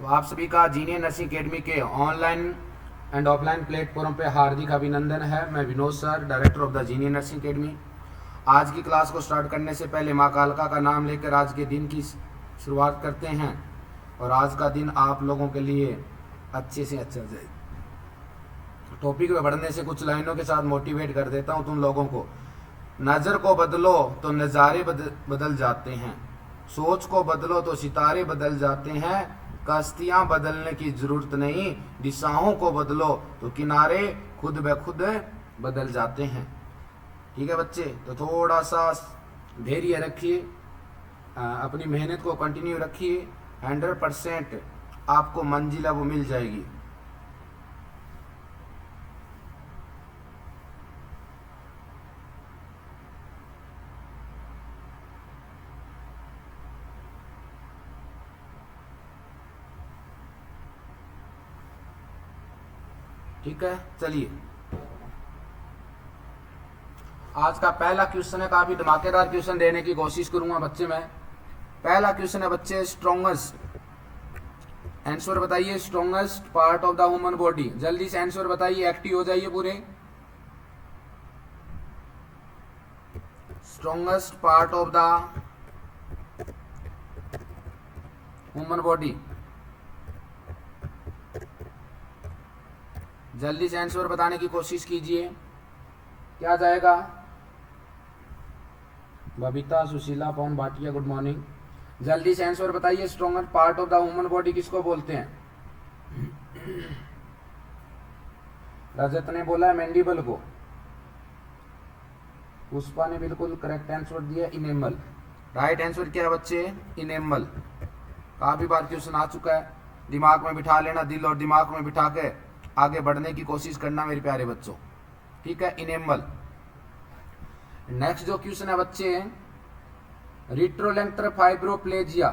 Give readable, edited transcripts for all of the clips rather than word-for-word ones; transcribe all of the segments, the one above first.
आप सभी का जीनियर नर्सिंग एकेडमी के ऑनलाइन एंड ऑफलाइन प्लेटफॉर्म पे हार्दिक अभिनंदन है। मैं Vinod sir, director of the जीनियर nursing academy. आज की क्लास को स्टार्ट करने से पहले माँ कालका का नाम लेकर आज के दिन की शुरुआत करते हैं और आज का दिन आप लोगों के लिए अच्छे से अच्छा जाए। टॉपिक में बढ़ने से कुछ लाइनों के साथ मोटिवेट कर देता हूँ तुम लोगों को। नज़र को बदलो तो नज़ारे बदल जाते हैं, सोच को बदलो तो सितारे बदल जाते हैं, कश्तियाँ बदलने की ज़रूरत नहीं, दिशाओं को बदलो तो किनारे खुद ब खुद बदल जाते हैं। ठीक है बच्चे, तो थोड़ा सा धैर्य रखिए, अपनी मेहनत को कंटिन्यू रखिए। 100% आपको मंजिल वो मिल जाएगी। ठीक है, चलिए आज का पहला क्वेश्चन है, काफी धमाकेदार क्वेश्चन देने की कोशिश करूंगा बच्चे। मैं पहला क्वेश्चन है बच्चे, स्ट्रॉन्गेस्ट आंसर बताइए। Strongest part of the human body, जल्दी से आंसर बताइए, एक्टिव हो जाइए पूरे। Strongest part of the human body, जल्दी से आंसर बताने की कोशिश कीजिए। क्या जाएगा? बबीता, सुशीला, पवन भाटिया, गुड मॉर्निंग। जल्दी से आंसर बताइए, strongest part of the human body किसको बोलते हैं? रजत ने बोला मैंडिबल को, पुष्पा ने बिल्कुल करेक्ट आंसर दिया, इनेमल। राइट आंसर क्या है बच्चे? इनेमल। काफी बार क्वेश्चन आ चुका है, दिमाग में बिठा लेना, दिल और दिमाग में बिठा के आगे बढ़ने की कोशिश करना मेरे प्यारे बच्चों। ठीक है, इनेमल। नेक्स्ट जो क्वेश्चन है बच्चे, रिट्रोलेंटर फाइब्रोप्लेजिया।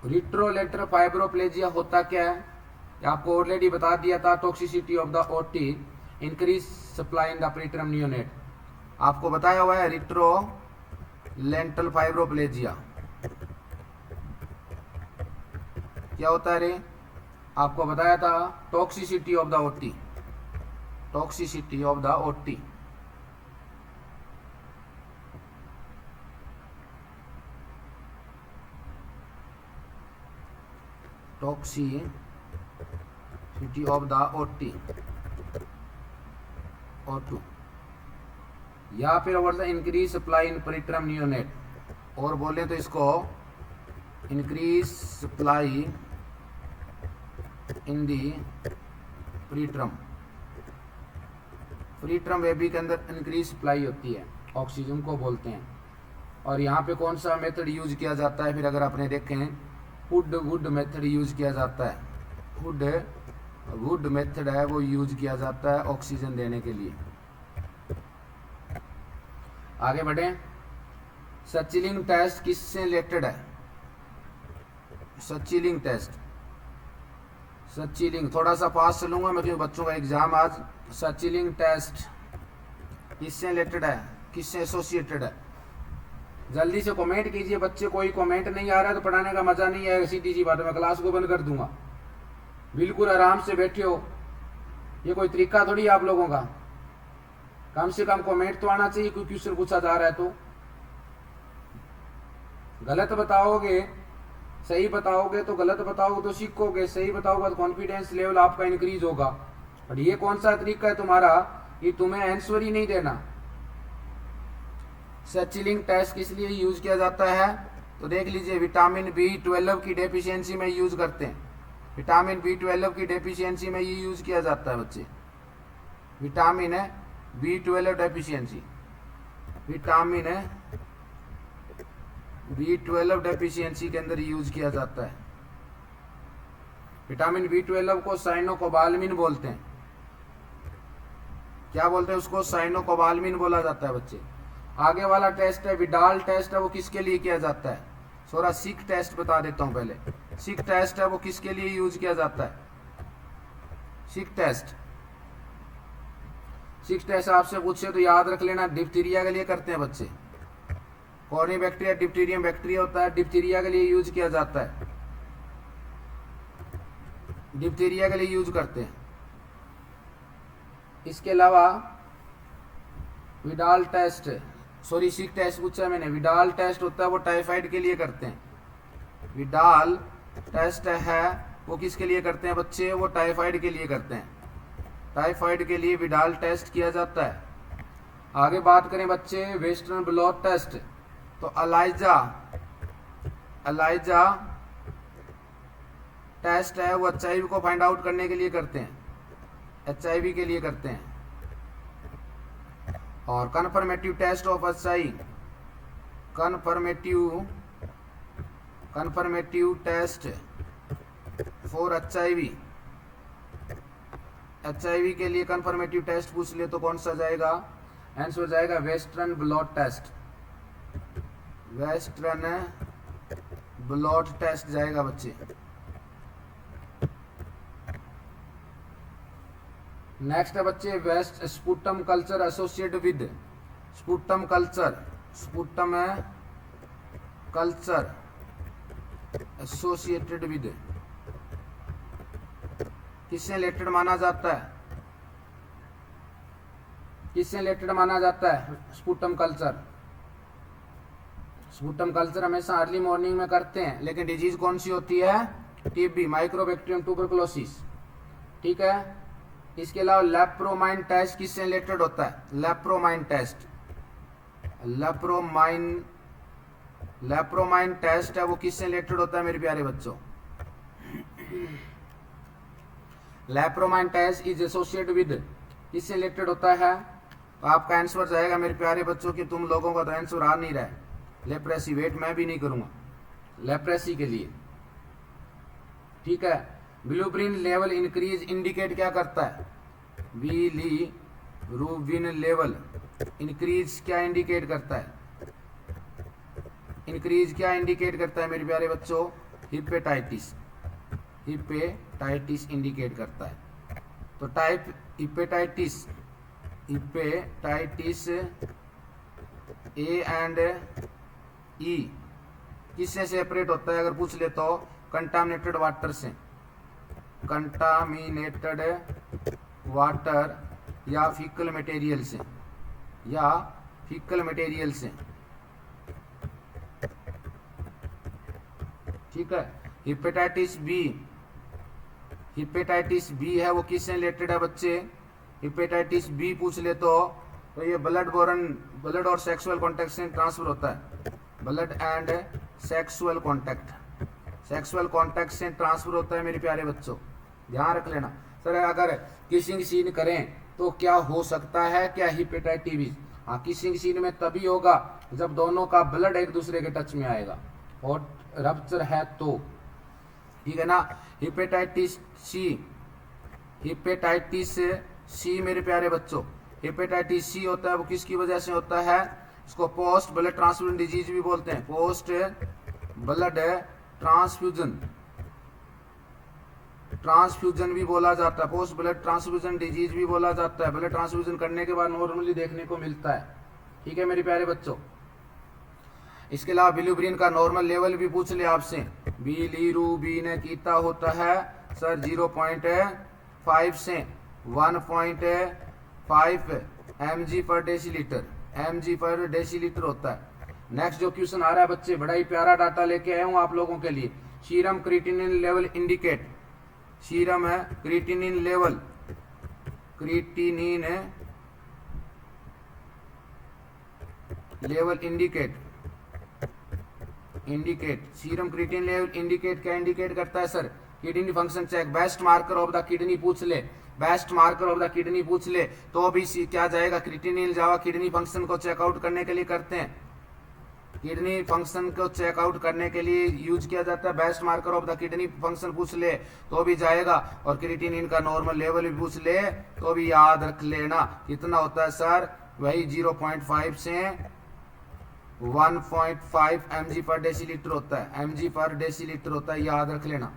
रिट्रोलेंटर फाइब्रोप्लेजिया होता क्या है? आपको ऑलरेडी बता दिया था। Toxicity of the OT, increase supply in the preterm neonate, आपको बताया हुआ है। रिट्रोलेंटल फाइब्रोप्लेजिया क्या होता है रे? आपको बताया था toxicity of the OT, toxicity of the OT. Toxicity of the OT O2, या फिर word increase supply in preterm neonate, और बोले तो इसको increase supply in the preterm. Preterm baby के अंदर इंक्रीज सप्लाई होती है, ऑक्सीजन को बोलते हैं। और यहाँ पे कौन सा मेथड यूज किया जाता है? फिर अगर आपने देखें, वुड मेथड यूज किया जाता है। वुड मेथड है वो यूज किया जाता है ऑक्सीजन देने के लिए। आगे बढ़े। सचिलिंग टेस्ट किससे रिलेटेड है? सचिलिंग टेस्ट, सचिलिंग थोड़ा सा पास चलूंगा मैं क्योंकि बच्चों का एग्जाम आज। सचिलिंग टेस्ट किससे रिलेटेड है, किससे एसोसिएटेड है? जल्दी से कमेंट कीजिए बच्चे। कोई कमेंट नहीं आ रहा है तो पढ़ाने का मजा नहीं है। सीधी सी बात है, मैं क्लास को बंद कर दूंगा। बिल्कुल आराम से बैठे हो, ये कोई तरीका थोड़ी है आप लोगों का। कम से कम कमेंट तो आना चाहिए, कोई क्वेश्चन पूछा जा रहा है तो। गलत बताओगे, सही बताओगे तो गलत बताओगे तो सीखोगे, सही बताओगे तो कॉन्फिडेंस लेवल आपका इंक्रीज होगा। और ये कौन सा तरीका है तुम्हारा कि तुम्हें आंसर ही नहीं देना? सचिलिंग टेस्ट किस लिए यूज किया जाता है? तो देख लीजिए, विटामिन B12 की डेफिशिएंसी में यूज करते हैं। विटामिन B12 की डेफिशिएंसी में ये यूज किया जाता है बच्चे। विटामिन है B12 डेफिशिएंसी, विटामिन है B12 डेफिशिएंसी के अंदर यूज किया जाता है। विटामिन B12 को साइनोकोबाल्मिन बोलते हैं। क्या बोलते हैं उसको? साइनोकोबाल्मिन बोला जाता है बच्चे। आगे वाला टेस्ट है विडाल टेस्ट है, वो किसके लिए किया जाता है? थोड़ा सिक टेस्ट बता देता हूं पहले। सिक टेस्ट है वो किसके लिए यूज किया जाता है? सिक टेस्ट, सिक टेस्ट आपसे पूछे तो याद रख लेना, डिप्थीरिया के लिए करते हैं बच्चे। कॉर्नी बैक्टीरिया डिप्टीरियम बैक्टीरिया होता है, डिप्थीरिया के लिए यूज किया जाता है। डिप्थीरिया के लिए यूज करते हैं। इसके अलावा विडाल टेस्ट, सॉरी सिक टेस्ट पूछा है मैंने, विडाल टेस्ट होता है वो टाइफाइड के लिए करते हैं। विडाल टेस्ट है वो किसके लिए करते हैं बच्चे, वो टाइफाइड के लिए करते हैं। टाइफाइड के लिए विडाल टेस्ट किया जाता है। आगे बात करें बच्चे वेस्टर्न ब्लॉट टेस्ट, तो अलाइजा टेस्ट है वो HIV को फाइंड आउट करने के लिए करते हैं, HIV के लिए करते हैं। और confirmative test of HI, confirmative test for HIV के लिए कन्फर्मेटिव टेस्ट पूछ ले तो कौन सा जाएगा, आंसर जाएगा western blot test, western blot test जाएगा बच्चे। नेक्स्ट है बच्चे वेस्ट sputum culture associated with, sputum culture associated with किससे रिलेटेड माना जाता है, किससे रिलेटेड माना जाता है स्पुटम कल्चर। स्पुटम कल्चर हमेशा अर्ली मॉर्निंग में करते हैं, लेकिन डिजीज कौन सी होती है, TB, माइक्रोबैक्टीरियम ट्यूबरकुलोसिस, ठीक है। इसके अलावा लेप्रोमाइन टेस्ट किससे रिलेटेड होता है, लेप्रोमाइन टेस्ट है वो किससे रिलेटेड होता है मेरे प्यारे बच्चों, लेप्रोमाइन टेस्ट इज एसोसिएटेड विद किससे रिलेटेड होता है, तो आपका आंसर जाएगा मेरे प्यारे बच्चों कि तुम लोगों का तो आंसर आ नहीं रहा है, लेप्रेसी। वेट मैं भी नहीं करूंगा लेप्रेसी के लिए, ठीक है। बिलिरुबिन लेवल इंक्रीज इंडिकेट क्या करता है, बिलिरुबिन लेवल इंक्रीज क्या इंडिकेट करता है, इंक्रीज क्या इंडिकेट करता है मेरे प्यारे बच्चों, हिपेटाइटिस इंडिकेट करता है। तो type hepatitis A and E किससे सेपरेट होता है अगर पूछ ले तो, कंटामिनेटेड वाटर से, कंटामिनेटेड वाटर या फीकल मटेरियल से, ठीक है। हिपेटाइटिस बी है वो किससे रिलेटेड है बच्चे, हिपेटाइटिस बी पूछ ले तो ये ब्लड और सेक्सुअल कॉन्टैक्ट से ट्रांसफर होता है, ब्लड एंड सेक्सुअल कॉन्टैक्ट से ट्रांसफर होता है मेरे प्यारे बच्चों, ध्यान रख लेना। सर अगर किसिंग सीन करें तो क्या हो सकता है, क्या हिपेटाइटिस बी, हाँ किसिंग सीन में तभी होगा जब दोनों का ब्लड एक दूसरे के टच में आएगा और रप्चर है तो, ठीक है ना। हिपेटाइटिस सी मेरे प्यारे बच्चों, हेपेटाइटिस सी होता है वो किसकी वजह से होता है, इसको पोस्ट ब्लड ट्रांसफ्यूजन डिजीज भी बोलते हैं, पोस्ट ब्लड ट्रांसफ्यूजन भी बोला जाता है, पोस्ट ब्लड ट्रांसफ्यूजन डिजीज भी बोला जाता है। ब्लड ट्रांसफ्यूजन करने के बाद नॉर्मली देखने को मिलता है, ठीक है मेरे प्यारे बच्चों। इसके अलावा बिलिरुबिन का नॉर्मल लेवल भी पूछ ले आपसे, बिलिरुबिन कितना होता है सर, 0.5 से 1.5 mg पर डेसीलीटर होता है। नेक्स्ट जो क्वेश्चन आ रहा है बच्चे, बड़ा ही प्यारा डाटा लेके आया हूं आप लोगों के लिए। Serum creatinine level indicate, serum है creatinine level indicate serum creatinine level indicate क्या इंडिकेट करता है sir, kidney function check. Best marker of the kidney पूछ ले, best marker of the kidney पूछ ले तो भी क्या जाएगा, क्रिएटिनिन जावा। किडनी फंक्शन को चेकआउट करने के लिए करते हैं, किडनी फंक्शन को चेकआउट करने के लिए यूज किया जाता है। Best marker of the kidney function पूछ ले तो भी जाएगा, और क्रिएटिनिन का नॉर्मल लेवल भी पूछ ले तो भी याद रख लेना कितना होता है सर, वही 0.5 से 1.5 mg पर डेसीलीटर होता है, mg पर डेसीलीटर होता है, याद रख लेना,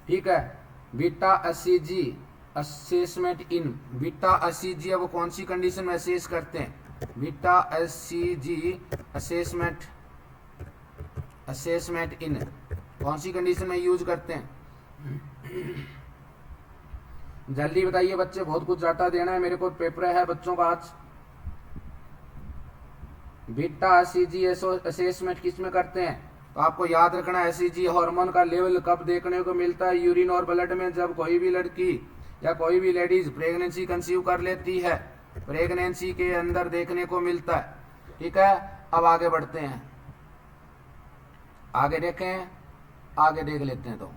ठीक है। Beta SCG assessment in, beta SCG है वो कौन सी कंडीशन में असेस करते हैं, बीटा एससीजी असेसमेंट इन कौन सी कंडीशन में यूज करते हैं, जल्दी बताइए बच्चे, बहुत कुछ डाटा देना है मेरे को, पेपर है बच्चों का आज। बीटा एसईजी असेसमेंट किस में करते हैं? तो आपको याद रखना है एसईजी हार्मोन का लेवल कब देखने को मिलता है? यूरिन और ब्लड में, जब कोई भी लड़की या कोई भी लेडीज प्रेगनेंसी कंसीव कर लेती है, प्रेगनेंसी के अंदर देखने को मिलता है। ठीक है, अब आगे बढ़ते हैं, आगे देखें, आगे देख लेते हैं। तो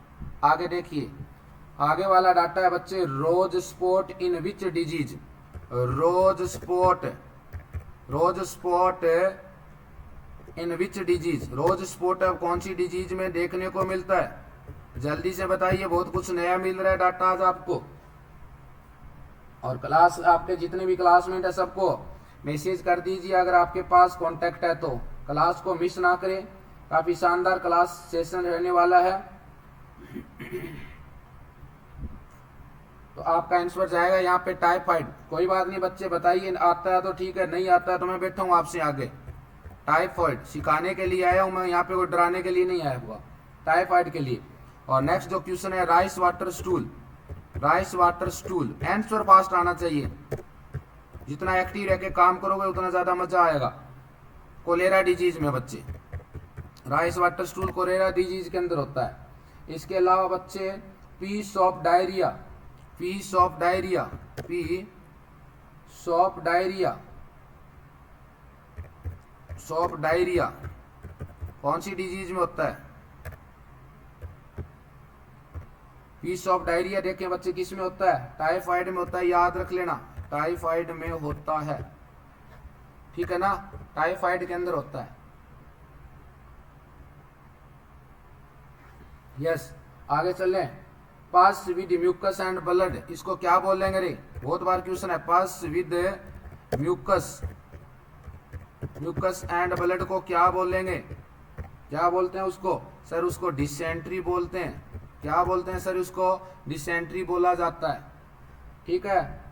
आगे देखिए, आगे वाला डाटा है बच्चे, rose spot in which disease. Rose spot in which disease, rose spot अब कौन सी डिजीज में देखने को मिलता है? जल्दी से बताइए, बहुत कुछ नया मिल रहा है डाटा आज आपको। और क्लास, आपके जितने भी क्लासमेट है सबको मैसेज कर दीजिए अगर आपके पास कांटेक्ट है तो, क्लास को मिस ना करें, काफी शानदार क्लास सेशन रहने वाला है। तो आपका आंसर जाएगा यहाँ पे टाइफाइड। कोई बात नहीं बच्चे, बताइए, आता है तो ठीक है, नहीं आता है तो मैं बैठा हूँ आपसे आगे। टाइफाइड सिखाने के लिए आया हूँ मैं, यहाँ पे कोई डराने के लिए नहीं आया हुआ, टाइफाइड के लिए। और नेक्स्ट जो क्वेश्चन है, rice water stool. Rice water stool, answer fast आना चाहिए, जितना एक्टिव रह के काम करोगे उतना ज्यादा मजा आएगा। कोलेरा डिजीज में बच्चे, rice water stool cholera disease के अंदर होता है। इसके अलावा बच्चे, piece of diarrhoea, piece of diarrhoea, piece of diarrhoea, of diarrhoea कौन सी डिजीज में होता है? पीस ऑफ डायरिया देखें बच्चे किस में होता है? टाइफाइड में होता है, याद रख लेना, टाइफाइड में होता है। ठीक है ना, टाइफाइड के अंदर होता है। यस, आगे चलें। Pass with mucus and blood, इसको क्या बोलेंगे रे? बहुत बार क्वेश्चन है, pass with mucus, mucus and blood को क्या बोलेंगे? क्या बोलते हैं उसको? सर उसको डिसेंट्री बोलते हैं। क्या बोलते हैं सर? उसको डिसेंट्री बोला जाता है। ठीक है,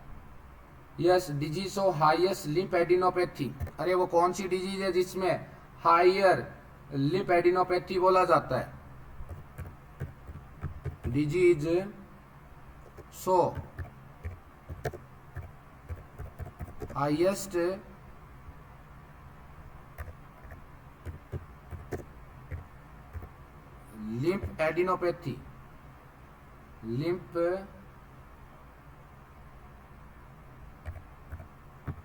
yes, disease of highest lymphadenopathy. अरे वो कौन सी डिजीज है जिसमें हायर लिम्फेडिनोपैथी बोला जाता है? Disease so highest lymph adenopathy, lymph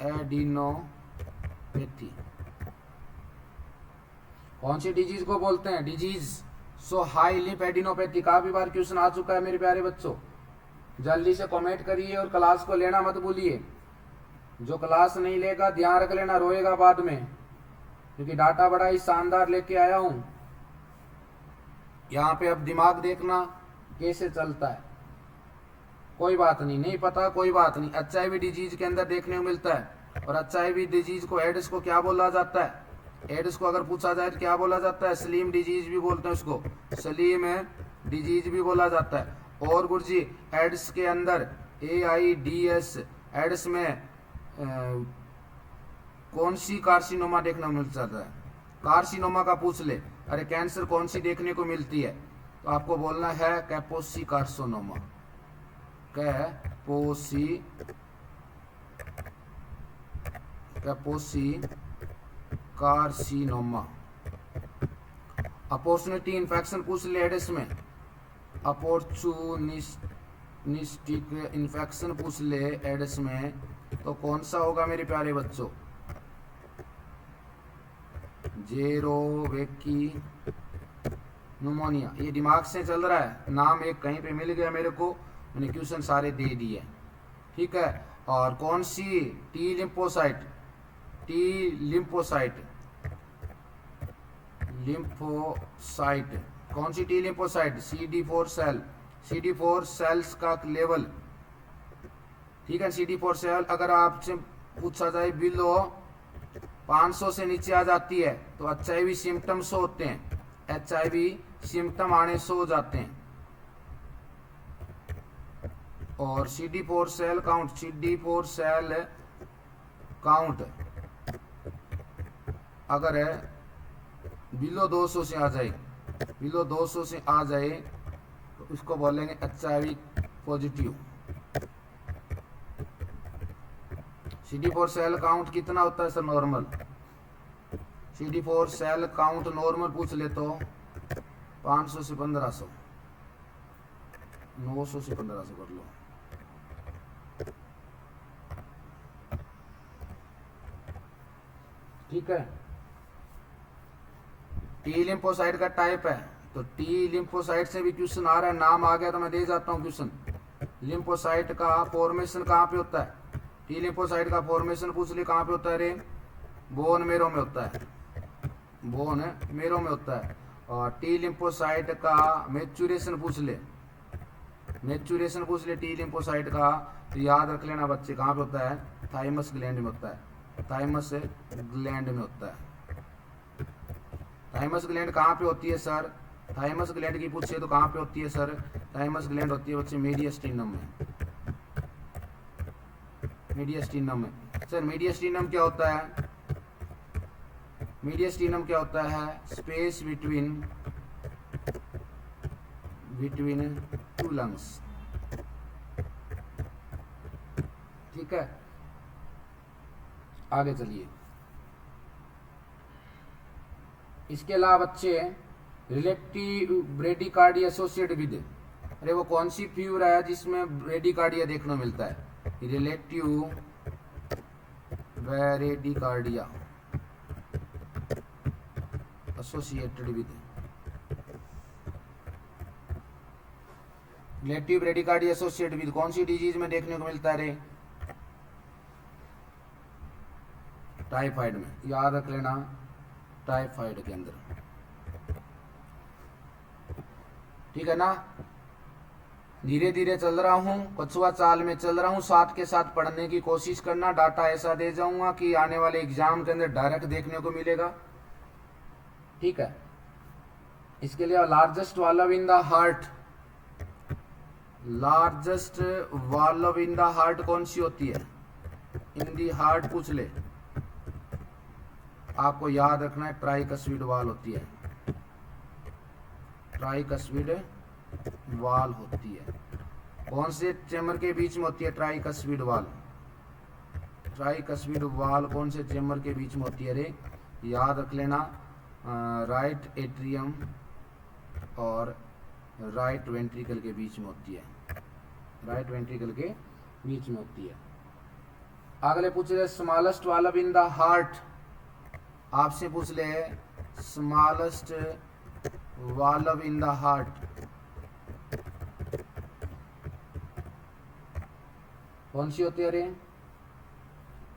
adenopathy कौन सी डिजीज को बोलते हैं? Disease so high lymph adenopathy. काफी बार क्वेश्चन आ चुका है मेरे प्यारे बच्चों, जल्दी से कमेंट करिए और क्लास को लेना मत भूलिए। जो क्लास नहीं लेगा ध्यान रख लेना, रोएगा बाद में, क्योंकि डाटा बड़ा ही शानदार लेके आया हूं। यहाँ पे अब दिमाग देखना कैसे चलता है। कोई बात नहीं, नहीं पता कोई बात नहीं, एचआईवी डिजीज के अंदर देखने को मिलता है। और एचआईवी डिजीज को, एड्स को क्या बोला जाता है? एड्स को अगर पूछा जाए तो क्या बोला जाता है? स्लीम डिजीज भी बोलते हैं उसको, स्लीम डिजीज भी बोला जाता है। और गुरुजी, एड्स के अंदर AIDS, एड्स में कौन सी कार्सिनोमा देखने को मिल जाता है? कार्सिनोमा का पूछ ले, अरे कैंसर कौन सी देखने को मिलती है? तो आपको बोलना है कैपोसी कार्सिनोमा, कैपोसी कार्सिनोमा। अपॉर्चुनिटी इन्फेक्शन पूछ ले एड्स में, अपॉर्चुनिस्टिक इन्फेक्शन पूछ ले एड्स में, तो कौन सा होगा मेरे प्यारे बच्चों? जेरोवेकी न्यूमोनिया। ये दिमाग से चल रहा है, नाम एक कहीं पे मिल गया मेरे को, मैंने क्वेश्चन सारे दे दिए। ठीक है, और कौन सी? T lymphocyte, T lymphocyte, lymphocyte कौन सी? T lymphocyte, CD4 cell, CD4 cells का लेवल। ठीक है, CD4 सेल अगर आपसे पूछा जाए बिलो 500 से नीचे आ जाती है तो HIV सिम्टम्स होते हैं, HIV सिम्टम आने से हो जाते हैं। और CD4 cell count, CD4 cell count अगर है बिलो 200 से आ जाए, बिलो 200 से आ जाए तो इसको बोलेंगे HIV positive. CD4 cell count कितना होता है sir normal? CD4 cell count normal पूछ ले तो 500 से 1500, 900 से 1500 कर लो। ठीक है। टी लिम्फोसाइट का टाइप है, तो टी लिम्फोसाइट से भी क्वेश्चन आ रहा है, नाम आ गया तो मैं दे जाता हूँ क्वेश्चन। लिम्फोसाइट का फॉर्मेशन कहाँ पे होता है? टी लिम्फोसाइट का फॉर्मेशन पूछ ले कहाँ पे होता है रे? बोन मेरो में होता है, बोन मेरो में होता है। और टी लिम्फोसाइट का मैच्यूरेशन पूछ ले, मैच्यूरेशन पूछ ले टी लिम्फोसाइट का, तो याद रख लेना बच्चे कहाँ पे होता है? थाइमस ग्लैंड में होता है, थाइमस ग्लैंड में होता है। थाइमस ग्लैंड कहाँ पे होती है सर? थाइमस ग्लैंड की पूछे तो कहाँ पे होती है सर? थाइमस ग्लैंड होती है बच्चे मीडियस्टिनम में, मीडियस्टिनम में। सर मीडियस्टिनम क्या होता है? मीडियस्टिनम क्या होता है? Space between two lungs. ठीक है, आगे चलिए। इसके अलावा बच्चे रिलेटिव ब्रेडिकार्डिया एसोसिएट विद, अरे वो कौन सी फ्यूर है जिसमें ब्रेडिकार्डिया देखने मिलता है? Relative bradycardia associated with, relative bradycardia associated with कौन सी डिजीज में देखने को मिलता है रे? टाइफाइड में, याद रख लेना, टाइफाइड के अंदर। ठीक है ना? धीरे धीरे चल रहा हूं, कछुआ चाल में चल रहा हूं, साथ के साथ पढ़ने की कोशिश करना। डाटा ऐसा दे जाऊंगा कि आने वाले एग्जाम के अंदर डायरेक्ट देखने को मिलेगा। ठीक है। इसके लिए largest valve in the heart, largest valve in the heart कौन सी होती है? इन दी हार्ट पूछ ले, आपको याद रखना है ट्राइकस्पिड वाल होती है, ट्राइकस्पिड वाल होती है। कौन से चेम्बर के बीच में होती है ट्राइकस्पिड वाल? ट्राइकस्पिड वाल कौन से चेम्बर के बीच में होती है रे? याद रख लेना, राइट एट्रियम और राइट वेंट्रिकल के बीच में होती है, राइट वेंट्रिकल के बीच में होती है। अगले पूछ रहे smallest valve in the heart, आपसे पूछ ले smallest valve in the heart कौन सी होती है रे?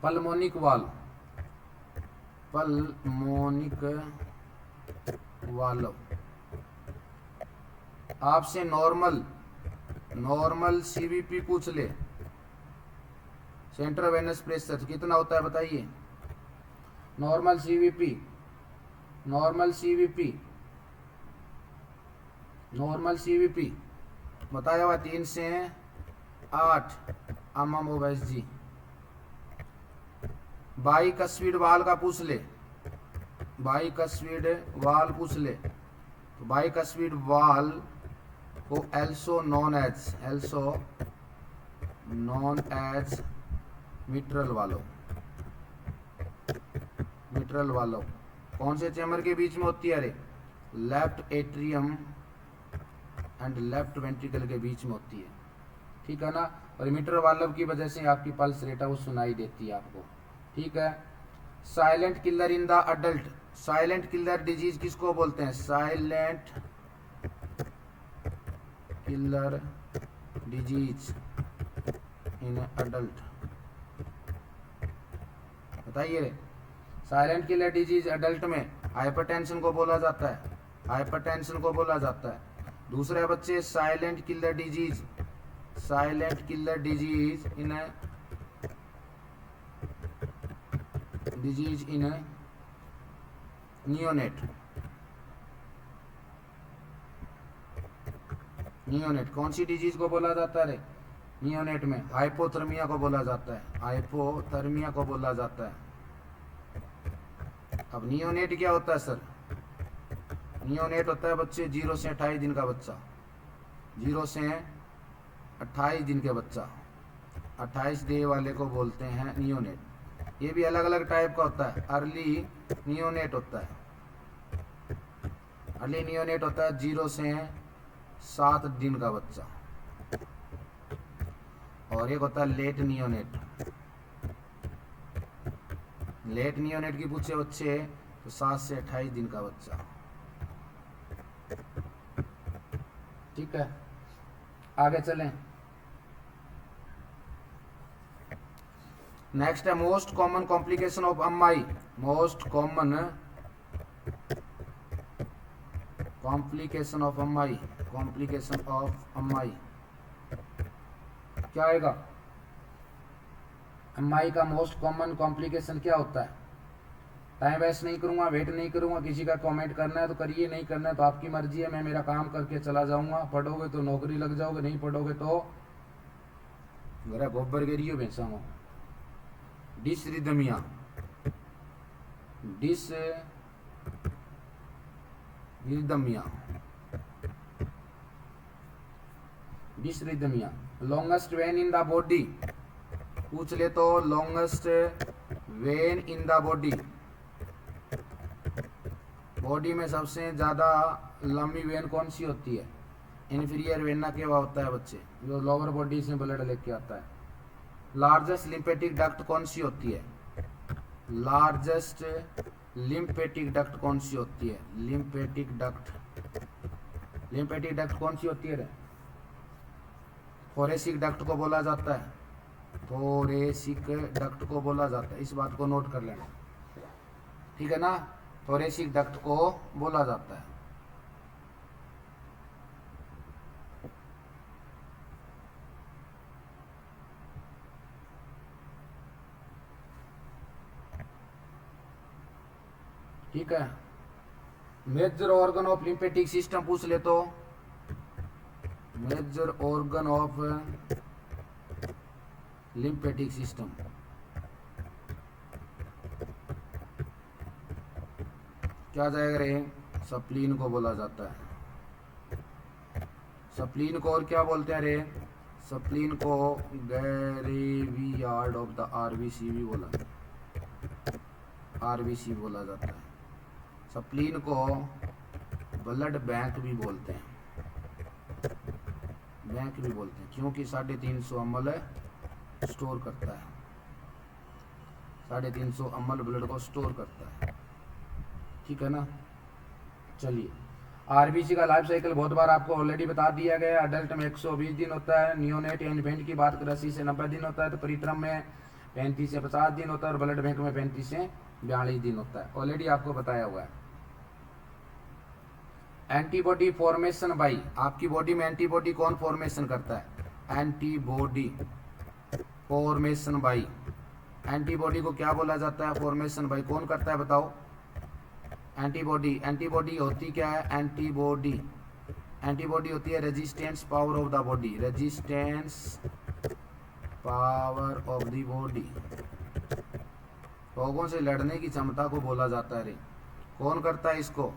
Pulmonic valve, pulmonic valve. आपसे नॉर्मल, नॉर्मल सीवीपी पूछ ले, सेंट्रल वेनस प्रेशर कितना होता है बताइए? Normal CVP, normal CVP, normal CVP बताया हुआ 3 से 8 mmHg। बाइकस्पिड वाल का पूछ ले, बाइकस्पिड वाल पूछ ले, तो बाइकस्पिड वाल को एल्सो नॉन एज मिट्रल वालो, मिट्रल वालो कौन से चेम्बर के बीच में होती है रे? Left atrium and left ventricle के बीच में होती है। ठीक है ना? और मिट्रल वाल्व की वजह से आपकी पल्स रेट है वो सुनाई देती है आपको। ठीक है। Silent killer in the adult, silent killer disease किसको बोलते हैं? Silent killer disease in adult, बताइए रे। साइलेंट किलर डिजीज अडल्ट में हाइपरटेंशन को बोला जाता है, हाइपरटेंशन को बोला जाता है। दूसरे बच्चे silent killer disease, silent killer disease in disease in neonate, neonate कौन सी डिजीज को बोला जाता है रे? नियोनेट में हाइपोथर्मिया को बोला जाता है, हाइपोथर्मिया को बोला जाता है। अब नियोनेट क्या होता है सर? नियोनेट होता है बच्चे 0 से 28 दिन का बच्चा, 0 से 28 दिन के बच्चा, 28 डे वाले को बोलते हैं नियोनेट। ये भी अलग अलग टाइप का होता है। अर्ली नियोनेट होता है, अर्ली नियोनेट होता है 0 से 7 दिन का बच्चा, और एक होता है लेट नियोनेट। लेट नियोनेट की पूछे बच्चे तो 7 से 28 दिन का बच्चा। ठीक है, आगे चलें। नेक्स्ट है most common complication of AMI. Most common complication of AMI, complication of AMI क्या आएगा? अम्माई का मोस्ट कॉमन कॉम्प्लिकेशन क्या होता है? टाइम वेस्ट नहीं करूंगा, वेट नहीं करूंगा, किसी का कमेंट करना है तो करिए, नहीं करना है तो आपकी मर्जी है। मैं मेरा काम करके चला जाऊंगा। पढ़ोगे तो नौकरी लग जाओगे, नहीं पढ़ोगे तो मेरा गोबर गिरियो बेचाऊंगा। Dysrhythmia, dysrhythmia, dysrhythmia. Longest vein in the body पूछ ले तो longest vein in the body, body में सबसे ज्यादा लंबी वेन कौन सी होती है? इन्फीरियर वेना केवा होता है बच्चे, जो लोअर बॉडी से ब्लड लेके आता है। लार्जेस्ट लिम्फेटिक डक्ट कौन सी होती है? लार्जेस्ट लिम्फेटिक डक्ट कौन सी होती है? लिम्फेटिक डक्ट, लिम्फेटिक डक्ट कौन सी होती है? थोरेसिक डक्ट को बोला जाता है, थोरेसिक डक्ट को बोला जाता है। इस बात को नोट कर लेना, ठीक है ना? थोरेसिक डक्ट को बोला जाता है। ठीक है, major organ of lymphatic system पूछ ले तो major organ of lymphatic system क्या जाएगा रे? सप्लीन को बोला जाता है। सप्लीन को और क्या बोलते हैं रे? सप्लीन को ग्रेवियार्ड ऑफ द आरबीसी भी बोला, आरबीसी बोला जाता है। सप्लीन को ब्लड बैंक भी बोलते हैं, बैंक भी बोलते हैं, क्योंकि 350 ml स्टोर करता है, 350 ml ब्लड को स्टोर करता है। ठीक है ना? चलिए, आरबीसी का लाइफ साइकिल बहुत बार आपको ऑलरेडी बता दिया गया। अडल्ट में 120 दिन होता है, नियोनेट या इन्फेंट की बात करें 80 से 90 दिन होता है, तो परित्रम में 35 से 50 दिन होता है, और ब्लड बैंक में 35 से 42 दिन होता है। ऑलरेडी आपको बताया हुआ है। एंटीबॉडी फॉर्मेशन बाई, आपकी बॉडी में एंटीबॉडी कौन फॉर्मेशन करता है? एंटीबॉडी फॉर्मेशन बाई, एंटीबॉडी को क्या बोला जाता है? Formation by. कौन करता है बताओ? एंटीबॉडी। एंटीबॉडी होती क्या है? एंटीबॉडी, एंटीबॉडी होती है resistance power of the body, resistance power of the body, रोगों से लड़ने की क्षमता को बोला जाता है रे। कौन करता है इसको?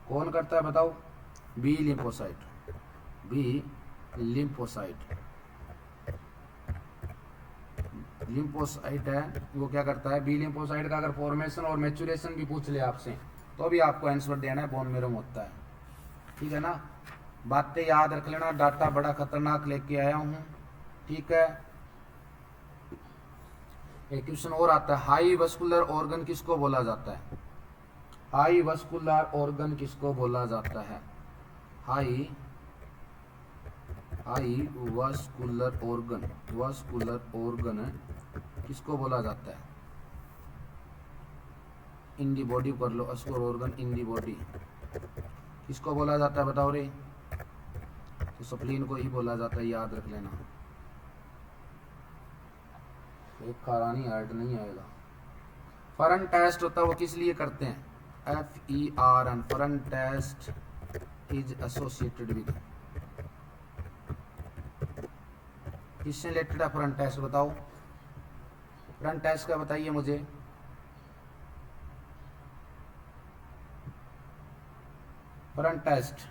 कौन करता है बताओ? B lymphocyte, B lymphocyte, lymphocyte है वो क्या करता है? बी लिम्फोसाइट का अगर फॉर्मेशन और मैच्योरेशन भी पूछ ले आपसे तो भी आपको आंसर देना है, बोन मेरो में होता है। ठीक है ना? बातें याद रख लेना, डाटा बड़ा खतरनाक लेके आया हूँ। ठीक है, एक क्वेश्चन और आता है, हाई वस्कुलर ऑर्गन किसको बोला जाता है? हाई वस्कुलर ऑर्गन किसको बोला जाता है? High vascular organ, vascular organ किसको बोला जाता है? इन दी बॉडी कर लो, vascular organ in the body किसको बोला जाता है बताओ रे? तो सप्लीन को ही बोला जाता है, याद रख लेना। एक खारानी हार्ट नहीं आएगा। फरन टेस्ट होता है वो किस लिए करते हैं? FERN, fern test is associated with, किससे रिलेटेड है फरन टेस्ट बताओ? फरन टेस्ट का बताइए मुझे। फरन टेस्ट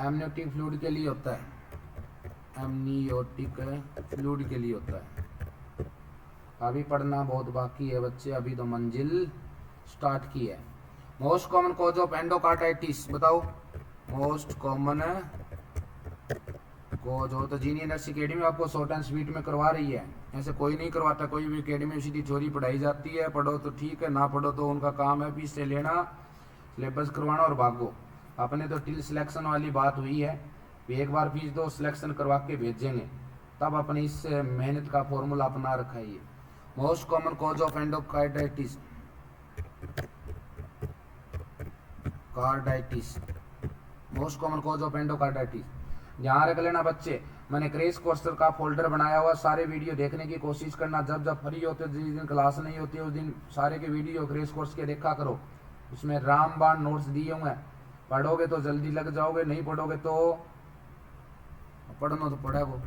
एमनियोटिक फ्लूइड के लिए होता है, एमनियोटिक फ्लूइड के लिए होता है। अभी पढ़ना बहुत बाकी है बच्चे, अभी तो मंजिल स्टार्ट की है। Most common cause of endocarditis बताओ, मोस्ट कॉमन कॉज हो। तो जीनियर नर्सिंग अकेडमी आपको शॉर्ट एंड स्वीट में करवा रही है, ऐसे कोई नहीं करवाता, कोई भी अकेडमी सीधी चोरी पढ़ाई जाती है, पढ़ो तो ठीक है, ना पढ़ो तो उनका काम है फीस से लेना, सिलेबस करवाना और भागो। अपने तो टिल सिलेक्शन वाली बात हुई है, एक बार फीस दो सिलेक्शन करवा के भेजेंगे, तब अपनी इस मेहनत का फॉर्मूला अपना रखा है। ये most common cause of endocarditis, carditis, most common cause of endocarditis. ध्यान रख लेना बच्चे, मैंने क्रैश कोर्स का फोल्डर बनाया हुआ, सारे वीडियो देखने की कोशिश करना, जब जब फ्री होते, जिस दिन क्लास नहीं होती उस दिन सारे के वीडियो क्रैश कोर्स के देखा करो, उसमें रामबाण नोट्स दिए हुए हैं, पढ़ोगे तो जल्दी लग जाओगे, नहीं पढ़ोगे तो पढ़ना तो पढ़ेगो।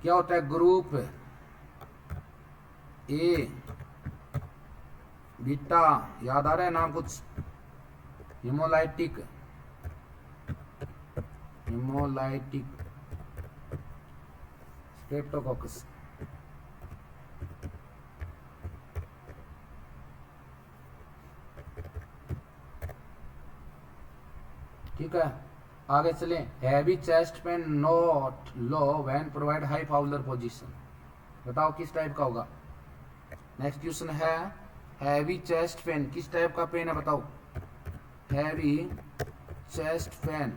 क्या होता है ग्रुप ए बीटा, याद आ रहा है नाम कुछ, हिमोलाइटिक, हिमोलाइटिक स्ट्रेप्टोकोकस, ठीक है। आगे चलें, heavy chest pen not low when provide high Fowler position, बताओ किस टाइप का होगा। नेक्स्ट क्वेश्चन है हैवी चेस्ट पेन किस टाइप का पेन है बताओ, heavy chest pen,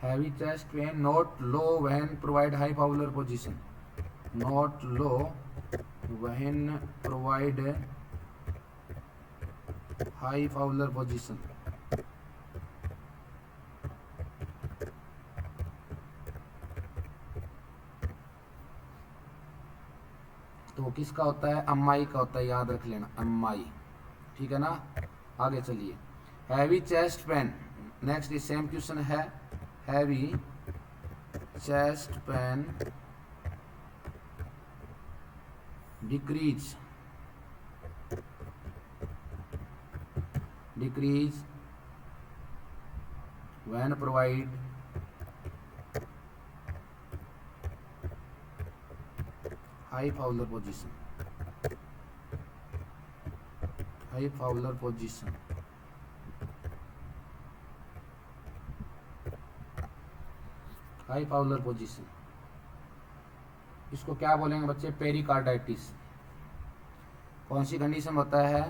heavy chest pen not low when provide high Fowler position, not low when provide high Fowler position. तो किसका होता है, अम्माई का होता है, याद रख लेना अम्माई, ठीक है ना। आगे चलिए, heavy chest pain, next same question है, heavy chest pain decrease when provide high Fowler position, high Fowler position, high Fowler position, इसको क्या बोलेंगे बच्चे, पेरिकार्डाइटिस। कौन सी कंडीशन होता है,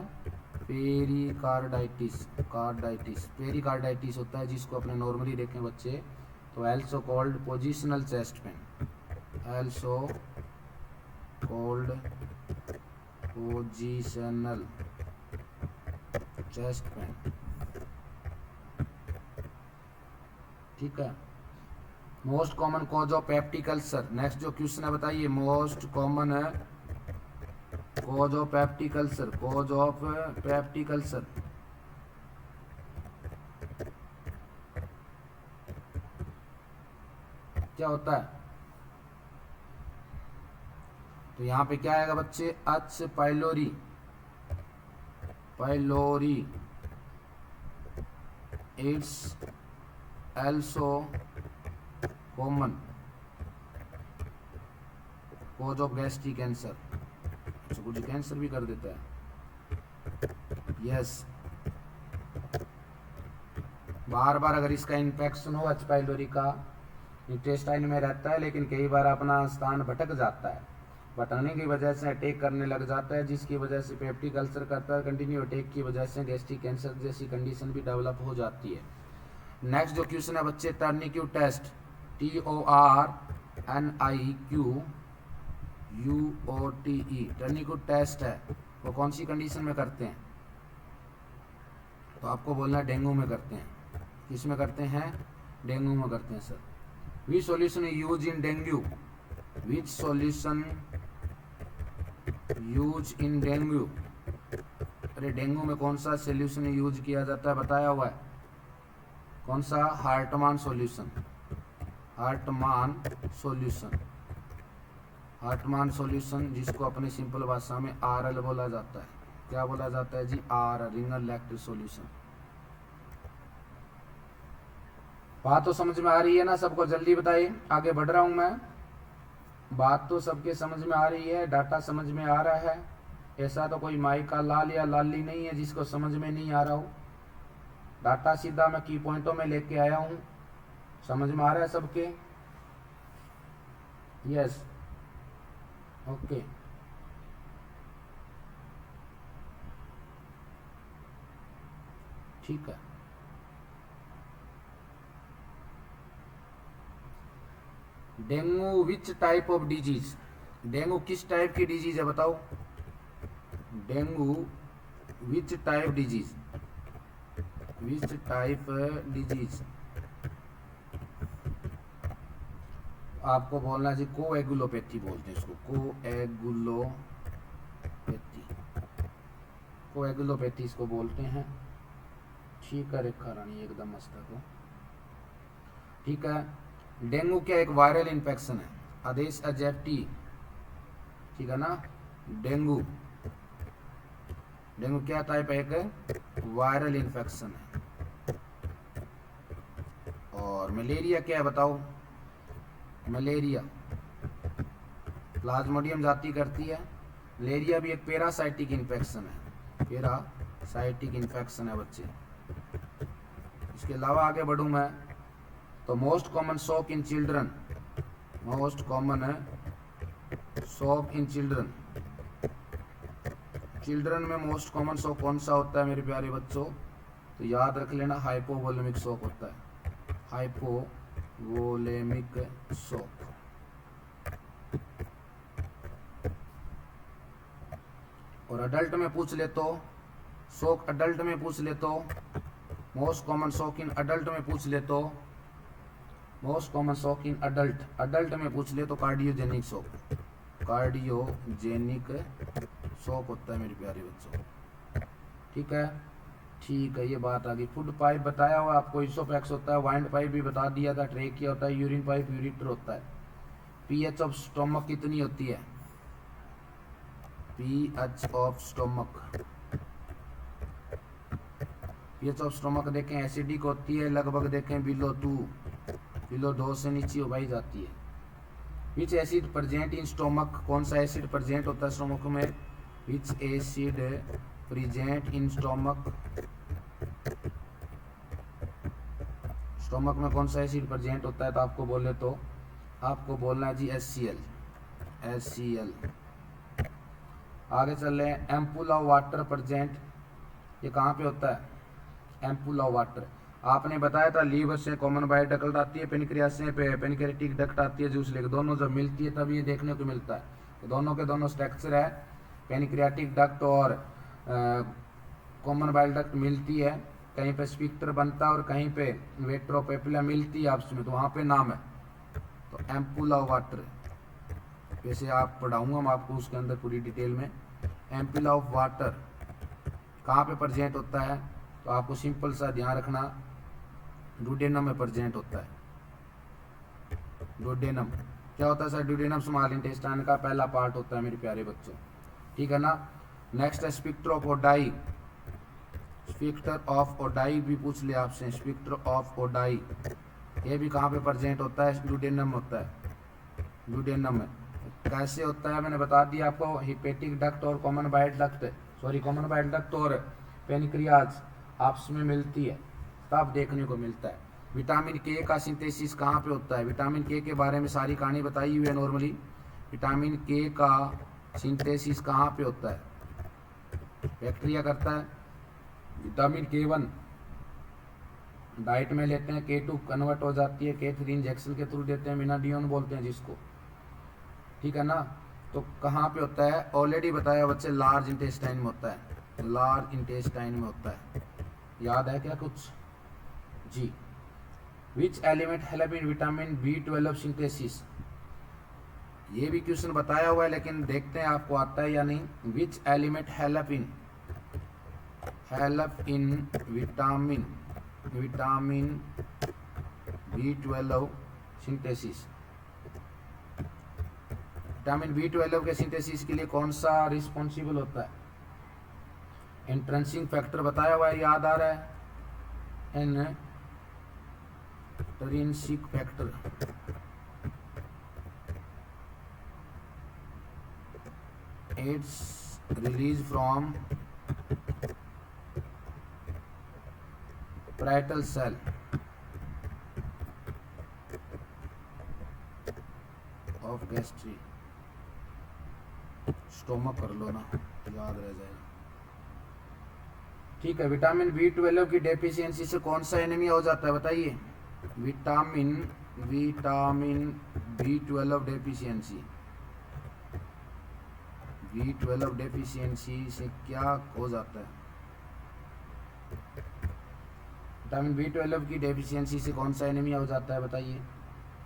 पेरिकार्डाइटिस, कार्डाइटिस, पेरिकार्डाइटिस होता है जिसको अपने नॉर्मली देखें बच्चे तो also called positional chest pain, also called positional chest pain, ठीक है। Most common cause of peptic ulcer, next जो क्वेश्चन है बताइए, मोस्ट कॉमन है cause of peptic ulcer, cause of peptic ulcer, क्या होता है। तो यहाँ पे क्या आएगा बच्चे, H pylori, pylori, it's also common cause of gastric cancer, कुछ कैंसर भी कर देता है, यस। बार बार अगर इसका इन्फेक्शन हो एच पाइलोरी का, इंटेस्टाइन में रहता है लेकिन कई बार अपना स्थान भटक जाता है, भटकने की वजह से अटैक करने लग जाता है, जिसकी वजह से पेप्टिक अल्सर करता है, कंटिन्यू अटैक की वजह से गैस्ट्रिक कैंसर जैसी कंडीशन भी डेवलप हो जाती है। नेक्स्ट जो क्वेश्चन है बच्चे, टर्निक्यूट टेस्ट, TORNIQUTE, टर्निक्यूट टेस्ट है, वो कौन सी कंडीशन में करते हैं, तो आपको बोलना है डेंगू में करते हैं। किस में करते हैं, डेंगू में करते हैं sir. Which solution use in dengue, which solution use in dengue, अरे डेंगू में कौन सा सॉल्यूशन यूज किया जाता है बताया हुआ है, कौन सा, हार्टमान सॉल्यूशन, हार्टमान सॉल्यूशन, हार्टमान सॉल्यूशन जिसको अपनी सिंपल भाषा में RL बोला जाता है, क्या बोला जाता है जी, R, रिंगर लैक्टिव सॉल्यूशन। बात तो समझ में आ रही है ना सबको? जल्दी बताइए, आगे बढ़ रहा हूं मैं। बात तो सबके समझ में आ रही है, डाटा समझ में आ रहा है। ऐसा तो कोई माई का लाल या लाली नहीं है जिसको समझ में नहीं आ रहा हो। डाटा सीधा मैं की पॉइंटों में लेके आया हूं। समझ में आ रहा है सबके? Yes, okay. ठीक है। Dengue which type of disease? Dengue किस टाइप की डिजीज है बताओ? Dengue which type disease? Which type disease? आपको बोलना जी कोएगुलोपैथी बोलते हैं इसको, कोएगुलोपैथी। कोएगुलोपैथी इसको बोलते हैं। ठीक है रेखा रानी, एकदम मस्त है। तो ठीक है, डेंगू क्या एक वायरल इन्फेक्शन है? आदेश एजेप्टी, ठीक है ना। डेंगू, डेंगू क्या टाइप है? एक वायरल इन्फेक्शन है। और मलेरिया क्या है बताओ? मलेरिया प्लाज्मोडियम जाति करती है। मलेरिया भी एक पैरासाइटिक इन्फेक्शन है, पैरासाइटिक इन्फेक्शन है बच्चे। इसके अलावा आगे बढ़ूं मैं तो most common shock in children, most common है शॉक इन चिल्ड्रन। चिल्ड्रन में मोस्ट कॉमन शॉक कौन सा होता है मेरे प्यारे बच्चों? तो याद रख लेना, हाइपोवोलेमिक शॉक होता है, हाइपोवोलेमिक शॉक। और अडल्ट में पूछ ले तो शॉक, अडल्ट में पूछ ले तो most common shock in adult में पूछ ले तो most common shock in adult, adult में पूछ ले तो कार्डियोजेनिक शॉक, कार्डियोजेनिक शॉक होता है मेरे प्यारे बच्चों। ठीक है, ठीक है, ये बात आ गई। फूड पाइप बताया हुआ आपको, इसोफेक्स होता है। वाइंड पाइप भी बता दिया था, ट्रेकिया होता है। यूरिन पाइप यूरिटर होता है। पीएच ऑफ स्टोमक कितनी होती है? PH of stomach, pH of stomach देखें एसिडिक होती है, लगभग देखें बिलो 2, बिलो 2 से नीचे उबाई जाती है। विच एसिड प्रेजेंट इन स्टोमक, कौन सा एसिड प्रेजेंट होता है स्टोमक में? विच acid present in stomach, stomach में कौन सा एसिड प्रेजेंट होता है? तो आपको बोले तो आपको बोलना है जी HCl, HCl। आगे चल रहे हैं, एम्पूल ऑफ वाटर प्रेजेंट, ये कहाँ पे होता है? एम्पूल ऑफ वाटर आपने बताया था लीवर से कॉमन बाइल डक्ट आती है, पेनक्रियास से पेनक्रियाटिक डक्ट आती है, जूस लेकर दोनों जब मिलती है तब ये देखने को मिलता है। तो दोनों के दोनों स्ट्रक्चर है, पेनक्रियाटिक डक्ट और कॉमन बाइल डक्ट मिलती है। कहीं पे स्फिंक्टर बनता है और कहीं पे वेट्रोपेपिला मिलती है आपस में, तो वहाँ पे नाम है तो एम्पूल ऑफ वाटर। वैसे आप पढ़ाऊंगा मैं आपको उसके अंदर पूरी डिटेल में। एम्पूल ऑफ वाटर कहाँ पे प्रेजेंट होता है? तो आपको सिंपल सा ध्यान रखना, डुडेनम में प्रेजेंट होता है। डुडेनम क्या होता है सर? डुडेनम स्मॉल इंटेस्टाइन का पहला पार्ट होता है मेरे प्यारे बच्चों, ठीक है ना। नेक्स्ट है sphincter of Oddi, sphincter of Oddi भी पूछ लिया आपसे। स्फिंक्टर ऑफ ओडाई ये भी कहाँ पे प्रेजेंट होता है? डुडेनम होता है, डुडेनम में। कैसे होता है मैंने बता दिया आपको, हिपेटिक डक्ट और common bile duct, sorry common bile duct और पेनक्रियाज आपस में मिलती है तब देखने को मिलता है। विटामिन के का सिंथेसिस कहाँ पे होता है? विटामिन के बारे में सारी कहानी बताई हुई है नॉर्मली। विटामिन के का सिंथेसिस कहाँ पे होता है? बैक्टीरिया करता है। विटामिन K1 डाइट में लेते हैं, K2 कन्वर्ट हो जाती है, K3 इंजेक्शन के थ्रू देते हैं, मिनाडियोन बोलते हैं जिसको, ठीक है ना। तो कहाँ पे होता है? ऑलरेडी बताया बच्चे, लार्ज इंटेस्टाइन में होता है, लार्ज इंटेस्टाइन में होता है। याद है क्या कुछ जी? Which element help in vitamin B12 synthesis, ये भी क्वेश्चन बताया हुआ है लेकिन देखते हैं आपको आता है या नहीं। विच element help in vitamin B12 synthesis, vitamin B12 के सिंथेसिस के लिए कौन सा रिस्पॉन्सिबल होता है? इंट्रेंसिक फैक्टर बताया हुआ है, याद आ रहा है? Intrinsic factor, it's release from parietal cell of gastric, stomach कर लो ना, याद रह जाएगा। ठीक है, विटामिन B12 की डेफिशिएंसी से कौन सा एनीमिया हो जाता है बताइए? Vitamin B12 deficiency, B12 deficiency से क्या हो जाता है? विटामिन B12 की डेफिशिएंसी से कौन सा एनीमिया हो जाता है बताइए?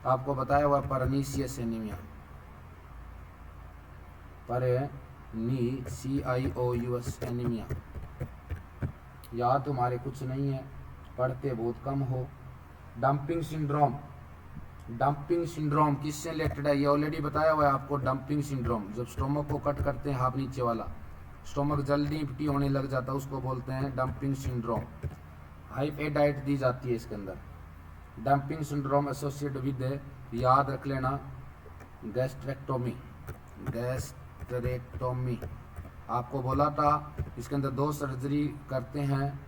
आपको बताया हुआ परनीसियस एनीमिया, CIOUS एनीमिया। याद तुम्हारे कुछ नहीं है, पढ़ते बहुत कम हो। डंपिंग सिंड्रोम, डंपिंग सिंड्रोम किससे रिलेटेड है? ये ऑलरेडी बताया हुआ है आपको। डंपिंग सिंड्रोम, जब स्टोमक को कट करते हैं हाफ नीचे वाला, स्टोमक जल्दी इम्प्टी होने लग जाता है, उसको बोलते हैं dumping syndrome. High fat diet दी जाती है इसके अंदर। डंपिंग सिंड्रोम एसोसिएट विद, याद रख लेना, गैस्ट्रेक्टोमी, गैस्ट्रेक्टोमी। आपको बोला था इसके अंदर 2 सर्जरी करते हैं,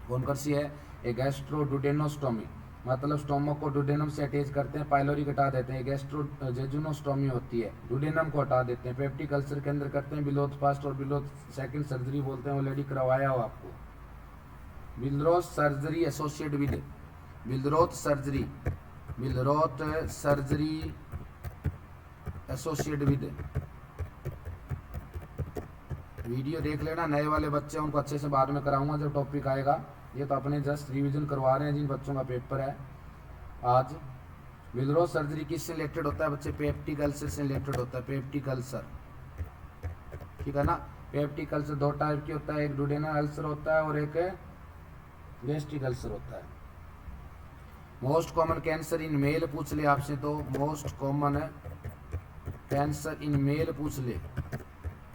कौन कौन सी है? एक गैस्ट्रोडुडेनोस्टोमी, मतलब स्टोमक को डुडेनम से अटैच करते हैं, पाइलोरी हटा देते हैं। गैस्ट्रोजेजुनोस्टोमी होती है, डुडेनम को हटा देते हैं। पेप्टिक अल्सर के अंदर करते हैं बिलोथ फर्स्ट और बिलोथ सेकंड सर्जरी बोलते हैं, ऑलरेडी करवाया हो आपको। Billroth surgery associate with, Billroth surgery, Billroth surgery associate with. Video देख लेना, नए वाले बच्चे उनको अच्छे से बाद में कराऊंगा जब टॉपिक आएगा। ये तो अपने जस्ट रिवीजन करवा रहे हैं जिन बच्चों का पेपर है आज। बिलरोथ सर्जरी किससे रिलेटेड होता है बच्चे? पेप्टिक अल्सर से रिलेटेड होता है, पेप्टिक अल्सर, ठीक है ना। पेप्टिक अल्सर 2 टाइप की होता है, एक डुडेनल अल्सर होता है और एक गैस्ट्रिक अल्सर होता है। Most common cancer in male पूछ ले आपसे, तो most common cancer in male पूछ ले,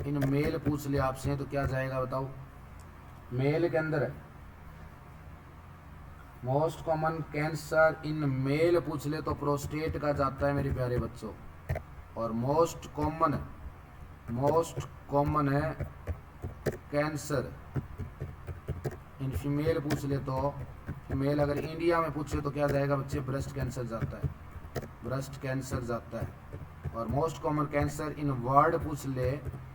इन मेल पूछ ले आपसे तो क्या जाएगा बताओ? मेल के अंदर most common cancer in male पूछ ले तो प्रोस्टेट का जाता है मेरे प्यारे बच्चों। और मोस्ट कॉमन है कैंसर इन फीमेल पूछ ले तो फीमेल, अगर इंडिया में पूछे तो क्या जाएगा बच्चे? ब्रेस्ट कैंसर जाता है, ब्रेस्ट कैंसर जाता है। और most common cancer in world पूछ ले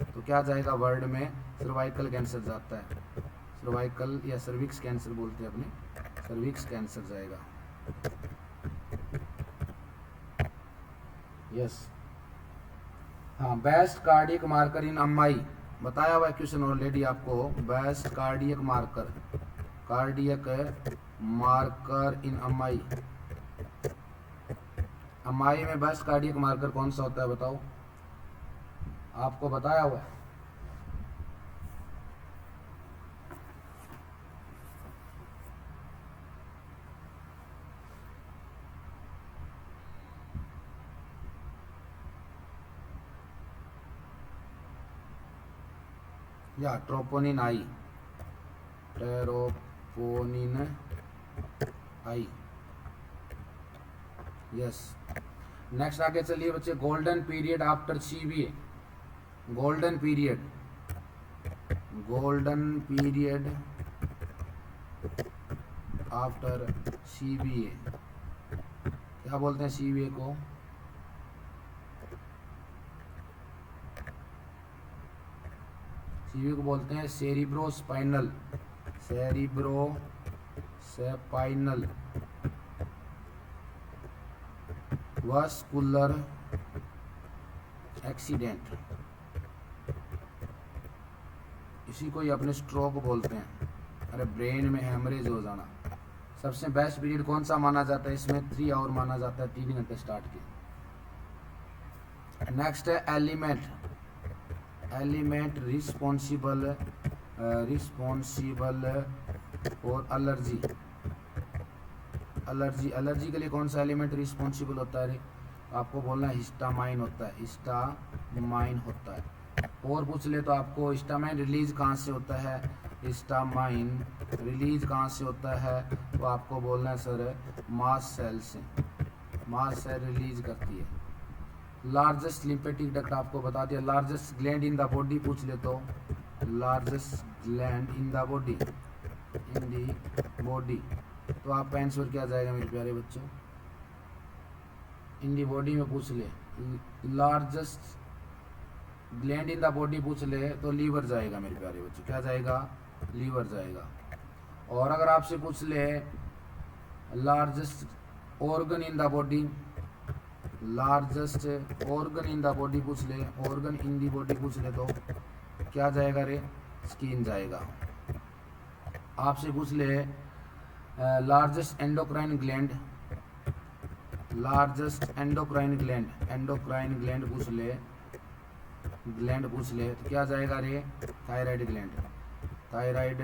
तो क्या जाएगा? वर्ल्ड में सर्वाइकल कैंसर जाता है, सर्वाइकल या सर्विक्स कैंसर बोलते हैं अपने, सर्विक्स कैंसर जाएगा। यस, हाँ। Best cardiac marker in AMI, बताया हुआ क्वेश्चन ऑलरेडी आपको। Best cardiac marker, cardiac marker in AMI, AMI में बेस्ट कार्डियक मार्कर कौन सा होता है बताओ? आपको बताया हुआ है। या ट्रोपोनिन आई, ट्रोपोनिन आई। यस, नेक्स्ट आगे चलिए बच्चे। Golden period after CBA, golden period, golden period after CBA, क्या बोलते हैं CBA को? CBA को बोलते हैं सेरिब्रोस्पाइनल, सेरिब्रोस्पाइनल वास्कुलर एक्सीडेंट, इसी को ही अपने स्ट्रोक बोलते हैं। अरे ब्रेन में हेमरेज हो जाना। सबसे बेस्ट पीरियड कौन सा माना जाता है इसमें? 3 आवर माना जाता है, 3 घंटे स्टार्ट के। नेक्स्ट है एलिमेंट, एलिमेंट रिस्पॉन्सिबल और एलर्जी, एलर्जी, एलर्जी के लिए कौन सा एलिमेंट रिस्पॉन्सिबल होता है? आपको बोलना है हिस्टामाइन होता है, हिस्टामाइन होता है। और पूछ ले तो आपको हिस्टामाइन रिलीज कहाँ से होता है? हिस्टामाइन रिलीज कहाँ से होता है, तो आपको बोलना है सर मास्ट सेल से, मास्ट सेल रिलीज करती है। लार्जेस्ट लिम्फेटिक डक्ट आपको बता दिया। Largest gland in the body पूछ ले तो largest gland in the body, in the body, तो आपका आंसर क्या जाएगा मेरे प्यारे बच्चों, इन दी बॉडी में पूछ ले। Largest gland in the body पूछ ले तो लीवर जाएगा मेरे प्यारे बच्चों, क्या जाएगा, लीवर जाएगा। और अगर आपसे पूछ ले largest organ in the body, largest organ in the body पूछ ले, ऑर्गन इन दी बॉडी पूछ ले तो क्या जाएगा रे, स्किन जाएगा। आपसे पूछ ले largest endocrine gland, largest endocrine gland, endocrine gland पूछ ले, ग्लैंड पूछ ले तो क्या जाएगा रे, थायराइड ग्लैंड, थायराइड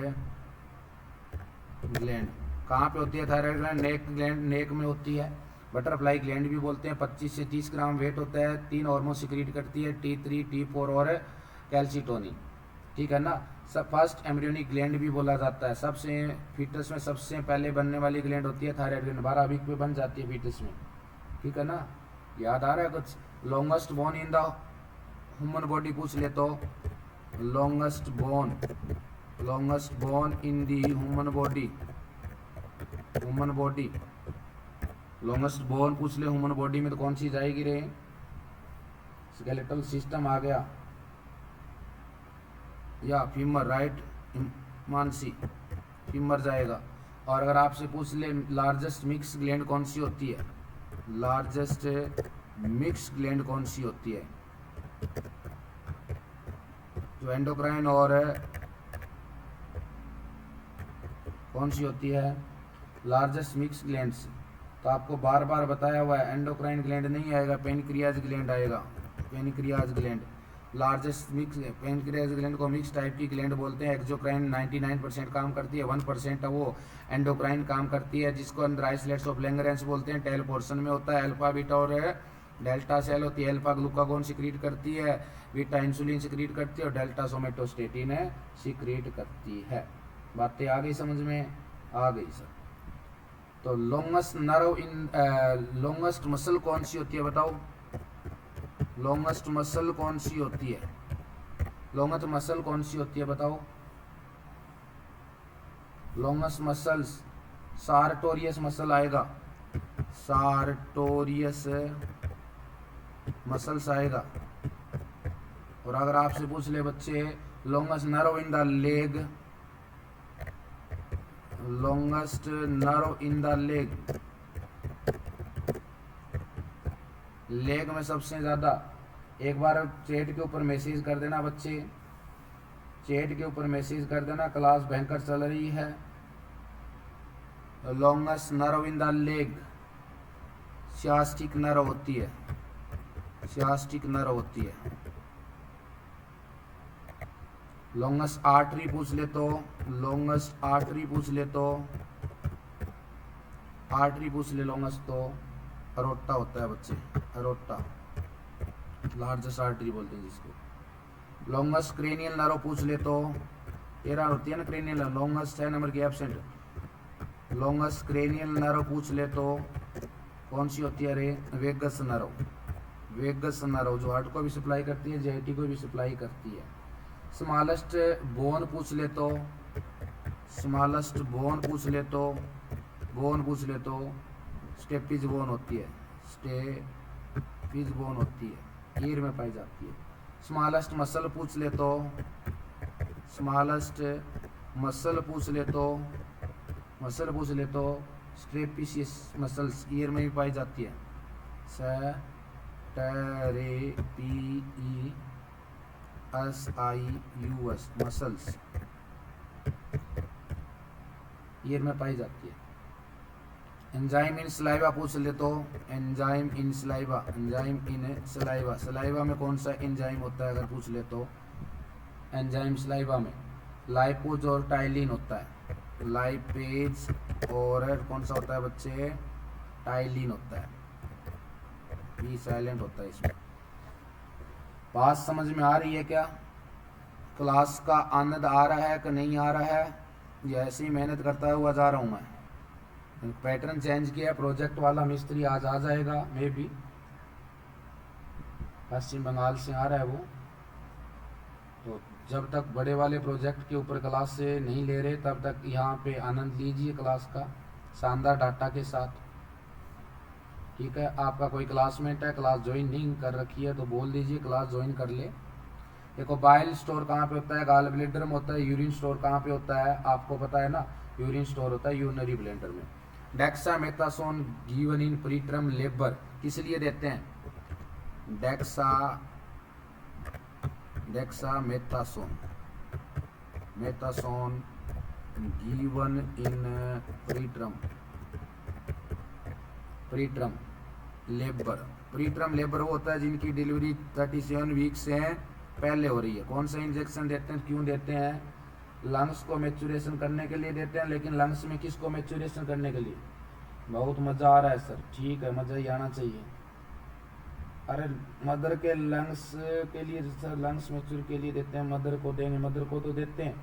ग्लैंड। कहाँ पे होती है थायराइड ग्लैंड, नेक ग्लैंड, नेक में होती है। बटरफ्लाई ग्लैंड भी बोलते हैं। 25 से 30 ग्राम वेट होता है। 3 हार्मोन सिक्रीट करती है, T3, T4 और कैल्सिटोनिन, ठीक है ना। सब फर्स्ट एम्ब्रियोनिक ग्लैंड भी बोला जाता है। सबसे फीटस में सबसे पहले बनने वाली ग्लैंड होती है थायराइड ग्लैंड, 12 वीक पे बन जाती है फीटस में, ठीक है ना। याद आ रहा है कुछ। Longest bone in the human body पूछ ले तो longest bone, longest bone in the human body, human body, longest bone पूछ ले ह्यूमन बॉडी में तो कौन सी जाएगी रे, स्केलेटल सिस्टम आ गया, या फीमर, राइट मानसी, फीमर जाएगा। और अगर आपसे पूछ ले लार्जेस्ट मिक्स ग्लैंड कौन सी होती है, लार्जेस्ट मिक्स ग्लैंड कौन सी होती है, जो एंडोक्राइन और कौन सी होती है, लार्जेस्ट मिक्स ग्लैंड्स, तो आपको बार बार बताया हुआ है, एंडोक्राइन ग्लैंड नहीं आएगा, पेनक्रियाज ग्लैंड आएगा, pancreas gland. Largest mix, pancreas gland को मिक्स टाइप की ग्लैंड बोलते हैं। एक्सोक्राइन 99% काम करती है, 1% वो एंडोक्राइन काम करती है, जिसको अंदर आइसोलेट्स ऑफ लैंगरेंस बोलते हैं। टेल पोर्शन में होता है, अल्फा बीटा और डेल्टा सेल होती है। अल्फा ग्लूकागोन सिक्रीट करती है, बीटा इंसुलिन सिक्रीट करती है और डेल्टा सोमेटोस्टेटिन सिक्रीट करती है। बातें आ गई समझ में, आ गई सर। तो लॉन्गेस्ट नर्व इन, लॉन्गेस्ट मसल कौन सी होती है बताओ, लॉन्गेस्ट मसल कौन सी होती है, लॉन्गेस्ट मसल कौन सी होती है बताओ। लॉन्गेस्ट मसल्स सार्टोरियस मसल आएगा, सार्टोरियस मसल्स आएगा। और अगर आपसे पूछ ले बच्चे longest nerve in the leg, longest nerve in the leg, leg में सबसे ज्यादा, एक बार चैट के ऊपर मैसेज कर देना बच्चे, चैट के ऊपर मैसेज कर देना, क्लास भयंकर चल रही है। Longest nerve in the leg sciatic nerve होती है, सियास्टिक नर्व होती है। लॉन्गेस्ट आर्टरी पूछ ले तो, लॉन्गेस्ट आर्टरी पूछ ले तो, आर्टरी पूछ ले लॉन्गेस्ट तो अरोटा होता है बच्चे, अरोटा लार्जेस्ट आर्टरी बोलते हैं जिसको। लॉन्गेस्ट क्रेनियल नर्व पूछ ले तो 13 होती है ना क्रेनियल नर्व, लॉन्गेस्ट है नंबर की एब्सेंट। लॉन्गेस्ट क्रेनियल नर्व पूछ ले तो कौन सी होती है रे, वेगस नर्व, वेगस नर्व जो हार्ट को भी सप्लाई करती है, जेआईटी को भी सप्लाई करती है। स्मॉलेस्ट बोन पूछ ले तो, स्मॉलेस्ट बोन पूछ ले तो, बोन पूछ ले तो स्टेपिज बोन होती है, स्टेपिज बोन होती है, ईयर में पाई जाती है। स्मॉलेस्ट मसल पूछ ले तो, स्मॉलेस्ट मसल पूछ ले तो, मसल पूछ ले तो स्ट्रेपिशियस मसल्स ईयर में भी पाई जाती है, STREPESIUS मसल्स ईयर में पाई जाती है। एंजाइम इन सलाइवा पूछ ले तो, एंजाइम इन सलाइवा, एंजाइम इन सलाइवा, सलाइवा में कौन सा एंजाइम होता है अगर पूछ ले तो, एंजाइम सलाइवा में लाइपोज और टाइलिन होता है, लाइपेज और कौन सा होता है बच्चे, टाइलिन होता है, बी साइलेंट होता है इसमें। बात समझ में आ रही है क्या, क्लास का आनंद आ रहा है कि नहीं आ रहा है? ये ऐसे ही मेहनत करता हुआ जा रहा हूँ मैं। पैटर्न चेंज किया, प्रोजेक्ट वाला मिस्त्री आज आ जाएगा मे बी, पश्चिम बंगाल से आ रहा है वो। तो जब तक बड़े वाले प्रोजेक्ट के ऊपर क्लास से नहीं ले रहे तब तक यहाँ पे आनंद लीजिए क्लास का शानदार डाटा के साथ। ठीक है, आपका कोई क्लासमेट है क्लास ज्वाइन नहीं कर रखी है तो बोल दीजिए क्लास ज्वाइन कर ले। देखो बाइल स्टोर कहाँ पे होता है? गॉल ब्लैडर में होता है। यूरिन स्टोर कहाँ पे होता है? आपको पता है ना, यूरिन स्टोर होता है यूरिनरी ब्लैडर में। Dexamethasone given in preterm labour किस लिए देते हैं? Dexamethasone given in preterm labour. Preterm labour वो होता है जिनकी डिलीवरी 37 वीक से पहले हो रही है। कौन सा इंजेक्शन देते हैं, क्यों देते हैं? लंग्स को मैच्योरेशन करने के लिए देते हैं। लेकिन लंग्स में किसको मैच्योरेशन करने के लिए? बहुत मज़ा आ रहा है सर, ठीक है, मज़ा ही आना चाहिए। अरे मदर के लंग्स के लिए सर, लंग्स मैच्योर के लिए देते हैं, मदर को देंगे, मदर को तो देते हैं,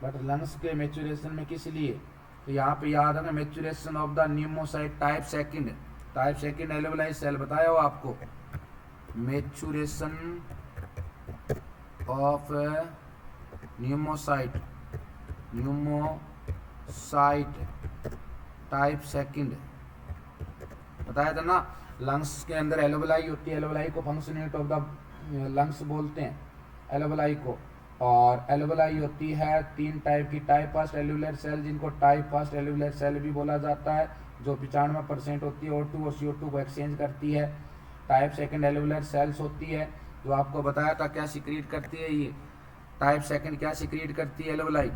बट लंग्स के मैच्योरेशन में किस लिए? तो यहाँ पे याद है ना, maturation of the pneumocyte type second alveoli cell बताया हो आपको। Maturation of pneumocyte type second बताया था ना। लंग्स के अंदर एल्वेओलाई होती है, एल्वेओलाई को function unit of the lungs बोलते हैं एल्वेओलाई को। और एल्वेओलाई होती है 3 टाइप की, टाइप फर्स्ट एल्वेओलर सेल जिनको टाइप फर्स्ट एल्वेओलर सेल भी बोला जाता है, जो 95% होती है O2 और CO2 को एक्सचेंज करती है। टाइप सेकंड एल्वेओलर सेल्स होती है जो आपको बताया था क्या सिक्रीट करती है। ये टाइप सेकंड क्या सिक्रीट करती है? एल्वेओलाई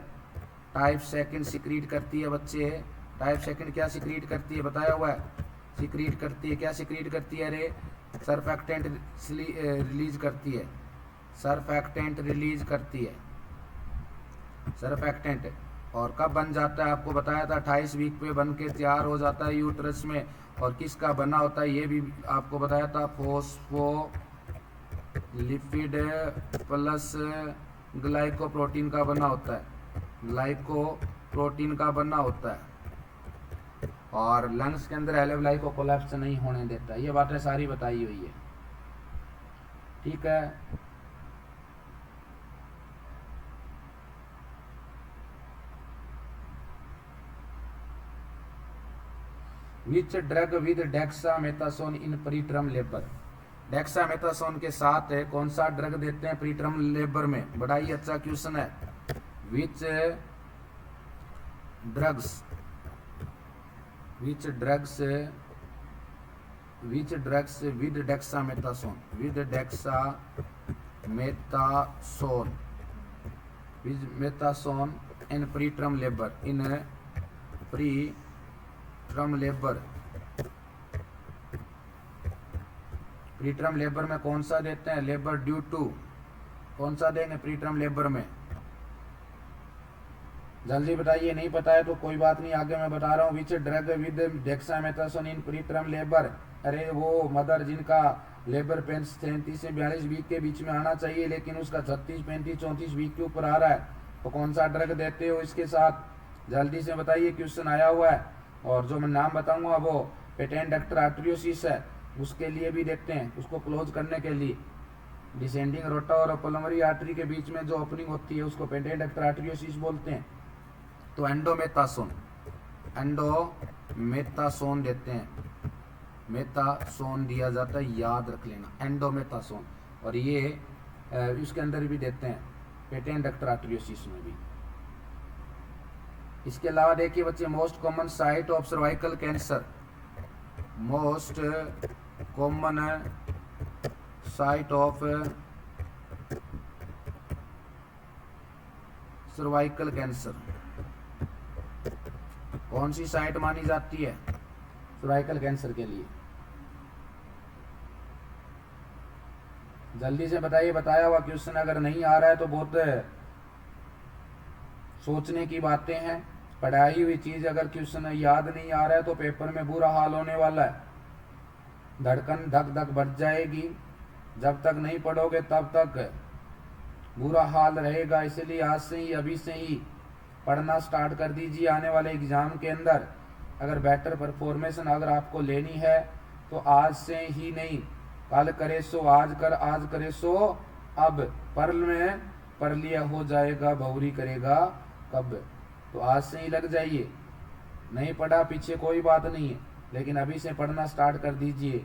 टाइप सेकंड सिक्रीट करती है बच्चे। टाइप सेकंड क्या सिक्रीट करती है बताया हुआ है? सिक्रीट करती है, क्या सिक्रीट करती है? अरे सरफेक्टेंट रिलीज करती है, सरफेक्टेंट रिलीज करती है, सरफेक्टेंट। और कब बन जाता है आपको बताया था? 28 वीक पे बन के तैयार हो जाता है यूट्रस में। और किसका बना होता है ये भी आपको बताया था, फोस्फोलिपिड प्लस ग्लाइकोप्रोटीन का बना होता है, ग्लाइकोप्रोटीन का बना होता है। और लंग्स के अंदर एल्वेओलाई को कोलैप्स नहीं होने देता। ये बातें सारी बताई हुई है, ठीक है। Which drug with dexamethasone in preterm labour? Dexamethasone के साथ कौन सा ड्रग देते हैं प्रीटर्म लेबर में? बड़ा ही अच्छा क्वेश्चन है। Which drugs with dexamethasone in preterm labour, preterm labour में कौन सा देते हैं? लेबर ड्यू टू कौन सा देंगे प्रीटर्म लेबर में? जल्दी बताइए, नहीं पता है तो कोई बात नहीं, आगे मैं बता रहा हूँ। Which drug with dexamethasone in preterm labour? अरे वो मदर जिनका लेबर 33 से 42 वीक के बीच में आना चाहिए लेकिन उसका 36, 35, 34 वीक के ऊपर आ रहा है, तो कौन सा ड्रग देते हो इसके साथ? जल्दी से बताइए, क्वेश्चन आया हुआ है। और जो मैं नाम बताऊंगा वो पेटेंट डक्टर आर्टरियोसिस है, उसके लिए भी देते हैं, उसको क्लोज करने के लिए। डिसेंडिंग रोटा और पल्मोनरी आर्टरी के बीच में जो ओपनिंग होती है उसको पेटेंट डक्टर आर्टरियोसिस बोलते हैं। तो एंडोमेथासोन देते हैं, मेथासोन दिया जाता है, याद रख लेना, एंडोमेथासोन। और ये इसके अंदर भी देते हैं पेटेंट डक्टर आर्टरियोसिस में भी। इसके अलावा देखिए बच्चे, most common site of cervical cancer, most common site of cervical cancer कौन सी साइट मानी जाती है सर्वाइकल कैंसर के लिए? जल्दी से बताइए, बताया हुआ क्वेश्चन अगर नहीं आ रहा है तो बहुत सोचने की बातें हैं। पढ़ाई हुई चीज अगर क्वेश्चन याद नहीं आ रहा है तो पेपर में बुरा हाल होने वाला है, धड़कन धक धक बढ़ जाएगी। जब तक नहीं पढ़ोगे तब तक बुरा हाल रहेगा, इसलिए आज से ही, अभी से ही पढ़ना स्टार्ट कर दीजिए। आने वाले एग्ज़ाम के अंदर अगर बेटर परफॉर्मेंस अगर आपको लेनी है तो आज से ही नहीं, कल करे सो आज कर, आज करे सो अब। परल में परलिया हो जाएगा, बहुरी करेगा कब। तो आज से ही लग जाइए। नहीं पढ़ा पीछे कोई बात नहीं है, लेकिन अभी से पढ़ना स्टार्ट कर दीजिए,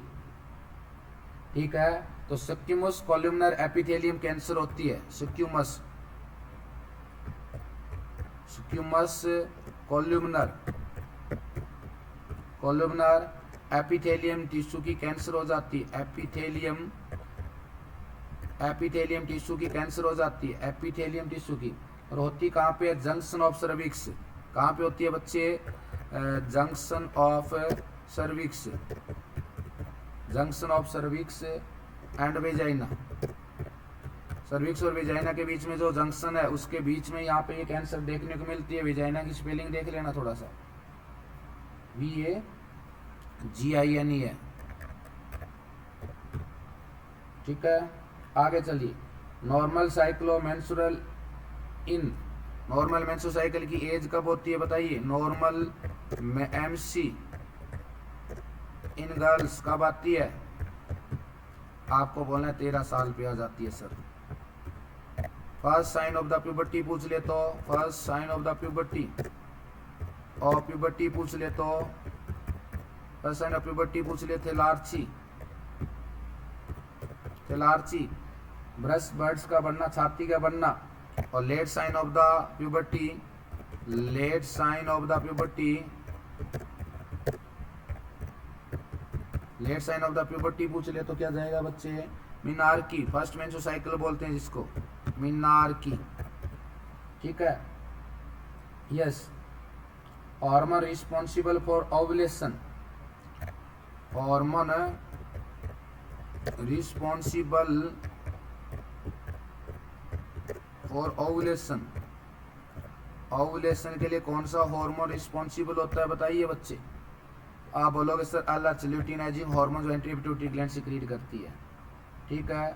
ठीक है। तो स्क्यूमस कॉलमनर एपिथेलियम कैंसर होती है। स्क्यूमस कॉलमनर एपिथेलियम टिश्यू की कैंसर हो जाती है। एपिथेलियम टिश्यू की कैंसर हो जाती है, एपिथेलियम टिश्यू की। और होती कहाँ पे है? Junction of cervix. कहाँ पे होती है बच्चे? Junction of cervix, junction of cervix and vagina. Cervix और वेजाइना के बीच में जो जंक्शन है उसके बीच में यहाँ पे ये कैंसर देखने को मिलती है। वेजाइना की स्पेलिंग देख लेना थोड़ा सा, VAGINE है, ठीक है। आगे चलिए। नॉर्मल साइक्लोमेंस्ट्रुअल इन, नॉर्मल मेंस्ट्रुअल साइकिल की एज कब होती है बताइए? नॉर्मल MC इन गर्ल्स कब आती है? आपको बोलना है 13 साल पे आ जाती है sir. First sign of the puberty पूछ ले तो, first sign of the puberty, और प्यूबर्टी पूछ ले तो फर्स्ट साइन ऑफ प्यूबर्टी पूछ ले थेलार्ची, ब्रेस्ट बर्ड्स का बनना, छाती का बनना। और late sign of the puberty, late sign of the puberty, late sign of the puberty पूछ ले तो क्या जाएगा बच्चे? मिनार्की। फर्स्ट मेंस्ट्रुअल साइकिल बोलते हैं जिसको, मिनार्की, ठीक है। Yes. Hormone responsible for ovulation, hormone responsible for ovulation, ovulation के लिए कौन सा हार्मोन रिस्पॉन्सिबल होता है बताइए बच्चे? आप बोलोगे सर LH ल्यूटिनाइजिंग हार्मोन जो एंटी पिट्यूटरी ग्लैंड सीक्रेट करती है, ठीक है।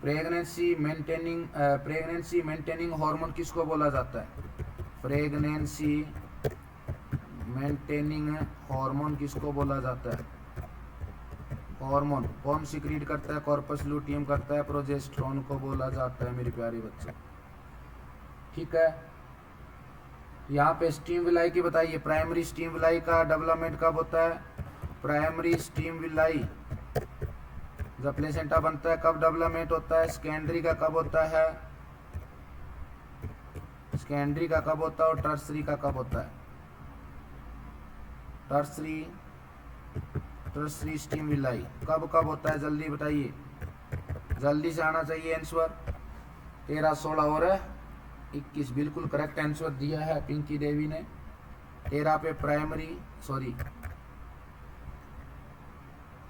प्रेगनेंसी मेंटेनिंग हार्मोन किसको बोला जाता है? प्रेगनेंसी मेंटेनिंग हार्मोन किसको बोला जाता है? हार्मोन कौन सीक्रेट करता है? कॉर्पस लूटियम करता है, प्रोजेस्टेरोन को बोला जाता है मेरे प्यारे बच्चे, ठीक है। यहाँ पे स्टीम विलाई की बताइए। प्राइमरी स्टीम विलाई का डेवलपमेंट कब होता है? प्राइमरी स्टीम विलाई जब प्लेसेंटा बनता है कब डेवलपमेंट होता है? सेकेंडरी का कब होता है? सेकेंडरी का कब होता है और टर्सरी का कब होता है? टर्सरी स्टीम विलाई कब कब होता है? जल्दी बताइए, जल्दी से आना चाहिए आंसर। 13, 16 और 21 बिल्कुल करेक्ट आंसर दिया है पिंकी देवी ने। 13 पे प्राइमरी, सॉरी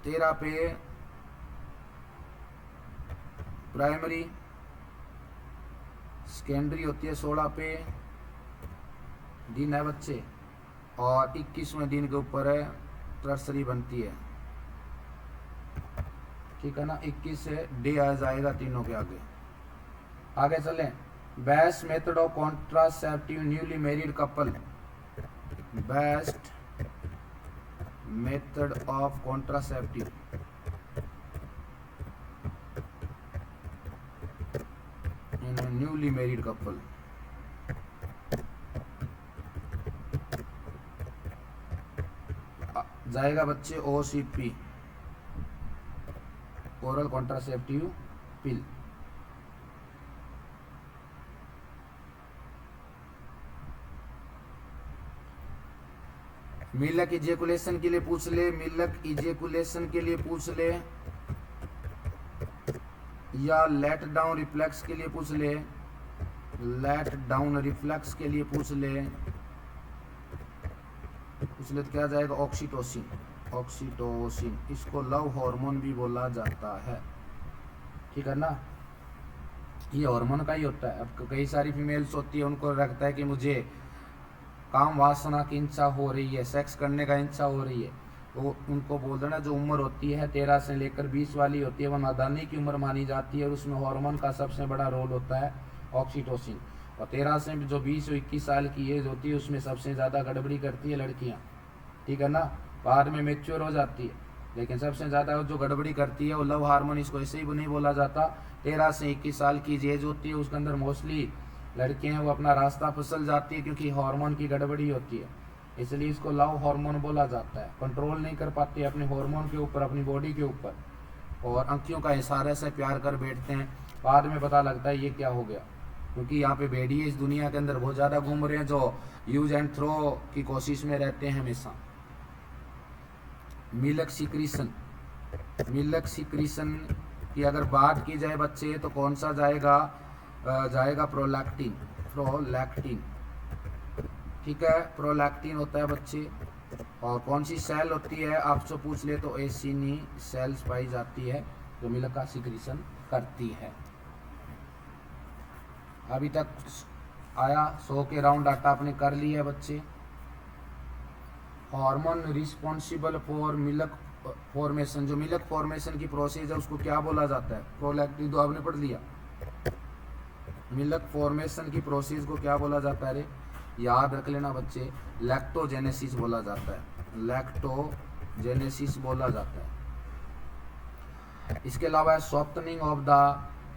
13 पे प्राइमरी, सेकेंडरी होती है 16 पे दिन है बच्चे, और 21वें दिन के ऊपर है टर्सरी बनती है, ठीक है ना। 21 से डे आ जाएगा तीनों के आगे। आगे चलें। Best method of contraceptive newly married couple, best method of contraceptive in newly married couple. जाएगा बच्चे OCP, ओरल कॉन्ट्रासेप्टिव पिल। मिल्क इजेकुलेशन के लिए पूछ ले, मिल्क इजेकुलेशन के लिए पूछ ले, या लेट डाउन रिफ्लेक्स के लिए पूछ ले, लेट डाउन रिफ्लेक्स के लिए पूछ ले तो क्या जाएगा? Oxytocin, oxytocin. इसको लव हार्मोन भी बोला जाता है, ठीक है ना। ये हार्मोन का ही होता है। अब कई सारी फीमेल्स होती है, उनको लगता है कि मुझे काम वासना की इच्छा हो रही है, सेक्स करने का इच्छा हो रही है, तो उनको बोल देना जो उम्र होती है 13 से लेकर 20 वाली होती है वो नादानी की उम्र मानी जाती है, और उसमें हार्मोन का सबसे बड़ा रोल होता है ऑक्सीटोसिन। और 13 से जो 20 और 21 साल की एज होती है उसमें सबसे ज़्यादा गड़बड़ी करती है लड़कियाँ, ठीक है ना। बाद में मेच्योर हो जाती है, लेकिन सबसे ज़्यादा जो गड़बड़ी करती है वो लव हार्मोन, इसको ऐसे ही नहीं बोला जाता। 13 से 21 साल की एज होती है उसके अंदर मोस्टली लड़कियाँ वो अपना रास्ता फिसल जाती है, क्योंकि हार्मोन की गड़बड़ी होती है, इसलिए इसको लव हार्मोन बोला जाता है। कंट्रोल नहीं कर पाती अपने हार्मोन के ऊपर, अपनी बॉडी के ऊपर, और आंखियों का इशारे से प्यार कर बैठते हैं। बाद में पता लगता है ये क्या हो गया, क्योंकि यहाँ पे भेड़िए इस दुनिया के अंदर बहुत ज़्यादा घूम रहे हैं जो यूज एंड थ्रो की कोशिश में रहते हैं हमेशा। मिल्क सिक्रीशन, मिल्क सिक्रीशन की अगर बात की जाए बच्चे तो कौन सा जाएगा, जाएगा प्रोलैक्टिन, प्रोलैक्टिन, ठीक है, प्रोलैक्टिन होता है बच्चे। और कौन सी सेल होती है आपसे पूछ ले तो एसिनी सेल्स पाई जाती है जो मिल्क का सिक्रीशन करती है। अभी तक आया 100 के राउंड डाटा आपने कर लिया है बच्चे। Hormone responsible for milk formation, जो मिल्क फॉर्मेशन की प्रोसेस है उसको क्या बोला जाता है, प्रोलैक्टिन, तो आपने पढ़ लिया। मिल्क फॉर्मेशन की प्रोसेस को क्या बोला जाता है, रे याद रख लेना बच्चे, लैक्टोजेनेसिस बोला जाता है, लैक्टोजेनेसिस बोला जाता है। इसके अलावा softening of the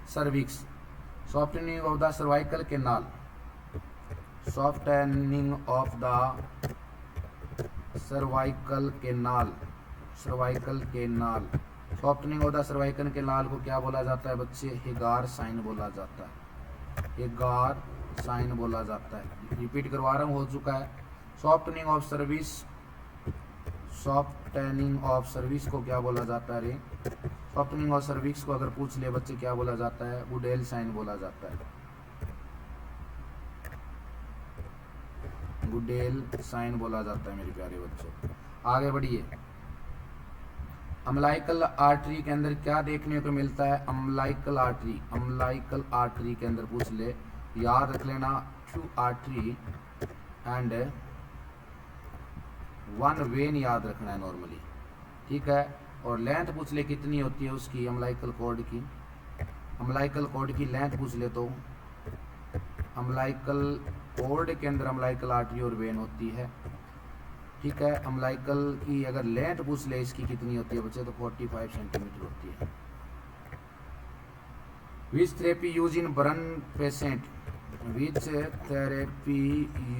cervix, softening of the cervical canal, softening of the cervical canal, cervical canal, softening of the cervical canal को क्या बोला जाता है बच्चे, हेगार साइन बोला जाता है, हेगार साइन बोला जाता है। रिपीट करवा रहा हूँ, हो चुका है। Softening of service, softening of service को क्या बोला जाता है रे, सॉफ्टनिंग ऑफ सर्विस को अगर पूछ ले बच्चे क्या बोला जाता है, गुडेल साइन बोला जाता है, गुडेल साइन बोला जाता है मेरे प्यारे बच्चों। आगे बढ़िए। अम्लाइकल आर्टरी के अंदर क्या देखने को मिलता है, अम्लाइकल आर्टरी, अम्लाइकल आर्टरी के अंदर पूछ ले, याद रख लेना, 2 आर्टरी एंड 1 वेन याद रखना है नॉर्मली, ठीक है। और लेंथ पूछ ले कितनी होती है उसकी, अम्लाइकल कॉर्ड की, अम्लाइकल कॉर्ड की लेंथ पूछ ले तो अम्लाइकल कॉर्ड के अंदर अम्लाइकल आर्टरी और वेन होती है, ठीक है। अम्लाइकल की अगर लेंथ पूछ ले इसकी कितनी होती है बच्चे तो 45 सेंटीमीटर होती है। Which therapy use in burn patient, which therapy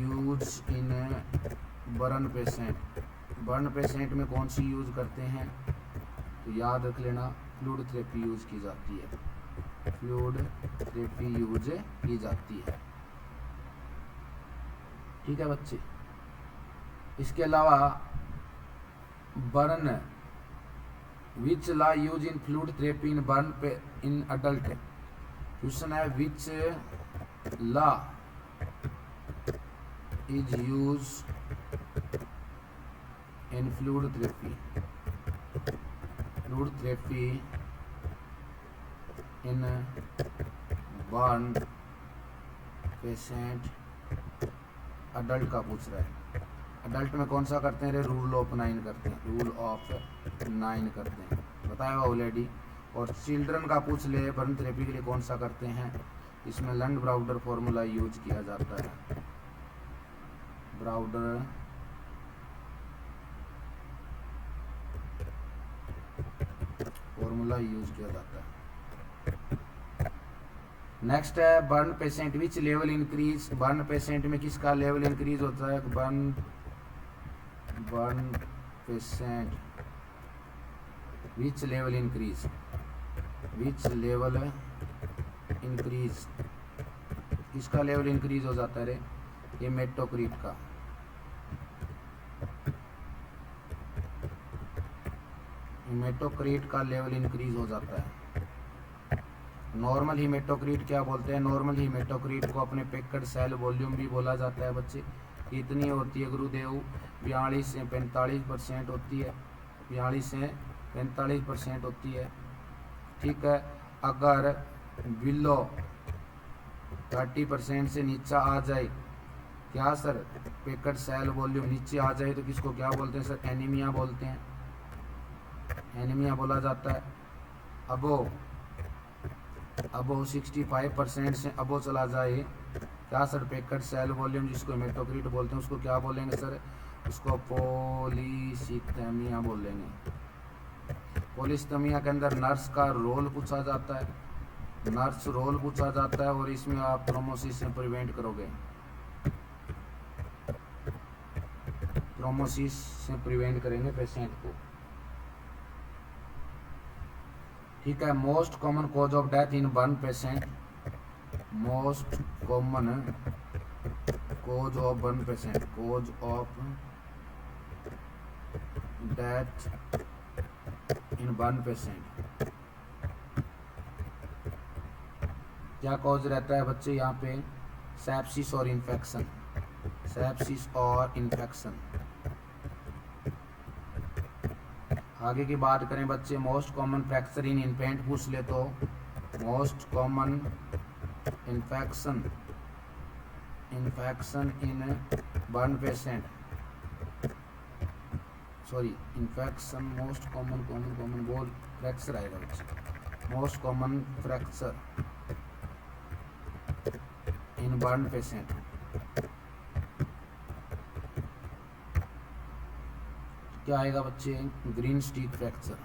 use in burn patient, burn patient में कौन सी यूज करते हैं तो याद रख लेना, फ्लूइड थेरेपी यूज की जाती है, फ्लूइड थेरेपी यूज की जाती है, ठीक है बच्चे। इसके अलावा burn, which law use in fluid therapy in burn पे इन अडल्ट, क्वेश्चन है which law is use in fluid therapy, fluid therapy in burn patient, adult का पूछ रहा है। अडल्ट में कौन सा करते हैं रे, रूल ऑफ 9 करते हैं, रूल ऑफ 9 करते हैं, बताया हुआ ऑलरेडी। और चिल्ड्रन का पूछ ले, बर्न थेरेपी के लिए कौन सा करते हैं, इसमें लंड ब्राउडर फॉर्मूला यूज किया जाता है, ब्राउडर फॉर्मूला यूज किया जाता है। नेक्स्ट है burn patient, which level increase, burn patient में किसका लेवल इंक्रीज होता है, burn patient, which level increase, which level increase, किसका लेवल इंक्रीज हो जाता है रे, हेमेटोक्रीट का, हेमेटोक्रीट का लेवल इंक्रीज हो जाता है। नॉर्मल हीमेटोक्रीट क्या बोलते हैं, नॉर्मल हीमेटोक्रीट को अपने पैक्ड सेल वॉल्यूम भी बोला जाता है बच्चे। कितनी होती है गुरुदेव, 42 से 45% होती है, 42 से 45% होती है, ठीक है। अगर बिलो 30% से नीचा आ जाए क्या सर? पैक्ड सेल वॉल्यूम नीचे आ जाए तो किसको क्या बोलते हैं सर? एनीमिया बोलते हैं, एनीमिया बोला जाता है। अबो 65% से अबो चला जाए क्या सर? पैक्ड सेल वॉल्यूम जिसको हेमेटोक्रिट बोलते हैं उसको क्या बोलेंगे सर? उसको पॉलीसिथेमिया बोलेंगे। पॉलीसिथेमिया के अंदर नर्स का रोल पूछा जाता है, नर्स रोल पूछा जाता है और इसमें आप थ्रोम्बोसिस से प्रिवेंट करोगे, थ्रोम्बोसिस से प्रिवेंट करेंगे पेशेंट को। ठीक है। Most common cause of death in burn patient, most common cause of burn patient, cause of death in burn patient क्या कॉज रहता है बच्चे यहाँ पे? सेप्सिस और इन्फेक्शन, सेप्सिस और इन्फेक्शन। आगे की बात करें बच्चे, मोस्ट कॉमन फ्रैक्चर इन इन्फेंट पूछ ले तो most common infection, infection in burn patient, sorry infection most common common बोल फ्रैक्चर आएगा बच्चे, मोस्ट कॉमन फ्रैक्चर इन बर्न पेशेंट। क्या आएगा बच्चे? Green stick fracture.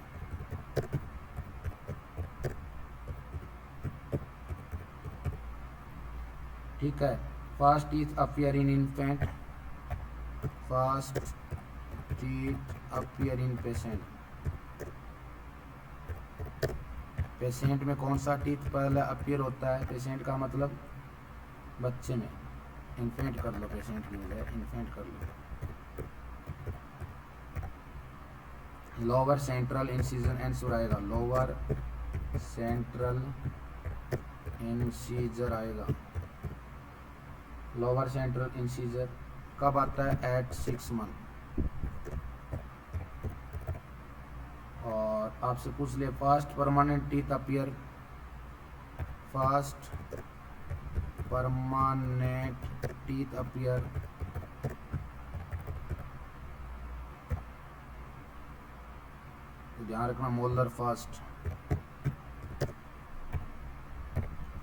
ठीक है। फास्ट टीथ अपीयर इन इन्फेंट, फास्ट टीथ अपीयर इन पेशेंट, पेशेंट में कौन सा टीथ पहले अपीयर होता है? पेशेंट का मतलब बच्चे में, इन्फेंट कर लो, पेशेंट की बजाय इन्फेंट कर लो। लोअर सेंट्रल इंसिजन एंसर आएगा, लोअर सेंट्रल इंसीजर आएगा। लोअर सेंट्रल इंसीजर कब आता है? At 6 month. और आपसे पूछ ले first permanent teeth appear, first permanent teeth appear ध्यान रखना, मोलर फास्ट।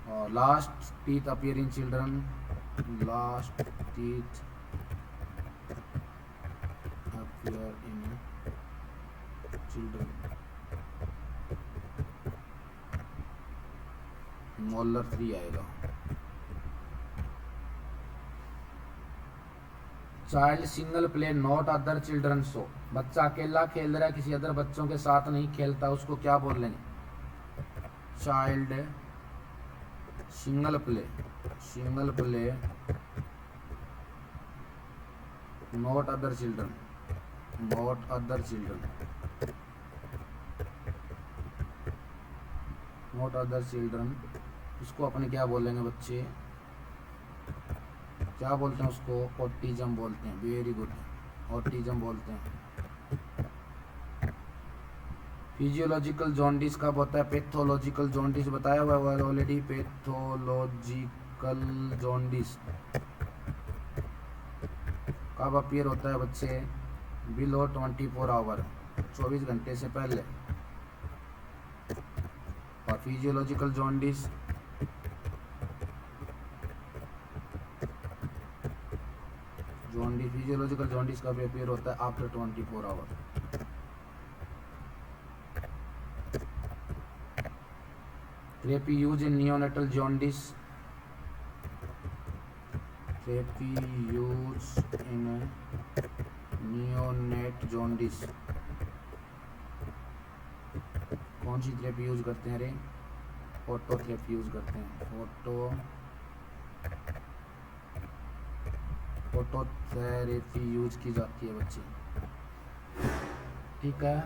और last teeth appear in children, last teeth appear in children, molar 3 आएगा। Child single play not other children so, बच्चा अकेला खेल रहा है, किसी अदर बच्चों के साथ नहीं खेलता, उसको क्या बोल लेंगे? Child single play, single play not other children, not other children, not other children, इसको अपने क्या बोलेंगे बच्चे? क्या बोलते हैं उसको? ऑटिज्म बोलते हैं। वेरी गुड, ऑटिज्म बोलते हैं। फिजियोलॉजिकल जॉन्डिस कब होता है? पैथोलॉजिकल जॉन्डिस बताया हुआ है ऑलरेडी, पैथोलॉजिकल जॉन्डिस कब अपीयर होता है बच्चे? बिलो 24 आवर, 24 घंटे से पहले। और फिजियोलॉजिकल जॉन्डिस फिजियोलॉजिकल जॉन्डिस का भी अपीयर होता है after 24 hour. Therapy use in neonatal jaundice, therapy use in neonate jaundice, कौन सी थेरेपी यूज करते हैं रे? फोटो थेरेपी यूज करते हैं, फोटो थेरेपी यूज की जाती है बच्चे। ठीक है,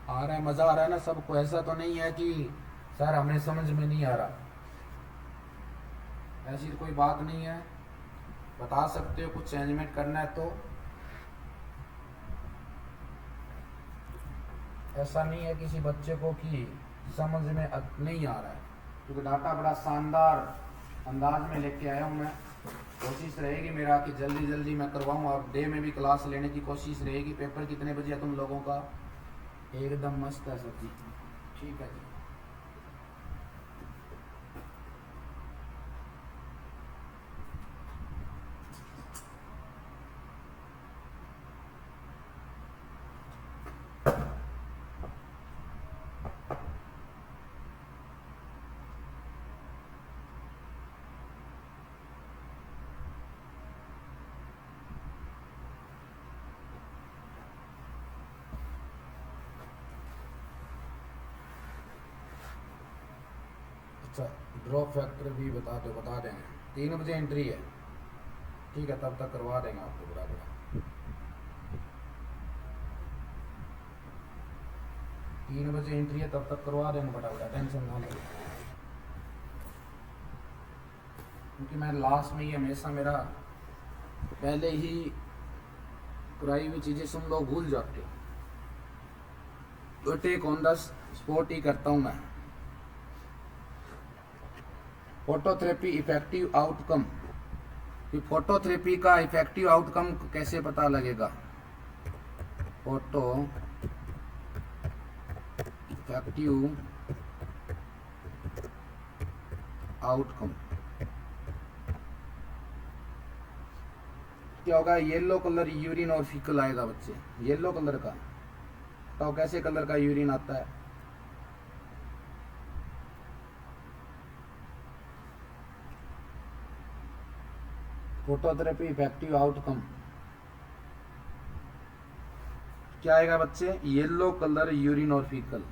आ रहा है, मज़ा आ रहा है ना सबको? ऐसा तो नहीं है कि सर हमें समझ में नहीं आ रहा, ऐसी कोई बात नहीं है, बता सकते हो, कुछ चेंजमेंट करना है तो। ऐसा नहीं है किसी बच्चे को कि समझ में नहीं आ रहा है, क्योंकि डाटा बड़ा शानदार अंदाज में लेके आया हूँ मैं। कोशिश रहेगी मेरा कि जल्दी जल्दी मैं करवाऊँ और डे में भी क्लास लेने की कोशिश रहेगी। पेपर कितने बजे है तुम लोगों का? एकदम मस्त है सर जी, ठीक है जी। अच्छा, ड्रॉप फैक्टर भी बता देंगे। 3 बजे एंट्री है, ठीक है, तब तक करवा देंगे आपको बराबर। 3 बजे एंट्री है, तब तक करवा देंगे बटा, टेंशन ना लो। क्योंकि मैं लास्ट में ही हमेशा मेरा पहले ही कराई हुई चीज़ें तुम लोग भूल जाते हो, तो टेक ऑन द स्पॉट ही करता हूँ मैं। फोटोथेरेपी इफेक्टिव आउटकम, कि फोटोथेरेपी का इफेक्टिव आउटकम कैसे पता लगेगा? फोटो इफेक्टिव आउटकम क्या होगा? येलो कलर यूरिन और फीकल आएगा बच्चे, येलो कलर का। तो कैसे कलर का यूरिन आता है? फोटोथेरेपी इफेक्टिव आउटकम क्या आएगा बच्चे? येलो कलर यूरिन और फीकल।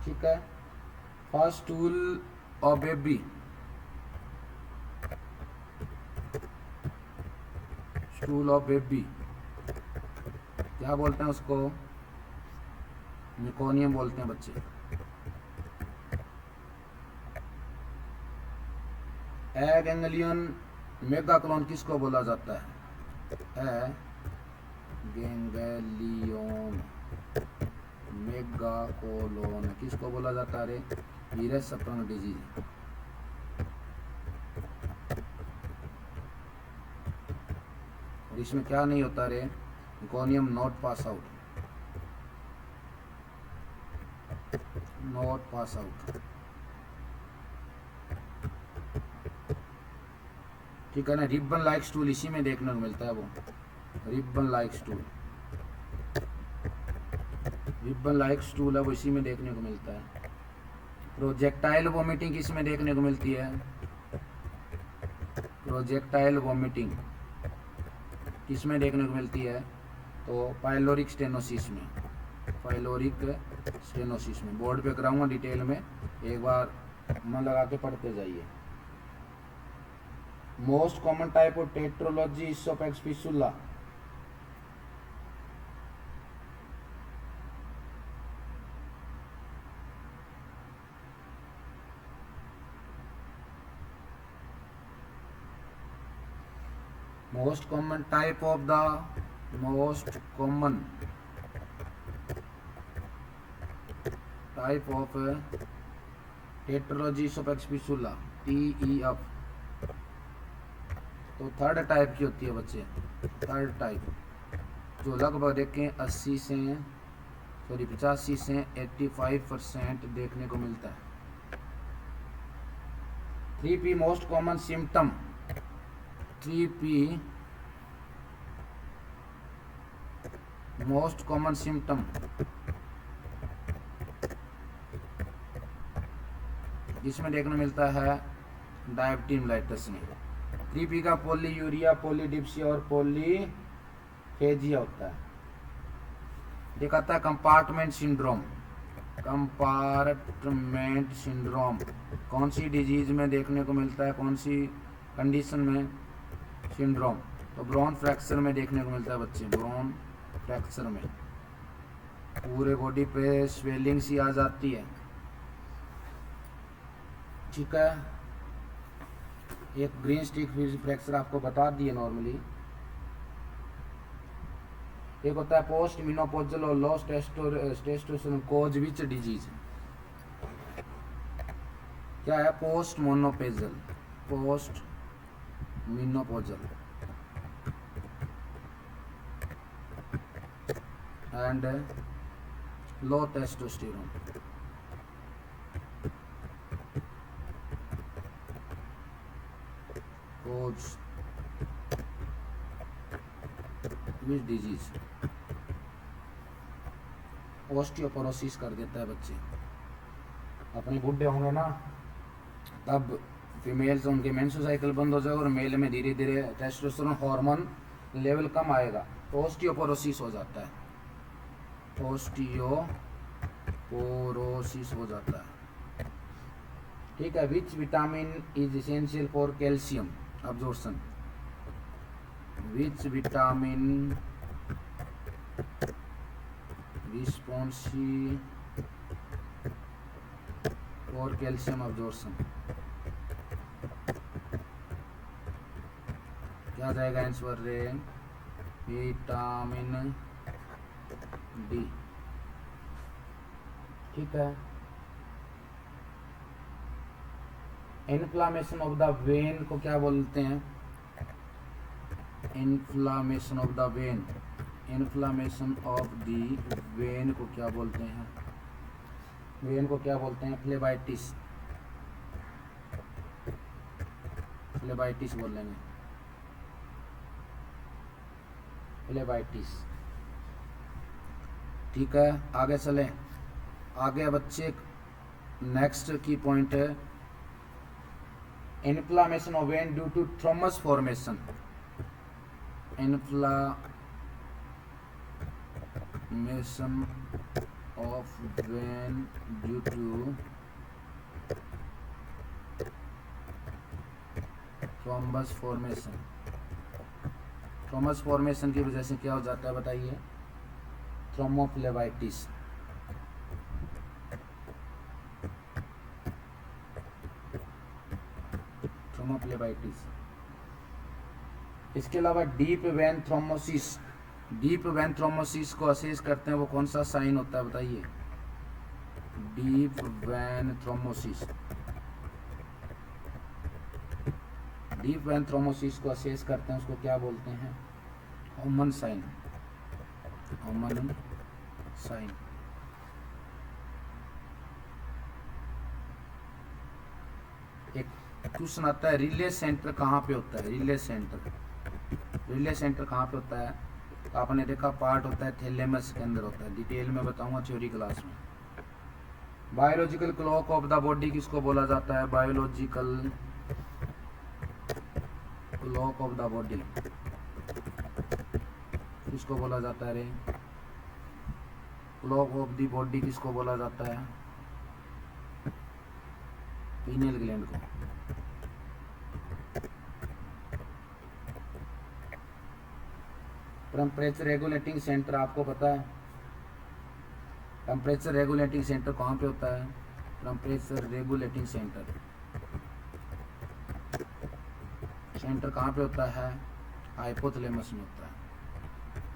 ठीक है। First tool of baby, stool of baby क्या बोलते हैं उसको? मेकोनियम बोलते हैं बच्चे। एग एंगलियन मेगाकोलोन किसको बोला जाता है? गेंगलियन मेगाकोलोन किसको बोला जाता है रे? वीरस सप्तम डिजीज। और इसमें क्या नहीं होता रे? Meconium not pass out, not pass out. ठीक है ना। रिबन लाइक स्टूल इसी में देखने को मिलता है, वो ribbon like stool, ribbon like stool है वो इसी में देखने को मिलता है। प्रोजेक्टाइल वॉमिटिंग किस में देखने को मिलती है? प्रोजेक्टाइल वॉमिटिंग किस में देखने को मिलती है? तो पाइलोरिक स्टेनोसिस में, पाइलोरिक स्टेनोसिस में। बोर्ड पे कराऊंगा डिटेल में, एक बार मन लगा के पढ़ते जाइए। Most common type of tetralogy oesophagus fistula, most common type of the most common type of tetralogy esophagus fistula TEF। तो थर्ड टाइप की होती है बच्चे, थर्ड टाइप, जो लगभग देखें 85 से 85% देखने को मिलता है। 3P most common symptom, 3P most common symptom जिसमें देखने मिलता है डायबिटीज में। 3P का पॉलीयूरिया, पॉलीडिप्सिया और पॉलीफेजिया होता है। दिखाता है कंपार्टमेंट सिंड्रोम, कंपार्टमेंट सिंड्रोम कौन सी डिजीज में देखने को मिलता है, कौन सी कंडीशन में सिंड्रोम? तो ब्रोन फ्रैक्चर में देखने को मिलता है बच्चे, ब्रोन फ्रैक्चर में पूरे बॉडी पे स्वेलिंग सी आ जाती है। ठीक है। एक ग्रीन स्टिक फ्रैक्चर आपको बता दिए नॉर्मली। एक होता है पोस्ट मिनोपोजल और लो टेस्टोस्टेरोन कोज विच डिजीज। क्या है? Post menopausal, post menopausal and low testosterone. Cause which disease, osteoporosis कर देता है बच्चे। अपने बूढ़े होंगे ना तब फीमेल से उनके मेंस्ट्रुअल साइकिल बंद हो जाएगा और मेल में धीरे धीरे टेस्टोस्टेरोन हार्मोन लेवल कम आएगा तो ऑस्टियोपोरोसिस हो जाता है, ऑस्टियोपोरोसिस हो जाता है। ठीक है। Which vitamin is essential for calcium absorption, which vitamin responsive for calcium absorption. क्या जाएगा आंसर रे? Vitamin D. ठीक है। इन्फ्लामेशन ऑफ द वेन को क्या बोलते हैं? Inflammation of the when, inflammation of the when को क्या बोलते हैं? वेन को क्या बोलते हैं? फ्लेबाइटिस, फ्लेबाइटिस बोल लेंगे, फ्लेबाइटिस। ठीक है। आगे चले। आगे बच्चे नेक्स्ट की पॉइंट है inflammation of vein due to thrombus formation. Inflammation of vein due to thrombus formation. Thrombus formation की वजह से क्या हो जाता है बताइए? थ्रोम्बोफ्लेबाइटिस। थ्रोम्बोफ्लेबाइटिस। इसके अलावा deep vein thrombosis, deep vein thrombosis को असेस करते हैं वो कौन सा साइन होता है बताइए? Deep vein thrombosis, deep vein thrombosis को असेस करते हैं उसको क्या बोलते हैं? Homan sign, Homan sign. एक क्वेश्चन आता है रिले सेंटर कहाँ पे होता है? रिले सेंटर, रिले सेंटर कहाँ पे होता है? तो आपने देखा पार्ट होता है थैलेमस के अंदर होता है। डिटेल में बताऊंगा थ्योरी क्लास में। Biological clock of the body किसको बोला जाता है? Biological clock of the body किसको बोला जाता है रे? क्लॉक ऑफ द बॉडी किसको बोला जाता है? पीनियल ग्लैंड को। टेम्परेचर रेगुलेटिंग सेंटर आपको पता है? टेम्परेचर रेगुलेटिंग सेंटर कहाँ पे होता है? टेम्परेचर रेगुलेटिंग सेंटर, सेंटर कहाँ पे होता है? हाइपोथैलेमस में होता है,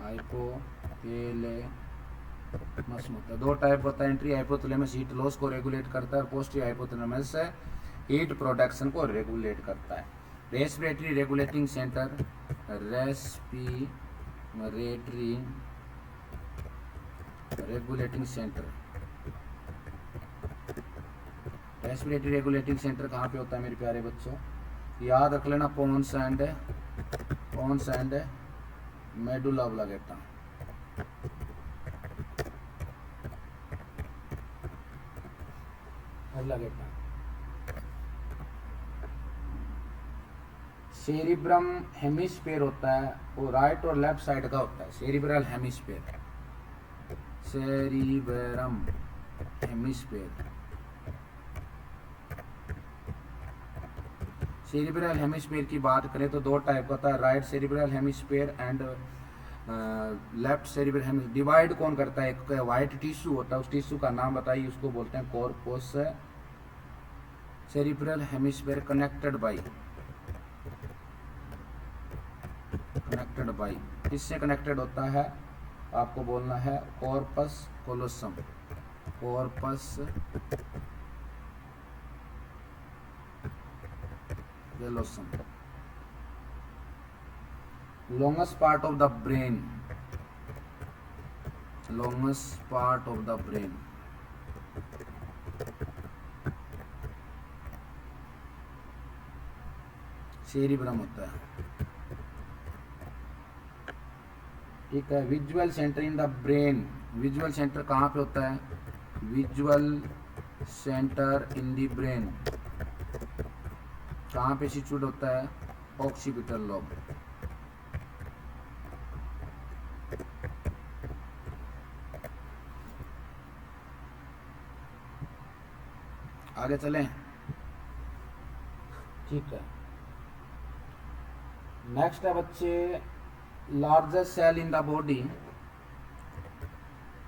हाइपोथैलेमस में होता है। दो टाइप होता है, एंट्री हाइपोथैलेमस हीट लॉस को रेगुलेट करता है और पोस्टी हाइपोथैलेमस हीट प्रोडक्शन को रेगुलेट करता है। Respiratory regulating centre, respiratory regulating centre, respiratory regulating centre कहाँ पे होता है मेरे प्यारे बच्चों? याद रख लेना, pons and medulla oblongata. Oblongata. Cerebrum hemisphere होता है वो राइट और लेफ्ट साइड का होता है। Cerebral hemisphere, cerebrum hemisphere. Cerebral hemisphere की बात करें तो दो टाइप का होता है, right cerebral hemisphere and left cerebral hemisphere. Divide कौन करता है? एक वाइट टिश्यू होता है, उस टिश्यू का नाम बताइए, उसको बोलते हैं corpus cerebral hemisphere. Connected by, किससे कनेक्टेड होता है? आपको बोलना है corpus callosum, corpus callosum. Longest part of the brain, longest part of the brain, cerebrum होता है। ठीक है। Visual centre in the brain, visual centre कहाँ पे होता है? Visual centre in the brain कहाँ पे सिचुएट होता है? Occipital lobe. आगे चलें। ठीक है। नेक्स्ट है बच्चे largest cell in the body,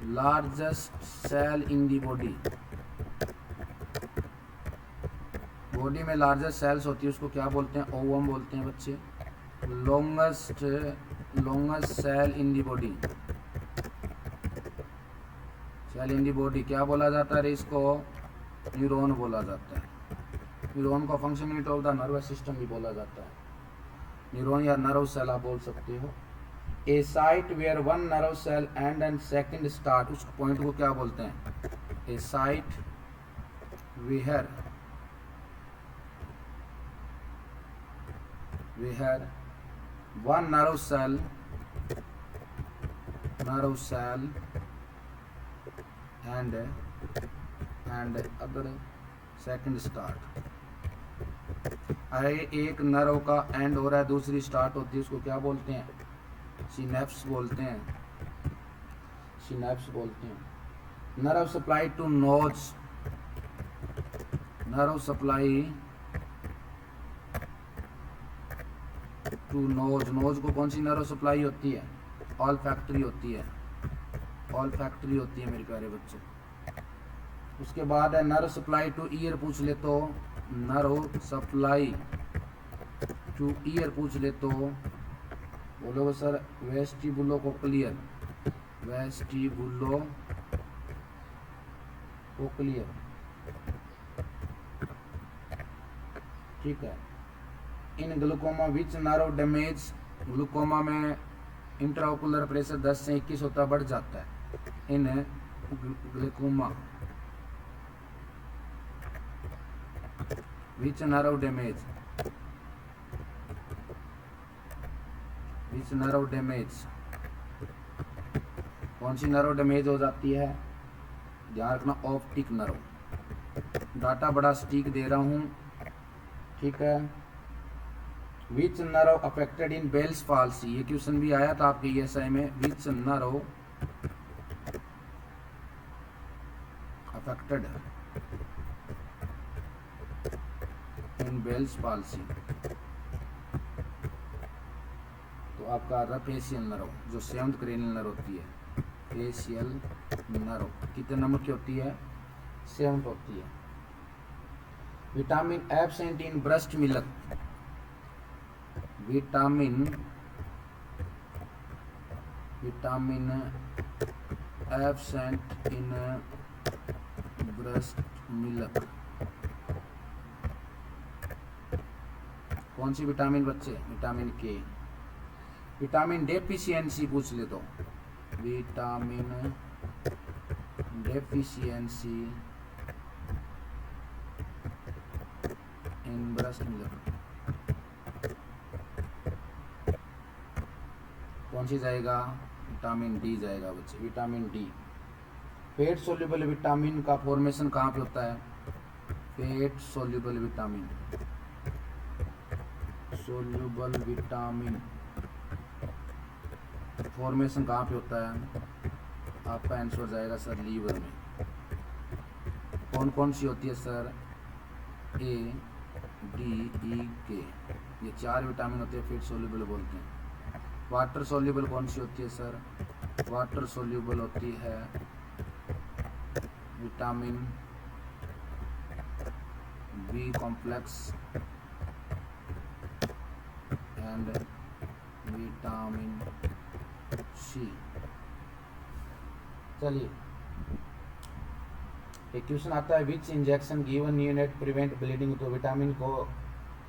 largest cell in the body. Body में लार्जेस्ट सेल्स होती है उसको क्या बोलते हैं? ओवम बोलते हैं बच्चे। Longest cell in the body, cell in the body क्या बोला जाता है? इसको न्यूरॉन बोला जाता है। न्यूरॉन को function unit of the nervous system भी बोला जाता है। न्यूरॉन या नर्व सेल आप बोल सकते हो। A site where one nerve cell end second start, उस पॉइंट को क्या बोलते हैं? A site where one nerve cell end other second start. अरे एक नर्व का एंड हो रहा है, दूसरी स्टार्ट होती है, उसको क्या बोलते हैं? सिनेप्स बोलते हैं, सिनेप्स बोलते हैं। Nerve supply to nose, nerve supply to nose, nose को कौन सी नर्व सप्लाई होती है? ऑल फैक्ट्री होती है, ऑल फैक्ट्री होती है मेरे प्यारे बच्चों। उसके बाद है नर्व सप्लाई टू ईयर, पूछ ले तो नर्व सप्लाई टू ईयर पूछ ले तो बोलोगे sir vestibulo cochlear, vestibulo cochlear. ठीक है। In glaucoma which nerve damage, glaucoma में इंट्राओकुलर प्रेशर 10 से 21 होता बढ़ जाता है। In glaucoma which nerve damage, which nerve damage, कौन सी नर्व डैमेज हो जाती है? ध्यान रखना ऑप्टिक नर्व। डाटा बड़ा सटीक दे रहा हूं। ठीक है। Which nerve affected in Bell's palsy, ये क्वेश्चन भी आया था आपके ईएसआई में। Which nerve affected in Bell's palsy, तो आपका रफेशियल नर्व जो सेवंथ क्रेनियल नर्व होती है, फेशियल नर्व कितने नंबर की होती है? सेवंथ होती है। Vitamin absent in breast milk, vitamin absent in breast milk, कौन सी विटामिन बच्चे? Vitamin K. विटामिन डेफिशिएंसी पूछ ले तो vitamin deficiency in breast milk कौन सी जाएगा? विटामिन डी जाएगा बच्चे, vitamin D. Fat soluble vitamin का फॉर्मेशन कहाँ पे होता है? Fat soluble vitamin, soluble vitamin formation कहाँ पे होता है? आपका आंसर जाएगा सर लीवर में। कौन कौन सी होती है सर? ए, डी, ई, के, ये 4 विटामिन होते हैं, फेट सोल्यूबल बोलते हैं। वाटर सोल्यूबल कौन सी होती है सर? वाटर सोल्यूबल होती है vitamin B complex and vitamin C. चलिए एक क्वेश्चन आता है, which injection given neonate prevent bleeding. तो विटामिन को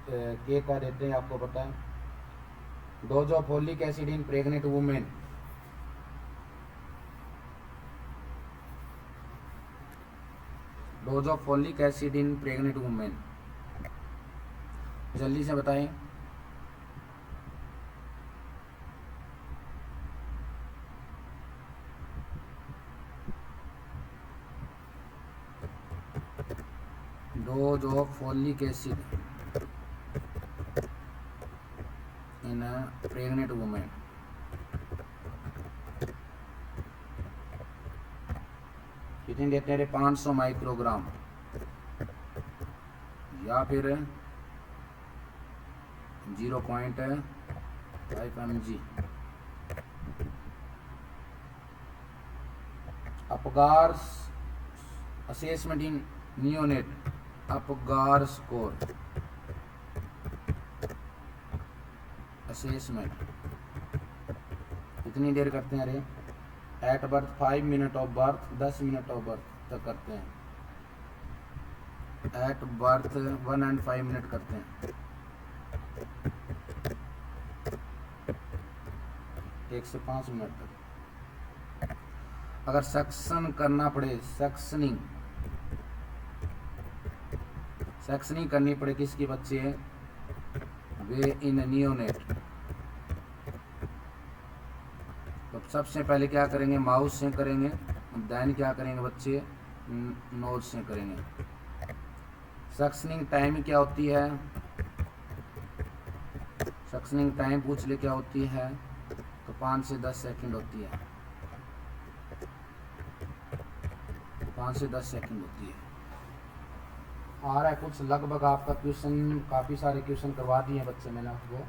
के का देते हैं, आपको पता है। Dose of folic acid in pregnant women. Dose of folic acid in pregnant women, जल्दी से बताएं। Dose of folic acid in pregnant women. कितने देते हैं? 500 माइक्रोग्राम या फिर 0.5 mg। Apgar assessment in neonate, Apgar score assessment कितनी देर करते हैं? अरे at birth 5 minute of birth, 10 minute of birth तक करते हैं। एट बर्थ 1 and 5 मिनट करते हैं। 1 से 5 मिनट तक। अगर सक्शन करना पड़े, सेक्शनिंग करनी पड़े किसकी बच्चे हैं? वे इन नियोनेट। तो सबसे पहले क्या करेंगे? माउथ से करेंगे, देन क्या करेंगे बच्चे? नोज से करेंगे। सक्शनिंग टाइम क्या होती है? सक्शनिंग टाइम पूछ ले क्या होती है? तो 5 से 10 सेकंड होती है। 5 से 10 सेकंड होती है। आ रहा है कुछ लगभग आपका क्वेश्चन, काफ़ी सारे क्वेश्चन करवा दिए हैं बच्चे मैंने आपको।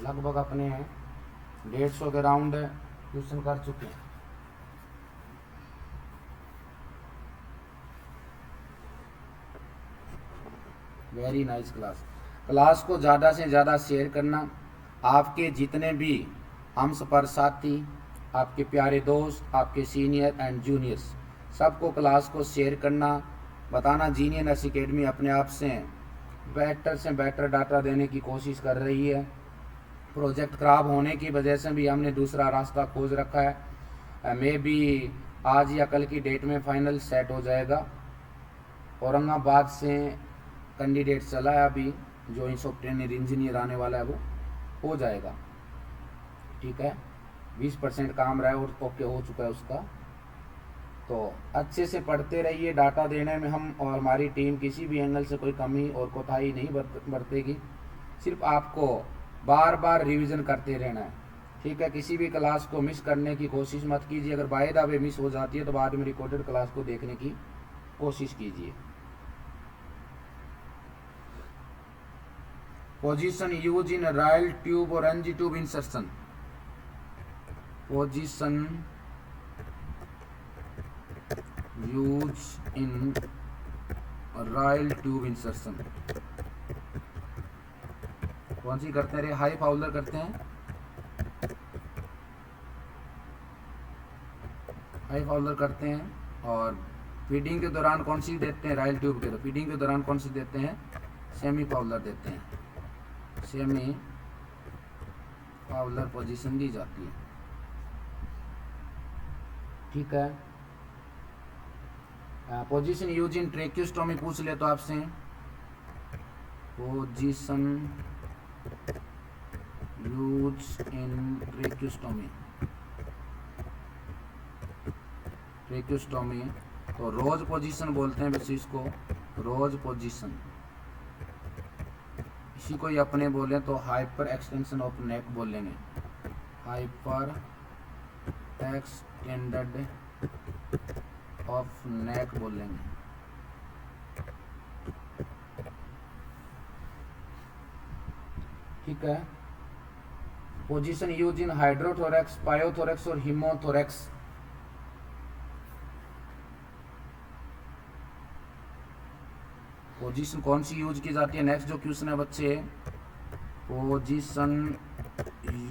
लगभग अपने 150 के राउंड क्वेश्चन कर चुके हैं। वेरी नाइस क्लास को ज़्यादा से ज़्यादा शेयर करना। आपके जितने भी हम सफ़र साथी, आपके प्यारे दोस्त, आपके सीनियर एंड जूनियर्स, सबको क्लास को शेयर करना। बताना जीनियर नर्स एकेडमी अपने आप से बेटर डाटा देने की कोशिश कर रही है। प्रोजेक्ट ख़राब होने की वजह से भी हमने दूसरा रास्ता खोज रखा है। मे बी आज या कल की डेट में फाइनल सेट हो जाएगा। औरंगाबाद से कैंडिडेट चला है अभी, जो सॉफ्टवेयर इंजीनियर आने वाला है वो हो जाएगा। ठीक है, 20% काम रहा है और ओके हो चुका है उसका। तो अच्छे से पढ़ते रहिए। डाटा देने में हम और हमारी टीम किसी भी एंगल से कोई कमी और कोताही नहीं बरतेगी। सिर्फ आपको बार बार रिवीजन करते रहना है। ठीक है, किसी भी क्लास को मिस करने की कोशिश मत कीजिए। अगर बाय द वे मिस हो जाती है तो बाद में रिकॉर्डेड क्लास को देखने की कोशिश कीजिए। Position use in Ryle tube और NG tube insertion. Position use in Ryle tube insertion कौन सी करते हैं? रे हाई फाउलर करते हैं। हाई फाउलर करते हैं। और फीडिंग के दौरान कौन सी देते हैं? रायल ट्यूब के। तो फीडिंग के दौरान कौन सी देते हैं? सेमी फाउलर देते हैं। सेमी फाउलर पोजीशन दी जाती है। ठीक है, पोजीशन यूज इन ट्रेक्यूस्टोमी पूछ ले तो आपसे। पोजीशन यूज इन ट्रेक्यूस्टोमी। ट्रेक्यूस्टोमी तो रोज पोजीशन बोलते हैं वैसे इसको, रोज पोजीशन। इसी को ही अपने बोले तो हाइपर एक्सटेंशन ऑफ नेक बोलेंगे। हाइपर एक्सटेंडेड ऑफ नेक बोलेंगे। ठीक है, पोजीशन यूज इन हाइड्रोथोरैक्स, पायोथोरैक्स और हीमोथोरैक्स। पोजीशन कौन सी यूज की जाती है? नेक्स्ट जो क्वेश्चन है बच्चे, position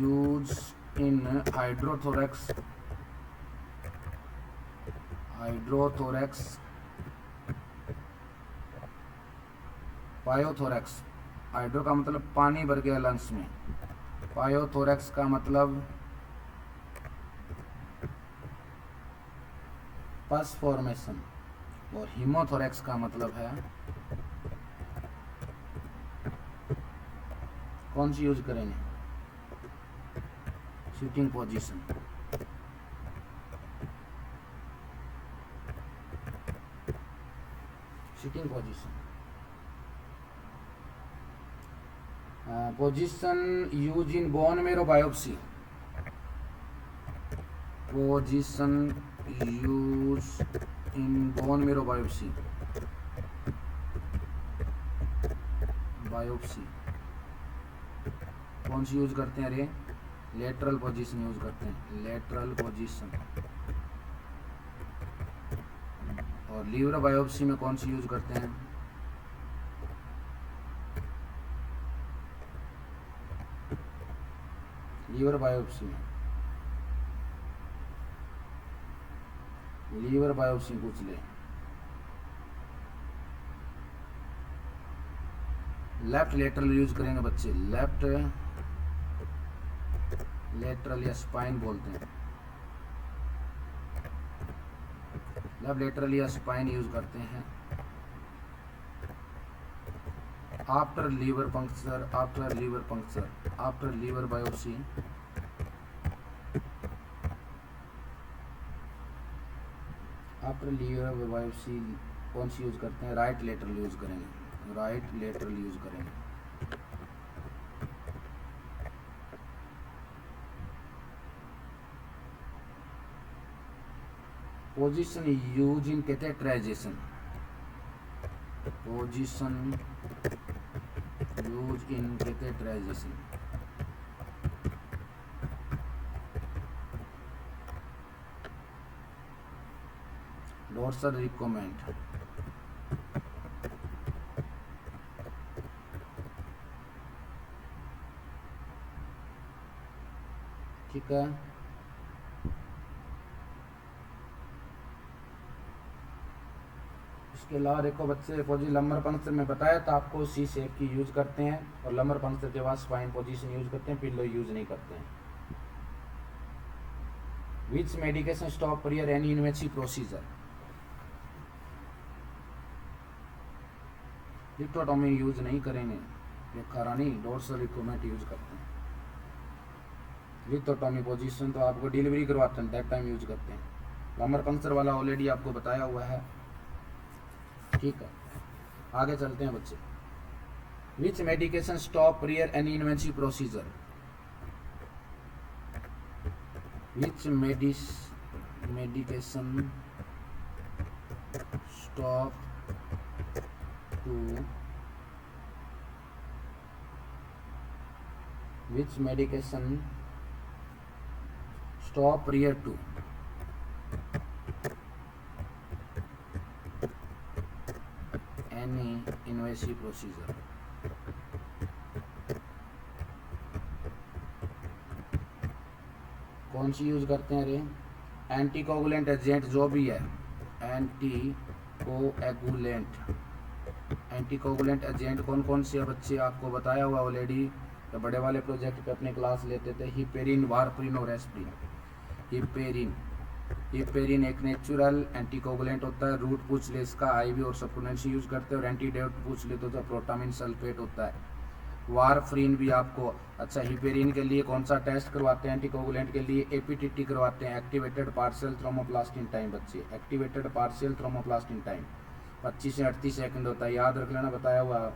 use in hydrothorax, pyothorax. Hydro का मतलब पानी भर गया लंग्स में, पायोथोरैक्स का मतलब पस फॉर्मेशन, और हीमोथोरैक्स का मतलब है, कौन सी यूज करेंगे? Sitting position. Sitting position. Position use in bone marrow biopsy, position use in bone marrow biopsy, कौन सी यूज करते हैं? अरे लेटरल पोजीशन यूज करते हैं, लेटरल पोजीशन। और लीवर बायोप्सी में कौन सी यूज करते हैं? लीवर बायोप्सी में, लीवर बायोप्सी पूछ ले। लेफ्ट लेटरल यूज करेंगे बच्चे, लेफ्ट लेटरल या स्पाइन बोलते हैं, लेफ्ट लेटरल या स्पाइन यूज करते हैं। After liver puncture, after liver puncture, after liver biopsy, after liver biopsy कौन सी यूज करते हैं? राइट लेटरल यूज करेंगे, राइट लेटरल यूज करेंगे। Position use in catheterization, position use in catheterization, dorsal recumbent, ठीक है। इसके अलावा देखो बच्चे, फौजी लंबर पंक्चर में बताया था आपको, सी शेप की यूज करते हैं, और लंबर पंक्चर के बाद स्पाइन पोजीशन यूज करते हैं, पिल्लो यूज नहीं करते हैं। Which medication stop prior any invasive procedure? लिप्टोटॉमी यूज नहीं करेंगे, ये खरानी डोर्सल रिकमेंड यूज करते हैं। लिप्टोटॉमी पोजीशन तो आपको डिलीवरी करवाते हैं, दैट टाइम यूज करते हैं। लंबर पंक्चर वाला ऑलरेडी आपको बताया हुआ है, ठीक है। आगे चलते हैं बच्चे। Which medication stop prior any invasive procedure? Which medication stop to, which medication stop prior to any invasive procedure? कौन सी यूज करते हैं? अरे एंटीकोगुलेंट एजेंट जो भी है, एंटीकोगुलेंट एजेंट कौन कौन से है बच्चे, आपको बताया हुआ ऑलरेडी, तो बड़े वाले प्रोजेक्ट पे अपने क्लास लेते थे। हिपेरिन, वारफ्रिन और एस्प्रिन। हिपेरिन एक नेचुरल एंटीकोगुलेंट होता है, रूट पूछ ले इसका, आईवी और सप्लीमेंट्स यूज करते हैं, और एंटीडोट पूछ ले तो प्रोटामिन सल्फेट होता है। वारफ्रिन भी आपको, अच्छा हिपेरिन के लिए कौन सा टेस्ट करवाते हैं? एंटीकोगुलेंट के लिए एपीटीटी करवाते हैं, एक्टिवेटेड पार्शियल थ्रोम्बोप्लास्टिन टाइम बच्चे, एक्टिवेटेड पार्शियल थ्रोम्बोप्लास्टिन टाइम 25 से 38 सेकंड होता है, याद रख लेना, बताया हुआ।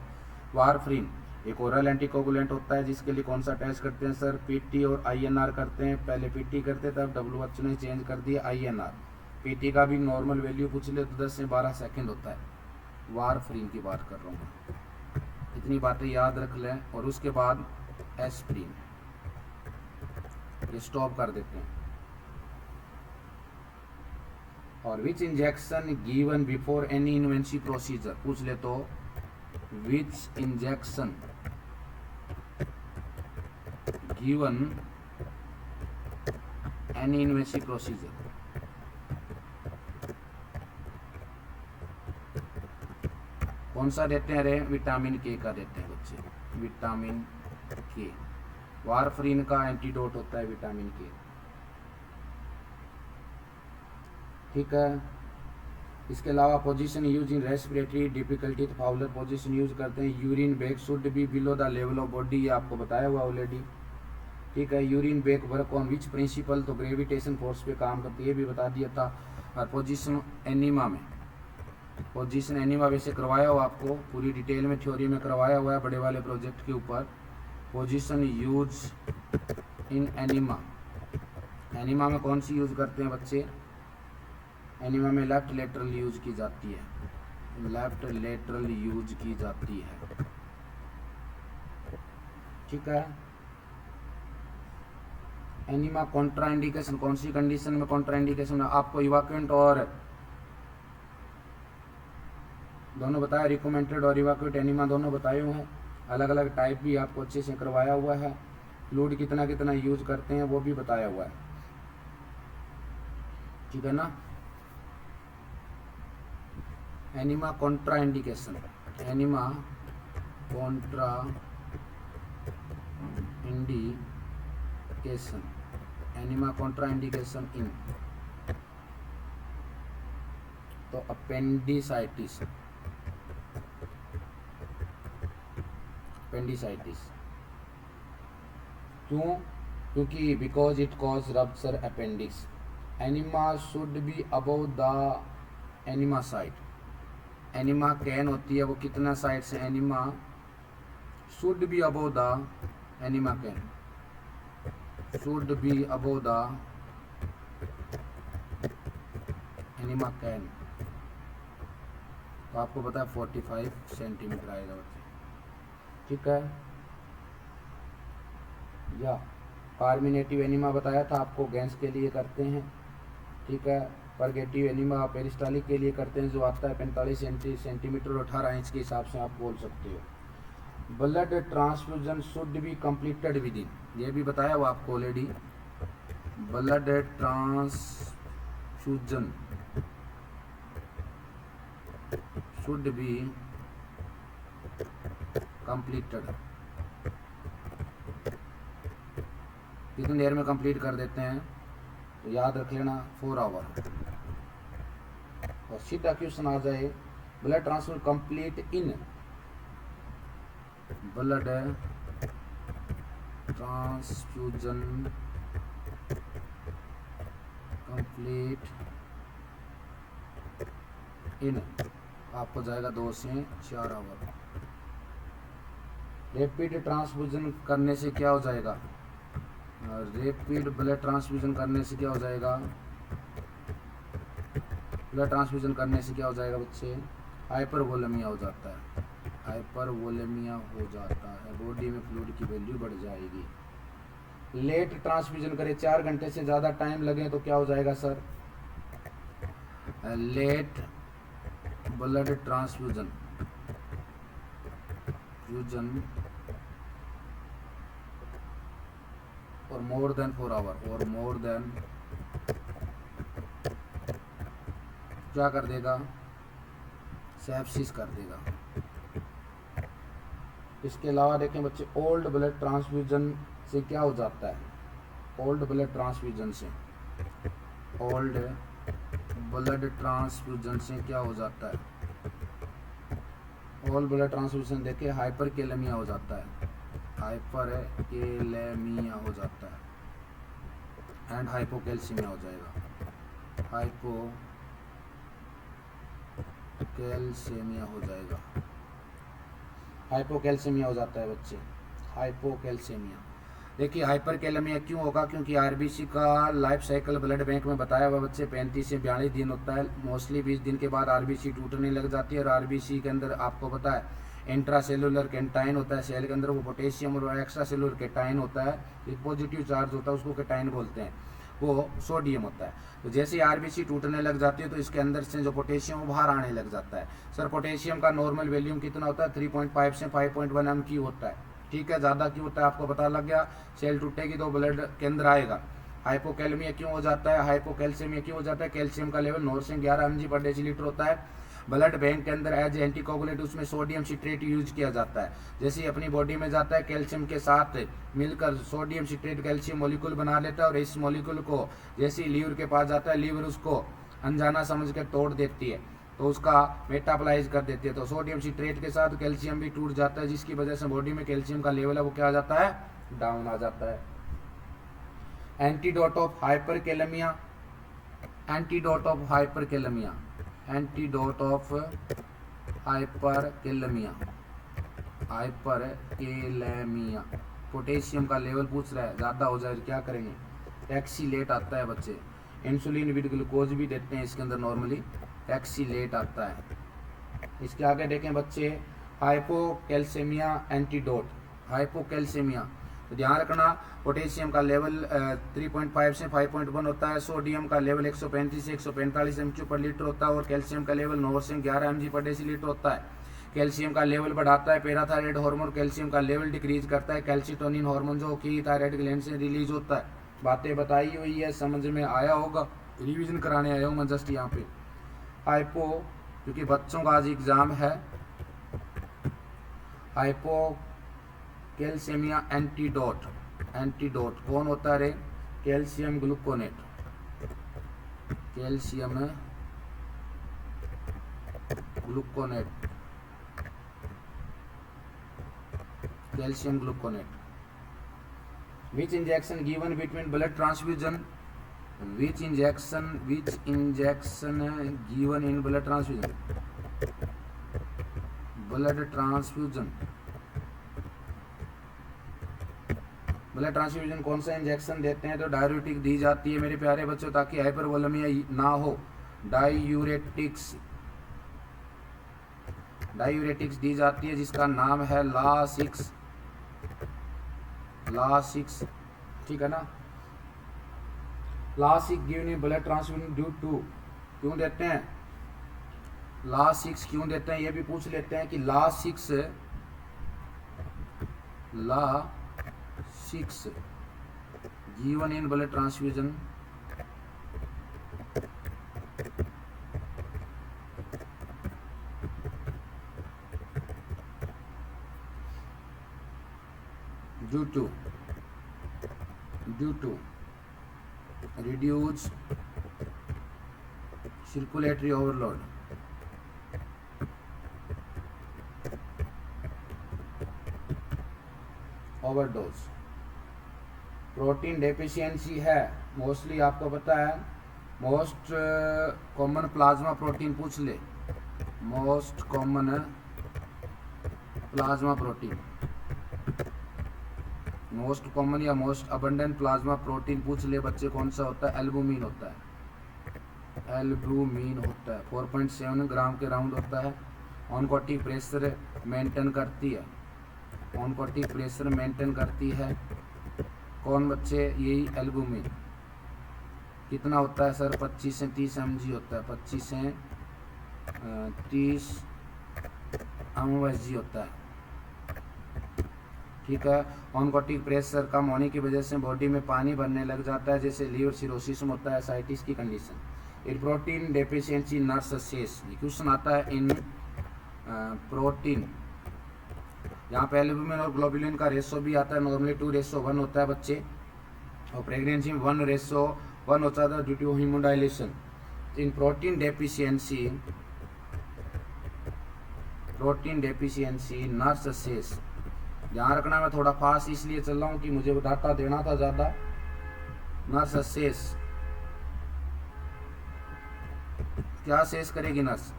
वारफ्रिन एक ओरल एंटीकोगुलेंट होता है, जिसके लिए कौन सा टेस्ट करते हैं सर? पीटी और आईएनआर करते हैं। पहले पीटी करते थे, अब डब्ल्यूएचओ ने चेंज कर दिया आईएनआर। पीटी का भी नॉर्मल वैल्यू पूछ ले तो 10 से 12 सेकंड होता है। वारफ्रिन की बात कर रहा हूँ मैं, इतनी बातें याद रख लें। और उसके बाद एस्प्रिन, ये स्टॉप कर देते हैं। और which injection given before any invasive procedure पूछ ले तो which injection given any invasive procedure. कौन सा देते हैं रे? विटामिन के का देते हैं बच्चे, विटामिन के। वारफरीन का एंटीडोट होता है विटामिन के, ठीक है। इसके अलावा पोजीशन यूज इन रेस्पिरेटरी डिफिकल्टी, तो फाउलर पोजीशन यूज करते हैं। Urine bag should be below the level of body, ये आपको बताया हुआ ऑलरेडी, ठीक है। Urine bag work on which principle, तो ग्रेविटेशन फोर्स पे काम करती है, ये भी बता दिया था। और पोजीशन एनिमा में, पोजीशन एनिमा वैसे करवाया हुआ आपको पूरी डिटेल में थ्योरी में करवाया हुआ है बड़े वाले प्रोजेक्ट के ऊपर। Position use in enema, enema में कौन सी यूज करते हैं बच्चे? एनिमा में लेफ्ट लेटरल यूज की जाती है, लेफ्ट लेटरल यूज की जाती है, ठीक है। एनिमा कॉन्ट्रा इंडिकेशन, कौन सी कंडीशन में कॉन्ट्रा इंडिकेशन? आपको इवाक्वेंट और दोनों बताया, रिकमेंडेड और इवाक्वेट एनिमा दोनों बताए हुए हैं। अलग अलग टाइप भी आपको अच्छे से करवाया हुआ है। फ्लूइड कितना कितना यूज करते हैं वो भी बताया हुआ है, ठीक है ना। Enema contraindication, enema contraindication, enema contraindication in, तो अपेंडिसाइटिस, अपेंडिसाइटिस क्यों? क्योंकि because it cause rupture appendix. Enema should be above the enema site, enema can होती है वो कितना साइड से? Enema should be above the, enema can should be above the enema can, तो आपको पता है 45 सेंटीमीटर आएगा बच्चे, ठीक है। या कार्मिनेटिव एनिमा बताया था आपको, गैस के लिए करते हैं, ठीक है। परगेटिव एनिमा पेरिस्टालिक के लिए करते हैं, जो आता है 45 सेंटीमीटर और 18 इंच के हिसाब से आप बोल सकते हो। Blood transfusion should be completed with in, ये भी बताया हुआ आपको already. Blood transfusion should be completed, कितनी देर में कंप्लीट कर देते हैं? तो याद रख लेना 4 आवर। और सीधा क्वेश्चन आ जाए, blood transfer complete in, blood transfusion complete in, आपको जाएगा 2 से 4 आवर। रैपिड ट्रांसफ्यूजन करने से क्या हो जाएगा? रैपिड ब्लड ट्रांसफ्यूजन करने से क्या हो जाएगा? ब्लड ट्रांसफ्यूजन करने से क्या हो जाएगा बच्चे? हाइपरवोलेमिया हो जाता है, हाइपरवोलेमिया हो जाता है, बॉडी में फ्लूइड की वैल्यू बढ़ जाएगी। लेट ट्रांसफ्यूजन करें, 4 घंटे से ज़्यादा टाइम लगे तो क्या हो जाएगा सर? लेट ब्लड ट्रांसफ्यूजन और मोर देन 4 आवर, और मोर देन क्या कर देगा? सेप्सिस कर देगा। इसके अलावा देखें बच्चे, ओल्ड ब्लड ट्रांसफ्यूजन से क्या हो जाता है? ओल्ड ब्लड ट्रांसफ्यूजन से, ओल्ड ब्लड ट्रांसफ्यूजन से क्या हो जाता है? ओल्ड ब्लड ट्रांसफ्यूजन देखिए हाइपरकेलेमिया हो जाता है, हाइपरकेलेमिया हो जाता है, एंड हाइपोकैल्सीमिया हो जाएगा, हाइपोकैल्सीमिया हो जाएगा, हाइपोकैल्सीमिया हो जाता है बच्चे, हाइपोकैल्सीमिया। देखिए हाइपरकैलेमिया क्यों होगा? क्योंकि आरबीसी का लाइफ साइकिल ब्लड बैंक में बताया हुआ बच्चे 35 से 42 दिन होता है। मोस्टली 20 दिन के बाद आरबीसी टूटने लग जाती है, और आरबीसी के अंदर आपको पता है इंट्रा सेलुलर कैटाइन होता है सेल के अंदर, वो पोटेशियम, और एक्स्ट्रा सेलुलर कैटाइन होता है, एक पॉजिटिव चार्ज होता है, उसको कैटाइन बोलते हैं। वो सोडियम होता है। तो जैसे ही आरबीसी टूटने लग जाती है तो इसके अंदर से जो पोटेशियम बाहर आने लग जाता है। सर पोटेशियम का नॉर्मल वैल्यूम कितना होता है? 3.5 से 5.1 mq होता है। ठीक है, ज़्यादा क्यों होता है आपको पता लग गया। सेल टूटेगी तो ब्लड के अंदर आएगा। हाइपोकैलेमिया क्यों हो जाता है? हाइपोकैल्सियमिया क्यों हो जाता है? कैल्शियम का लेवल 9 से 11 mg/dl होता है। ब्लड बैंक के अंदर एज एंटीकोगुलेंट उसमें सोडियम सिट्रेट यूज किया जाता है। जैसे ही अपनी बॉडी में जाता है कैल्शियम के साथ मिलकर सोडियम सिट्रेट कैल्शियम मॉलिक्यूल बना लेता है, और इस मॉलिक्यूल को जैसे ही लीवर के पास जाता है लीवर उसको अनजाना समझ कर तोड़ देती है, तो उसका मेटाबलाइज कर देती है। तो सोडियम सिट्रेट के साथ कैल्शियम भी टूट जाता है, जिसकी वजह से बॉडी में कैल्शियम का लेवल है वो क्या आ जाता है? डाउन आ जाता है। Antidote of hyperkalaemia, antidote of hyperkalaemia, antidote of hyperkalaemia, hyperkalaemia. Potassium का लेवल पूछ रहा है, ज़्यादा हो जाए क्या करेंगे? टैक्सीलेट आता है बच्चे। इंसुलिन विद ग्लूकोज भी देते हैं इसके अंदर, नॉर्मली टैक्सीलेट आता है। इसके आगे देखें बच्चे, हाइपोकैल्सेमिया एंटीडोट। हाइपोकैल्सेमिया तो ध्यान रखना, पोटेशियम का लेवल 3.5 से 5.1 होता है, सोडियम का लेवल 135 से 145 mq/L होता है, और कैल्शियम का लेवल 9 से 11 mg/dl होता है। कैल्शियम का लेवल बढ़ाता है पैराथायराइड हार्मोन, कैल्शियम का लेवल डिक्रीज करता है कैल्सिटोनिन हार्मोन, जो कि थायराइड ग्लैंड से रिलीज होता है। बातें बताई हुई है, समझ में आया होगा, रिवीजन कराने आया हूँ मैं जस्ट यहाँ पे। हाइपो, क्योंकि बच्चों का आज एग्जाम है। हाइपो कैल्शियमिया एंटीडोट, एंटीडोट कौन होता है रे? Calcium gluconate, calcium gluconate, calcium gluconate. Which injection given between blood transfusion, which injection given in blood transfusion, blood transfusion, blood transfusion कौन सा इंजेक्शन देते हैं? तो डायूरेटिक दी जाती है मेरे प्यारे बच्चों, ताकि हाइपरवोलेमिया ना हो। डायूरेटिक्स, डायूरेटिक्स दी जाती है जिसका नाम है ला-6, ला-6, ठीक है ना। ला-6 given in blood transfusion due to, क्यों देते हैं ला-6, क्यों देते हैं ये भी पूछ लेते हैं कि ला-6 given in blood transfusion due to reduce circulatory overload, overdose. Protein deficiency है मोस्टली, आपको पता है। मोस्ट कॉमन प्लाज्मा प्रोटीन पूछ ले, most common plasma protein, most common या मोस्ट अबंडेंट प्लाज्मा प्रोटीन पूछ ले बच्चे, कौन सा होता है? एल्बुमिन होता है, एल्बुमिन होता है। 4.7 ग्राम के राउंड होता है। ऑनकोटिक प्रेशर मेंटेन करती है, ऑनकोटिक प्रेशर मेंटेन करती है कौन बच्चे? यही एल्बुमिन। कितना होता है सर? 25 से 30 mg होता है, 25 से 30 mg होता है, ठीक है। ऑनकोटिक प्रेशर कम होने की वजह से बॉडी में पानी भरने लग जाता है, जैसे लीवर सिरोसिस में होता है, एसाइटिस की condition. In protein deficiency nurse sees, question आता है इन प्रोटीन, यहाँ पे एल्बुमिन और ग्लोबुलिन का रेशो भी आता है। नॉर्मली 2:1 होता है बच्चे, और प्रेगनेंसी में 1:1 होता था due to haemodilution. In protein deficiency nurse assess, ध्यान रखना मैं थोड़ा फास्ट इसलिए चल रहा हूँ कि मुझे डाटा देना था ज़्यादा। नर्स सेस क्या सेस करेगी nurse?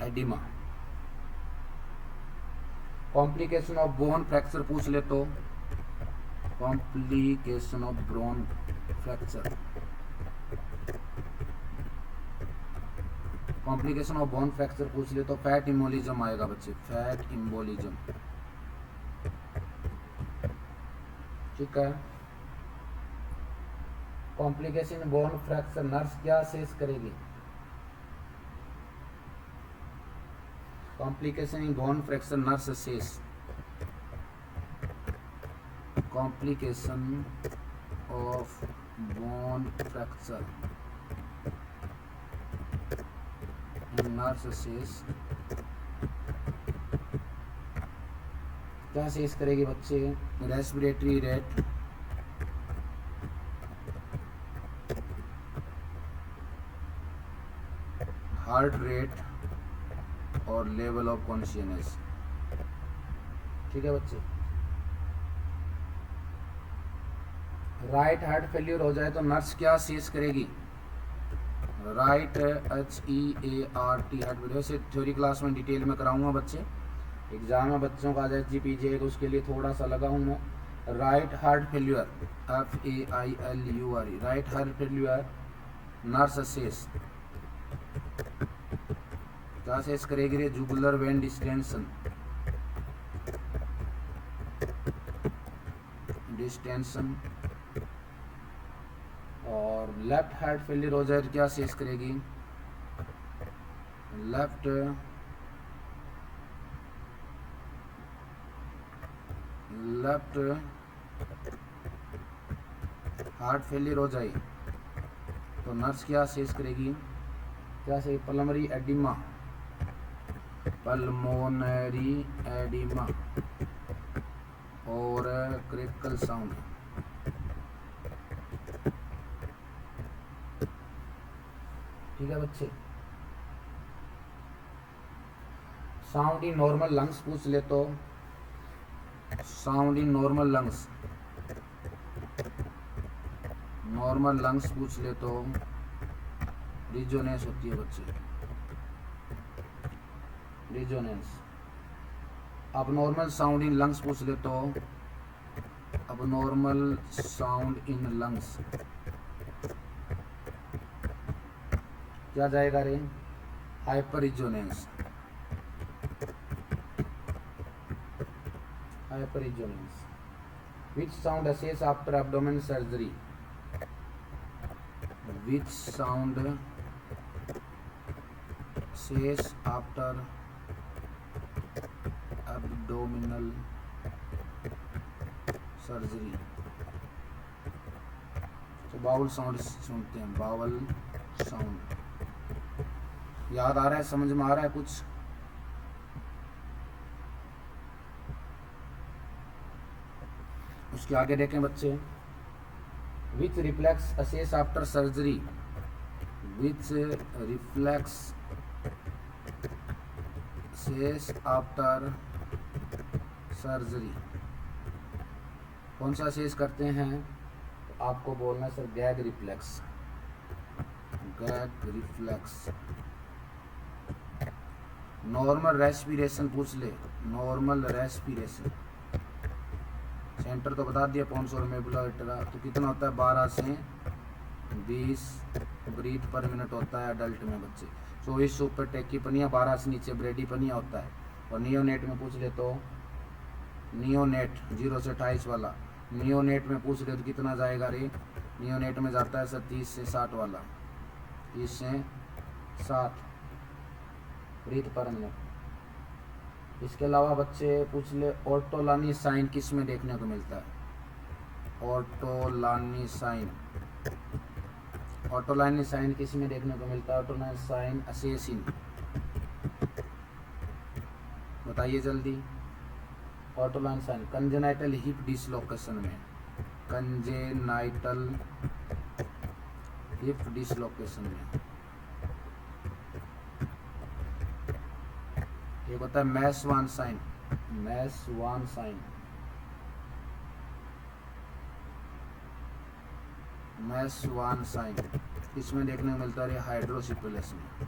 Oedema. Complication of bone fracture पूछ ले तो, complication of bone fracture, complication of bone fracture पूछ ले तो फैट इम्बोलिज्म आएगा बच्चे, फैट इम्बोलिज्म, ठीक है। कॉम्प्लिकेशन बोन फ्रैक्चर नर्स क्या असेस करेगी? Complication in bone fracture nurse assess complication of bone fracture in nurse assess क्या असेस करेगी बच्चे? रेस्पिरेटरी रेट, हार्ट रेट और लेवल ऑफ कॉन्शियसनेस। ठीक है बच्चे। राइट हार्ट फेल्यूर हो जाए तो नर्स क्या असेस करेगी? राइट HEART हार्ट फेल्यूर से थ्योरी क्लास में डिटेल में कराऊंगा बच्चे। एग्जाम में बच्चों का GPJ तो उसके लिए थोड़ा सा लगा हूँ मैं। Right heart failure FAILURE right heart failure nurse assess क्या असेस करेगी रे? जुगुलर वेन डिस्टेंशन और लेफ्ट हार्ट फेल्यूर हो जाए तो क्या असेस करेगी? लेफ्ट हार्ट फेलियर हो जाए तो नर्स क्या असेस करेगी? क्या से पल्मोनरी एडिमा और क्रिटिकल साउंड। ठीक है बच्चे। साउंड इन नॉर्मल लंग्स पूछ ले तो साउंड इन नॉर्मल लंग्स पूछ ले तो रिजोनेंस होती है बच्चे, रिजोनेंस। अब नॉर्मल साउंड इन लंग्स पूछ ले तो अब नॉर्मल साउंड इन लंग्स क्या जाएगा रे? Hyper resonance, hyper resonance. Which sound assess after abdomen surgery? Which sound says after abdominal surgery? तो बाउल साउंड सुनते हैं, बाउल साउंड। याद आ रहा है, समझ में आ रहा है कुछ? उसके आगे देखें बच्चे। Which reflex assess after surgery? Which reflex assess after surgery? कौन सा असेस करते हैं? तो आपको बोलना sir gag reflex, gag reflex. Normal respiration पूछ ले, नॉर्मल रेस्पिरेशन सेंटर तो बता दिया पोन्सोर मेबुला इटरा, तो कितना होता है? 12 से 20 ब्रीथ पर मिनट होता है अडल्ट में बच्चे। 24 से ऊपर टेकीपनिया, 12 से नीचे ब्रेडीपनिया होता है। और नियोनेट में पूछ ले तो नियोनेट 0 से 28 वाला, नियोनेट में पूछ ले तो कितना जाएगा रे? नियोनेट में जाता है सर 30 से 60 वाला, 30 से 60 ब्रीथ पर मिनट। इसके अलावा बच्चे पूछ ले ऑर्टोलानी साइन किस में देखने को मिलता है? ऑर्टोलानी साइन, ऑर्टोलानी साइन किस में देखने को मिलता है? ऑर्टोलानी साइन असेसिन, बताइए जल्दी। ऑर्टोलानी साइन कंजेनाइटल हिप डिसलोकेशन में, कंजेनाइटल हिप डिसलोकेशन में। एक होता है मैसवान साइन, मैसवान साइन, मैसवान साइन इसमें देखने को मिलता है हाइड्रोसिपुलस में,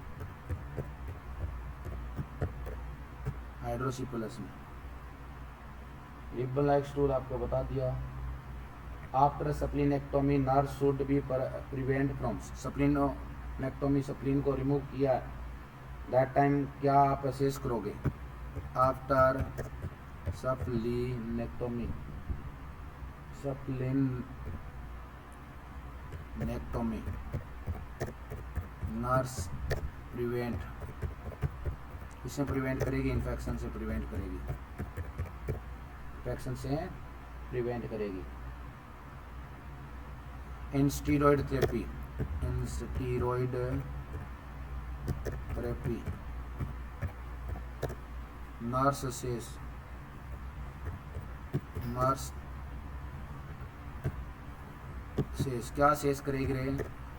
हाइड्रोसिपुलस में। रिबन लाइक स्टूल आपको बता दिया। After splenectomy nurse should be prevent from, splenectomy spleen को रिमूव किया दैट टाइम क्या आप असेस करोगे? आफ्टर सप्लीनेक्टोमी, नेक्टोमी, नर्स प्रिवेंट, इससे प्रिवेंट करेगी, इन्फेक्शन से प्रिवेंट करेगी, इन्फेक्शन से प्रिवेंट करेगी। In steroid therapy, in steroid therapy nurse assess, nurse assess क्या असेस करेगी रे?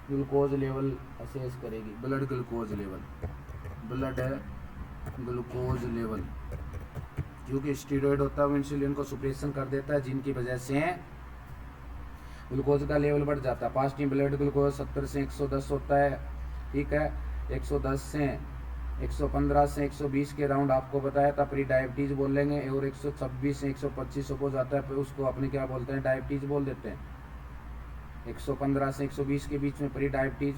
ग्लूकोज लेवल असेस करेगी, blood glucose level, blood glucose level, क्योंकि स्टीरॉयड होता है वो इंसुलिन को सुप्रेशन कर देता है, जिनकी वजह से ग्लूकोज का लेवल बढ़ जाता है। फास्टिंग ब्लड ग्लूकोज 70 से 110 होता है, ठीक है, 110 से 115 से 120 के राउंड आपको बताया था प्री डायबिटीज बोल लेंगे, और 126 से 125 हो जाता है, फिर उसको अपने क्या बोलते हैं, डायबिटीज बोल देते हैं। 115 से 120 के बीच में प्री डायबिटीज,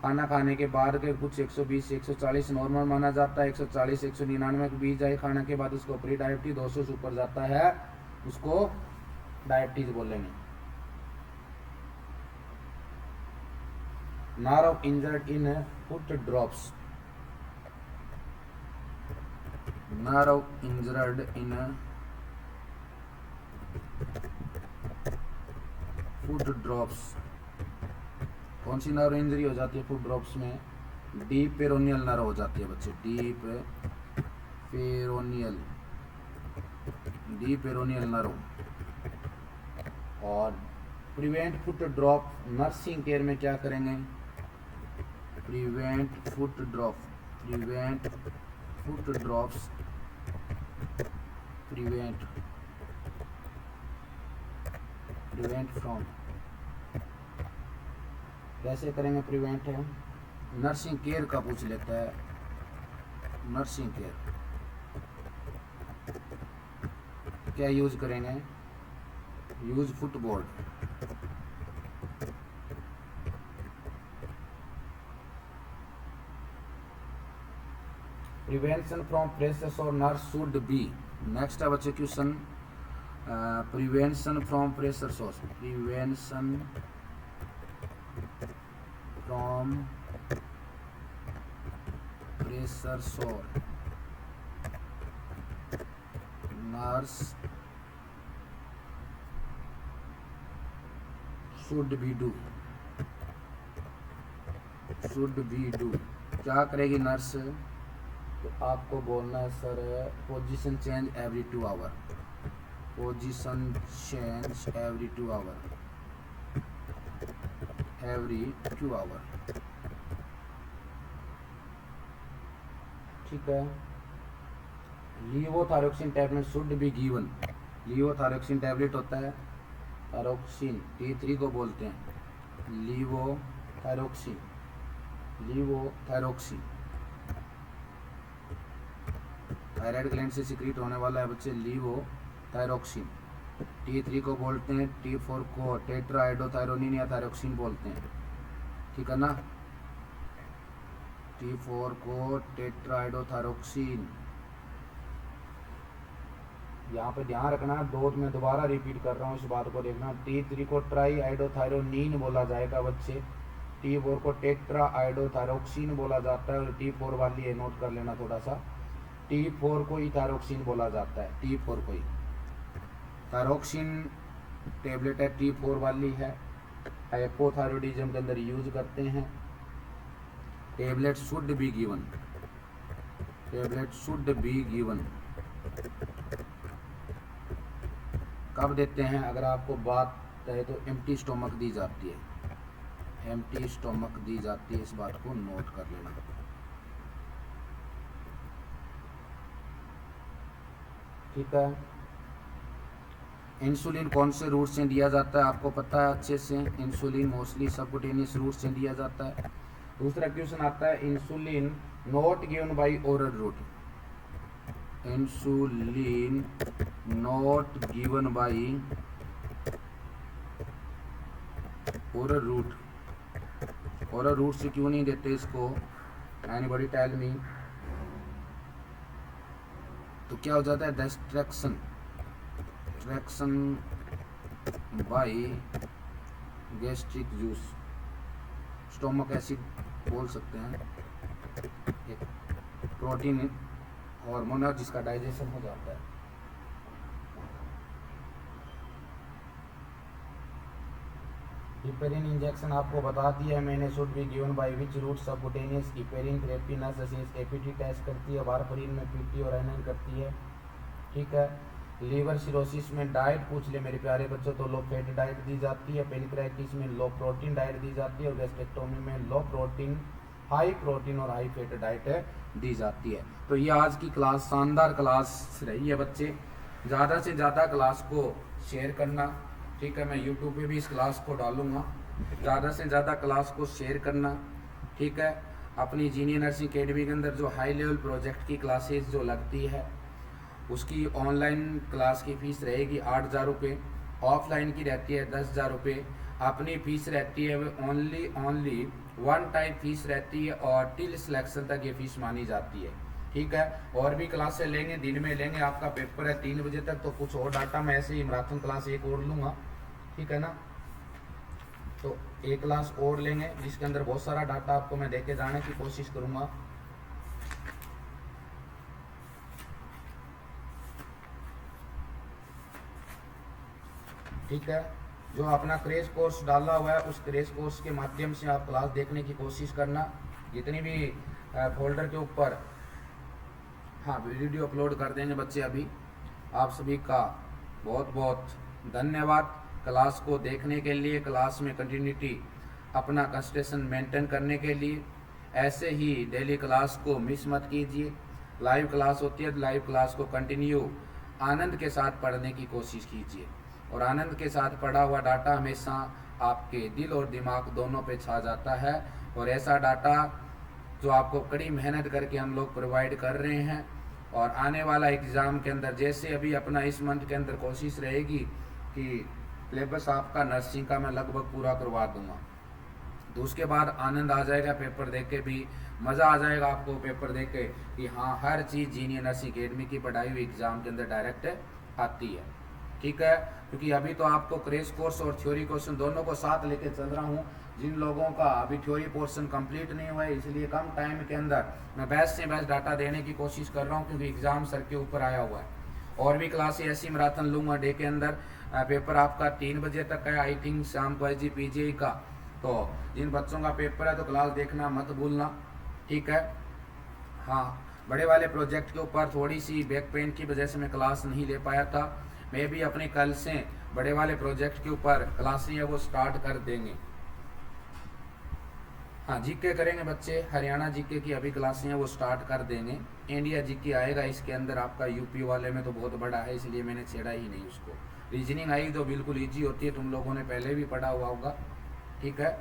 खाना खाने के बाद के कुछ 120 से 140 नॉर्मल माना जाता है, 140 से 199 के बीच जाए खाने के बाद उसको प्री डायबिटीज, 200 से ऊपर जाता है उसको डायबिटीज बोलेंगे। Nerve injured in foot drops, nerve injured in foot drops, कौन सी नर्व इंजरी हो जाती है फुट ड्रॉप्स में? डीप पेरोनियल नर्व हो जाती है बच्चे, deep peroneal, deep peroneal nerve. और prevent foot drop nursing care में क्या करेंगे? Prevent foot drop, prevent foot drops, prevent from, कैसे करेंगे प्रिवेंट है? नर्सिंग केयर का पूछ लेता है, नर्सिंग केयर क्या यूज करेंगे? Use footboard, prevention from pressure और नर्स शुड बी। नेक्स्ट है बच्चे question, prevention from pressure sores, prevention from pressure sore nurse should be do, should be do, क्या करेगी नर्स? तो आपको बोलना है sir position change every 2 hour, position change every 2 hour, every 2 hour, ठीक है। Levothyroxine tablet should be given, levothyroxine tablet होता है थायरोक्सिन, T3 को बोलते हैं लीवोथायरोक्सिन, लीवोथायरोक्सिन थायराइड ग्लैंड से सिक्रीट होने वाला है बच्चे लीवोथायरोक्सिन। T3 को बोलते हैं, T4 को टेट्राहाइड्रोथायरोनिन या थायरोक्सिन बोलते हैं, ठीक है ना। T4 को टेट्राहाइड्रोथायरोक्सिन, यहाँ पे ध्यान रखना, दो मैं दोबारा रिपीट कर रहा हूँ, इस बात को देखना। T3 को ट्राईहाइड्रोथायरोनिन बोला जाएगा बच्चे, T4 को टेट्राहाइड्रोथायरोक्सिन बोला जाता है, और T4 वाली है नोट कर लेना थोड़ा सा, T4 को ही थायरोक्सिन बोला जाता है, T4 को ही। थायरोक्सिन टेबलेट है, T4 वाली है, हाइपोथायरॉयडिज्म के अंदर यूज करते हैं। Tablet should be given, tablet should be given कब देते हैं? अगर आपको बात है तो एम्प्टी स्टोमक दी जाती है, एम्प्टी स्टोमक दी जाती है, इस बात को नोट कर लेना। ठीक है। इंसुलिन कौन से रूट से दिया जाता है आपको पता है अच्छे से? इंसुलिन मोस्टली सबकुटेनियस रूट से दिया जाता है। दूसरा क्वेश्चन आता है insulin not given by oral route, insulin not given by oral route, oral route से क्यों नहीं देते इसको? Anybody tell me? तो क्या हो जाता है? Destruction, traction by gastric juice, stomach acid बोल सकते हैं, एक प्रोटीन हार्मोन है जिसका डाइजेशन हो जाता है। हिपेरिन इंजेक्शन आपको बता दिया है मैंने, should be given by which route subcutaneous. Heparin therapy नस एपीटी टेस्ट करती है, वारफरीन में पीटी और एनएन करती है, ठीक है। लीवर सिरोसिस में डाइट पूछ ले मेरे प्यारे बच्चों तो लो फैट डाइट दी जाती है, पेनक्राइटिस में लो प्रोटीन डाइट दी जाती है और गैस्ट्रेक्टोमी में लो प्रोटीन हाई प्रोटीन और हाई फैट डाइट दी जाती है। तो ये आज की क्लास शानदार क्लास रही है बच्चे, ज़्यादा से ज़्यादा क्लास को शेयर करना, ठीक है। मैं यूट्यूब पे भी इस क्लास को डालूंगा, ज़्यादा से ज़्यादा क्लास को शेयर करना, ठीक है। अपनी जीनियर नर्सिंग अकेडमी के अंदर जो हाई लेवल प्रोजेक्ट की क्लासेस जो लगती है उसकी ऑनलाइन क्लास की फ़ीस रहेगी 8,000 रुपये, ऑफलाइन की रहती है 10,000 रुपये। अपनी फ़ीस रहती है ओनली वन टाइम फीस रहती है और टिल सिलेक्शन तक ये फ़ीस मानी जाती है, ठीक है। और भी क्लासें लेंगे, दिन में लेंगे, आपका पेपर है 3 बजे तक, तो कुछ और डाटा मैं ऐसे ही मैराथन क्लास एक और लूँगा, ठीक है ना। तो एक क्लास और लेंगे जिसके अंदर बहुत सारा डाटा आपको मैं देके जाने की कोशिश करूँगा। ठीक है, जो अपना क्रेश कोर्स डाला हुआ है उस क्रेश कोर्स के माध्यम से आप क्लास देखने की कोशिश करना। जितनी भी फोल्डर के ऊपर हाँ वीडियो अपलोड कर देंगे बच्चे अभी। आप सभी का बहुत बहुत धन्यवाद क्लास को देखने के लिए, क्लास में कंटिन्यूटी अपना कंसंट्रेशन मेंटेन करने के लिए। ऐसे ही डेली क्लास को मिस मत कीजिए। लाइव क्लास होती है, लाइव क्लास को कंटिन्यू आनंद के साथ पढ़ने की कोशिश कीजिए और आनंद के साथ पढ़ा हुआ डाटा हमेशा आपके दिल और दिमाग दोनों पे छा जाता है। और ऐसा डाटा जो आपको कड़ी मेहनत करके हम लोग प्रोवाइड कर रहे हैं और आने वाला एग्ज़ाम के अंदर जैसे अभी अपना इस मंथ के अंदर कोशिश रहेगी कि सिलेबस आपका नर्सिंग का मैं लगभग पूरा करवा दूंगा, तो उसके बाद आनंद आ जाएगा, पेपर देख के भी मज़ा आ जाएगा आपको पेपर देख के कि हाँ हर चीज़ जीनियर नर्सिंग अकेडमी की पढ़ाई हुई एग्ज़ाम के अंदर डायरेक्ट आती है, ठीक है। क्योंकि अभी तो आपको क्रेश कोर्स और थ्योरी क्वेश्चन दोनों को साथ लेके चल रहा हूँ। जिन लोगों का अभी थ्योरी पोर्शन कंप्लीट नहीं हुआ है इसलिए कम टाइम के अंदर मैं बेस्ट से बेस्ट डाटा देने की कोशिश कर रहा हूँ क्योंकि एग्ज़ाम सर के ऊपर आया हुआ है। और भी क्लासें ऐसी मैराथन लूँगा डे के अंदर। पेपर आपका 3 बजे तक है आई थिंक शाम को IGPGI का, तो जिन बच्चों का पेपर है तो क्लास देखना मत भूलना, ठीक है। हाँ, बड़े वाले प्रोजेक्ट के ऊपर थोड़ी सी बैक पेन की वजह से मैं क्लास नहीं ले पाया था। मैं भी अपने कल से बड़े वाले प्रोजेक्ट के ऊपर क्लासें है वो स्टार्ट कर देंगे। हाँ, जीके करेंगे बच्चे, हरियाणा जीके की अभी क्लासें हैं वो स्टार्ट कर देंगे। इंडिया जीके आएगा इसके अंदर, आपका यूपी वाले में तो बहुत बड़ा है इसलिए मैंने छेड़ा ही नहीं उसको। रीजनिंग आएगी तो बिल्कुल ईजी होती है, तुम लोगों ने पहले भी पढ़ा हुआ होगा, ठीक है।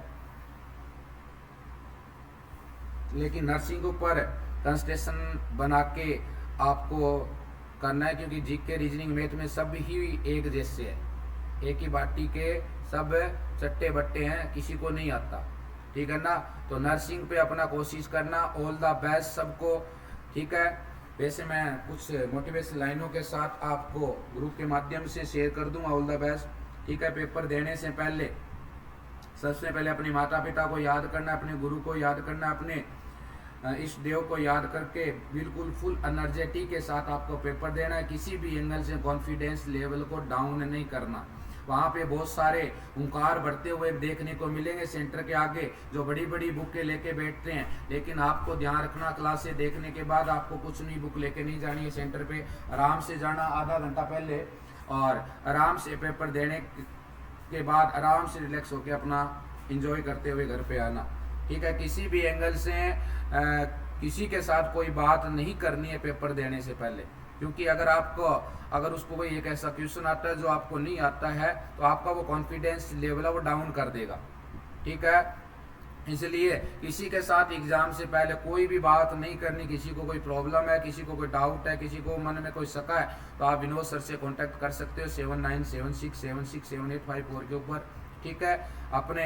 लेकिन नर्सिंग के ऊपर कंसंट्रेशन बना के आपको करना है क्योंकि जीके रीजनिंग मैथ में सब ही एक जैसे है, एक ही बाटी के सब चट्टे बट्टे हैं, किसी को नहीं आता, ठीक है ना। तो नर्सिंग पे अपना कोशिश करना। ऑल द बेस्ट सबको, ठीक है। वैसे मैं कुछ मोटिवेशन लाइनों के साथ आपको ग्रुप के माध्यम से शेयर कर दूंगा। ऑल द बेस्ट, ठीक है। पेपर देने से पहले सबसे पहले अपने माता पिता को याद करना, अपने गुरु को याद करना, अपने इस देव को याद करके बिल्कुल फुल एनर्जेटी के साथ आपको पेपर देना है। किसी भी एंगल से कॉन्फिडेंस लेवल को डाउन नहीं करना। वहाँ पे बहुत सारे हुंकार बढ़ते हुए देखने को मिलेंगे सेंटर के आगे जो बड़ी बड़ी बुकें लेके बैठते हैं, लेकिन आपको ध्यान रखना क्लासें देखने के बाद आपको कुछ नहीं बुक लेके नहीं जानी है सेंटर पे। आराम से जाना आधा घंटा पहले और आराम से पेपर देने के बाद आराम से रिलैक्स होकर अपना इंजॉय करते हुए घर पे आना, ठीक है। किसी भी एंगल से किसी के साथ कोई बात नहीं करनी है पेपर देने से पहले, क्योंकि अगर उसको कोई एक ऐसा क्वेश्चन आता है जो आपको नहीं आता है तो आपका वो कॉन्फिडेंस लेवल है वो डाउन कर देगा, ठीक है। इसलिए किसी के साथ एग्जाम से पहले कोई भी बात नहीं करनी। किसी को कोई प्रॉब्लम है, किसी को कोई डाउट है, किसी को मन में कोई शक है तो आप विनोद सर से कांटेक्ट कर सकते हो 7976767854 के ऊपर, ठीक है। अपने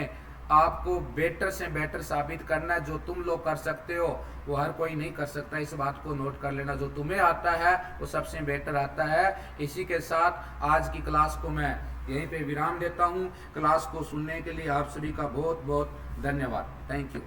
आपको बेटर से बेटर साबित करना है। जो तुम लोग कर सकते हो वो हर कोई नहीं कर सकता, इस बात को नोट कर लेना। जो तुम्हें आता है वो सबसे बेटर आता है। इसी के साथ आज की क्लास को मैं यहीं पे विराम देता हूँ। क्लास को सुनने के लिए आप सभी का बहुत बहुत धन्यवाद। Thank you.